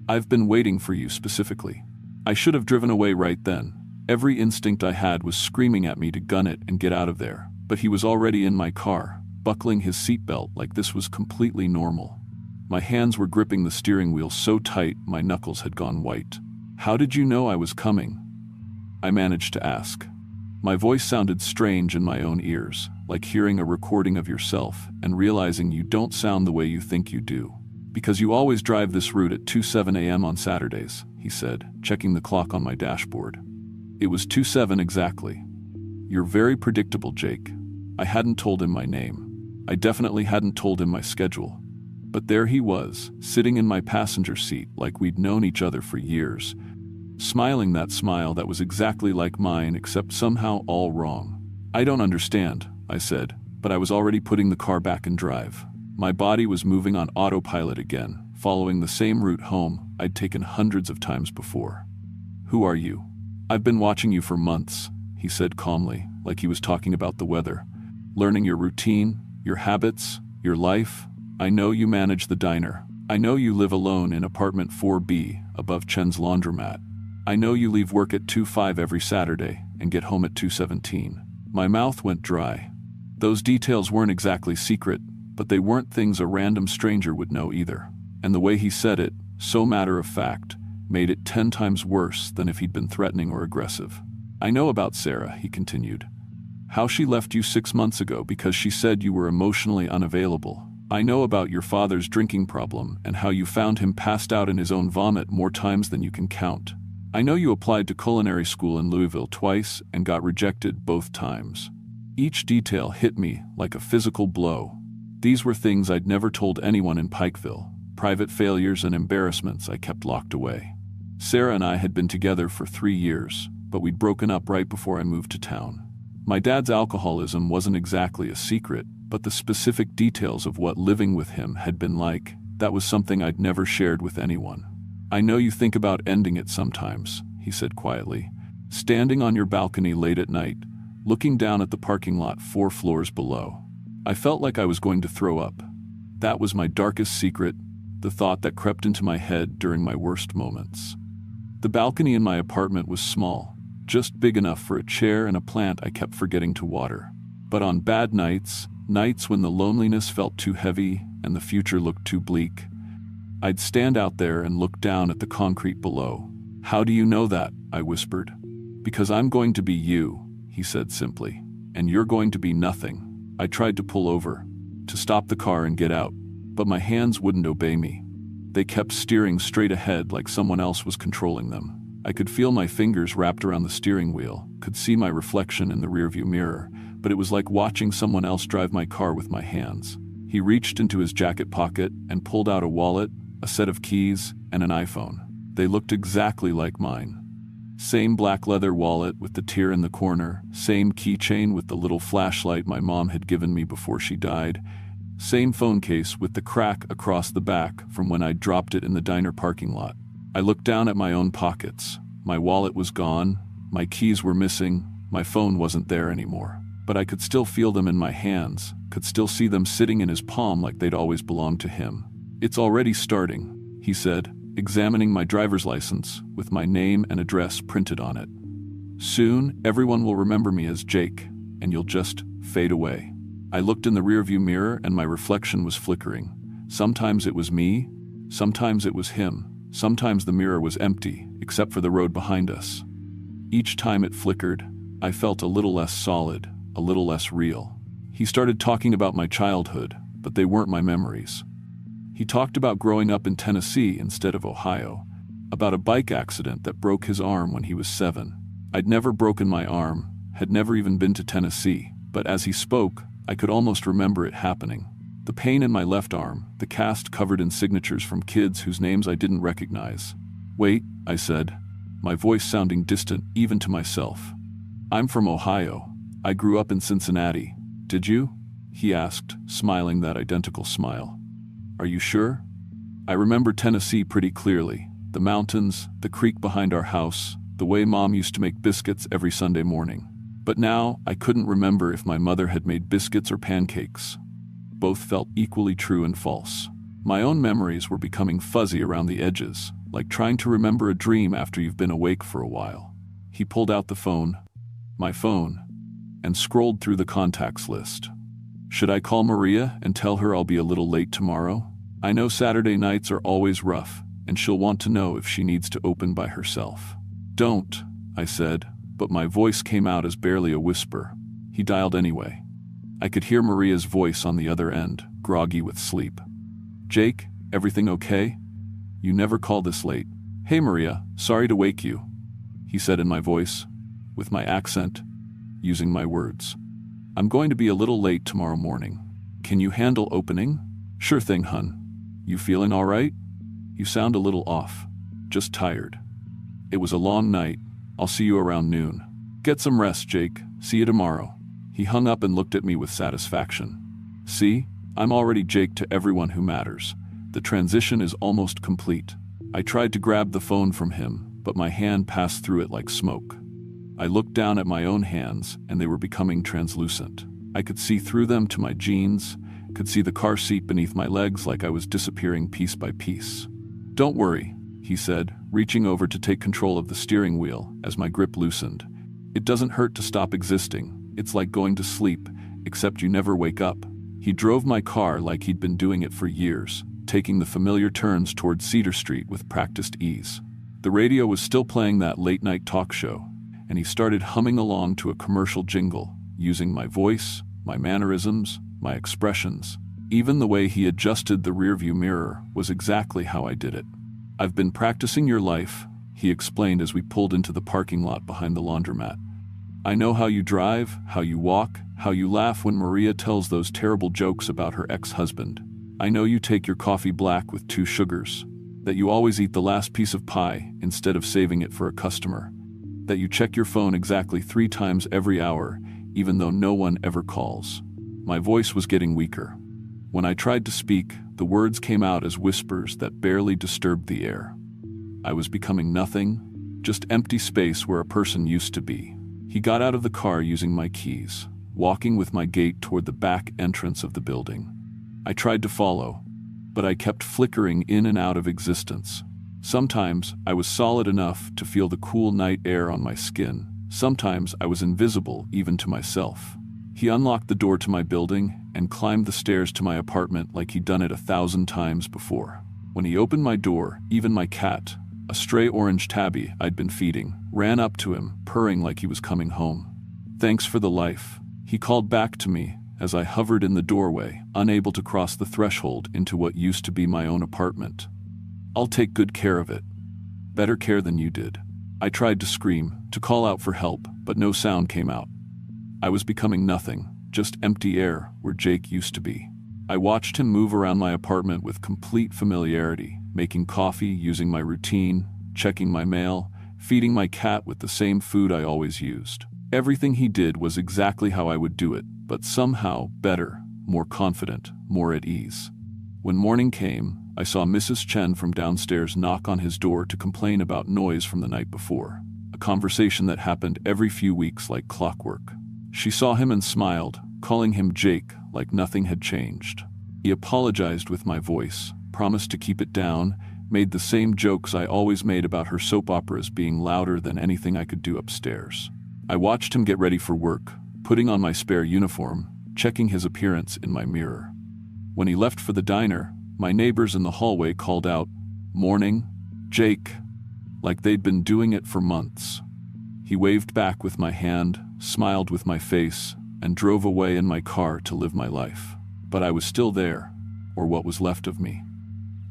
"I've been waiting for you specifically." I should have driven away right then. Every instinct I had was screaming at me to gun it and get out of there, but he was already in my car, buckling his seatbelt like this was completely normal. My hands were gripping the steering wheel so tight my knuckles had gone white. "How did you know I was coming?" I managed to ask. My voice sounded strange in my own ears, like hearing a recording of yourself and realizing you don't sound the way you think you do. "Because you always drive this route at 2:07 a.m. on Saturdays," he said, checking the clock on my dashboard. It was 2:07 exactly. "You're very predictable, Jake." I hadn't told him my name. I definitely hadn't told him my schedule. But there he was, sitting in my passenger seat like we'd known each other for years, smiling that smile that was exactly like mine except somehow all wrong. "I don't understand," I said, but I was already putting the car back in drive. My body was moving on autopilot again, following the same route home I'd taken hundreds of times before. "Who are you?" "I've been watching you for months," he said calmly, like he was talking about the weather. "Learning your routine, your habits, your life. I know you manage the diner. I know you live alone in apartment 4B above Chen's laundromat. I know you leave work at 2:05 every Saturday and get home at 2:17. My mouth went dry. Those details weren't exactly secret, but they weren't things a random stranger would know either. And the way he said it, so matter-of-fact, made it 10 times worse than if he'd been threatening or aggressive. "I know about Sarah," he continued. "How she left you 6 months ago because she said you were emotionally unavailable. I know about your father's drinking problem and how you found him passed out in his own vomit more times than you can count. I know you applied to culinary school in Louisville twice and got rejected both times." Each detail hit me like a physical blow. These were things I'd never told anyone in Pikeville, private failures and embarrassments I kept locked away. Sarah and I had been together for 3 years, but we'd broken up right before I moved to town. My dad's alcoholism wasn't exactly a secret, but the specific details of what living with him had been like, that was something I'd never shared with anyone. "I know you think about ending it sometimes," he said quietly, standing on your balcony late at night, looking down at the parking lot 4 floors below. I felt like I was going to throw up. That was my darkest secret, the thought that crept into my head during my worst moments. The balcony in my apartment was small, just big enough for a chair and a plant I kept forgetting to water. But on bad nights, nights when the loneliness felt too heavy and the future looked too bleak, I'd stand out there and look down at the concrete below. "How do you know that?" I whispered. "Because I'm going to be you," he said simply, "and you're going to be nothing." I tried to pull over, to stop the car and get out, but my hands wouldn't obey me. They kept steering straight ahead like someone else was controlling them. I could feel my fingers wrapped around the steering wheel, could see my reflection in the rearview mirror, but it was like watching someone else drive my car with my hands. He reached into his jacket pocket and pulled out a wallet, a set of keys, and an iPhone. They looked exactly like mine. Same black leather wallet with the tear in the corner, same keychain with the little flashlight my mom had given me before she died, same phone case with the crack across the back from when I dropped it in the diner parking lot. I looked down at my own pockets. My wallet was gone, my keys were missing, my phone wasn't there anymore. But I could still feel them in my hands, could still see them sitting in his palm like they'd always belonged to him. "It's already starting," he said, examining my driver's license with my name and address printed on it. "Soon, everyone will remember me as Jake, and you'll just fade away." I looked in the rearview mirror and my reflection was flickering. Sometimes it was me, sometimes it was him, sometimes the mirror was empty, except for the road behind us. Each time it flickered, I felt a little less solid, a little less real. He started talking about my childhood, but they weren't my memories. He talked about growing up in Tennessee instead of Ohio, about a bike accident that broke his arm when he was 7. I'd never broken my arm, had never even been to Tennessee, but as he spoke, I could almost remember it happening. The pain in my left arm, the cast covered in signatures from kids whose names I didn't recognize. "Wait," I said, my voice sounding distant even to myself. "I'm from Ohio. I grew up in Cincinnati. Did you?" he asked, smiling that identical smile. "Are you sure?" I remember Tennessee pretty clearly. The mountains, the creek behind our house, the way Mom used to make biscuits every Sunday morning. But now, I couldn't remember if my mother had made biscuits or pancakes. Both felt equally true and false. My own memories were becoming fuzzy around the edges, like trying to remember a dream after you've been awake for a while. He pulled out the phone, my phone, and scrolled through the contacts list. "Should I call Maria and tell her I'll be a little late tomorrow? I know Saturday nights are always rough, and she'll want to know if she needs to open by herself." "Don't," I said, but my voice came out as barely a whisper. He dialed anyway. I could hear Maria's voice on the other end, groggy with sleep. "Jake, everything okay? You never call this late." "Hey Maria, sorry to wake you," he said in my voice, with my accent, using my words. "I'm going to be a little late tomorrow morning. Can you handle opening?" "Sure thing, hun. You feeling all right? You sound a little off. Just tired." "It was a long night. I'll see you around noon." "Get some rest, Jake. See you tomorrow." He hung up and looked at me with satisfaction. "See, I'm already Jake to everyone who matters. The transition is almost complete." I tried to grab the phone from him, but my hand passed through it like smoke. I looked down at my own hands, and they were becoming translucent. I could see through them to my jeans, could see the car seat beneath my legs like I was disappearing piece by piece. "Don't worry," he said, reaching over to take control of the steering wheel as my grip loosened. "It doesn't hurt to stop existing. It's like going to sleep, except you never wake up." He drove my car like he'd been doing it for years, taking the familiar turns toward Cedar Street with practiced ease. The radio was still playing that late-night talk show, and he started humming along to a commercial jingle, using my voice, my mannerisms, my expressions. Even the way he adjusted the rearview mirror was exactly how I did it. "I've been practicing your life," he explained as we pulled into the parking lot behind the laundromat. "I know how you drive, how you walk, how you laugh when Maria tells those terrible jokes about her ex-husband. I know you take your coffee black with 2 sugars, that you always eat the last piece of pie instead of saving it for a customer, that you check your phone exactly 3 times every hour, even though no one ever calls." My voice was getting weaker. When I tried to speak, the words came out as whispers that barely disturbed the air. I was becoming nothing, just empty space where a person used to be. He got out of the car using my keys, walking with my gait toward the back entrance of the building. I tried to follow, but I kept flickering in and out of existence. Sometimes I was solid enough to feel the cool night air on my skin. Sometimes I was invisible even to myself. He unlocked the door to my building and climbed the stairs to my apartment like he'd done it 1,000 times before. When he opened my door, even my cat, a stray orange tabby I'd been feeding, ran up to him, purring like he was coming home. "Thanks for the life," he called back to me as I hovered in the doorway, unable to cross the threshold into what used to be my own apartment. "I'll take good care of it. Better care than you did." I tried to scream, to call out for help, but no sound came out. I was becoming nothing, just empty air where Jake used to be. I watched him move around my apartment with complete familiarity, making coffee, using my routine, checking my mail, feeding my cat with the same food I always used. Everything he did was exactly how I would do it, but somehow better, more confident, more at ease. When morning came, I saw Mrs. Chen from downstairs knock on his door to complain about noise from the night before, a conversation that happened every few weeks like clockwork. She saw him and smiled, calling him Jake like nothing had changed. He apologized with my voice, promised to keep it down, made the same jokes I always made about her soap operas being louder than anything I could do upstairs. I watched him get ready for work, putting on my spare uniform, checking his appearance in my mirror. When he left for the diner, my neighbors in the hallway called out, "Morning, Jake," like they'd been doing it for months. He waved back with my hand, smiled with my face, and drove away in my car to live my life. But I was still there, or what was left of me.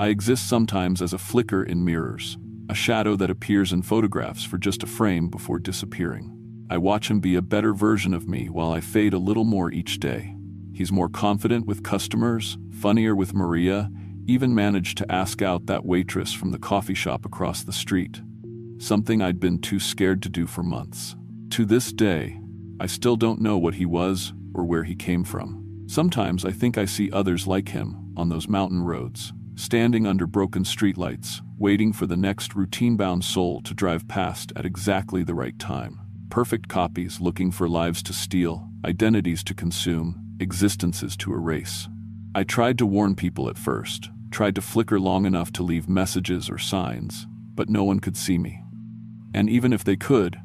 I exist sometimes as a flicker in mirrors, a shadow that appears in photographs for just a frame before disappearing. I watch him be a better version of me while I fade a little more each day. He's more confident with customers, funnier with Maria, even managed to ask out that waitress from the coffee shop across the street. Something I'd been too scared to do for months. To this day, I still don't know what he was or where he came from. Sometimes I think I see others like him on those mountain roads, standing under broken streetlights, waiting for the next routine-bound soul to drive past at exactly the right time. Perfect copies looking for lives to steal, identities to consume, existences to erase. I tried to warn people at first, tried to flicker long enough to leave messages or signs, but no one could see me. And even if they could,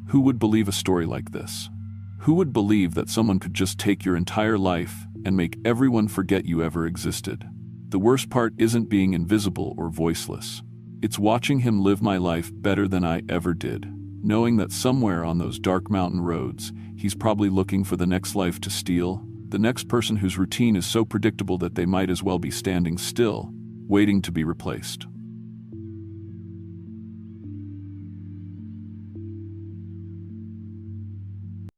who would believe a story like this? Who would believe that someone could just take your entire life and make everyone forget you ever existed? The worst part isn't being invisible or voiceless. It's watching him live my life better than I ever did, knowing that somewhere on those dark mountain roads, he's probably looking for the next life to steal, the next person whose routine is so predictable that they might as well be standing still, waiting to be replaced.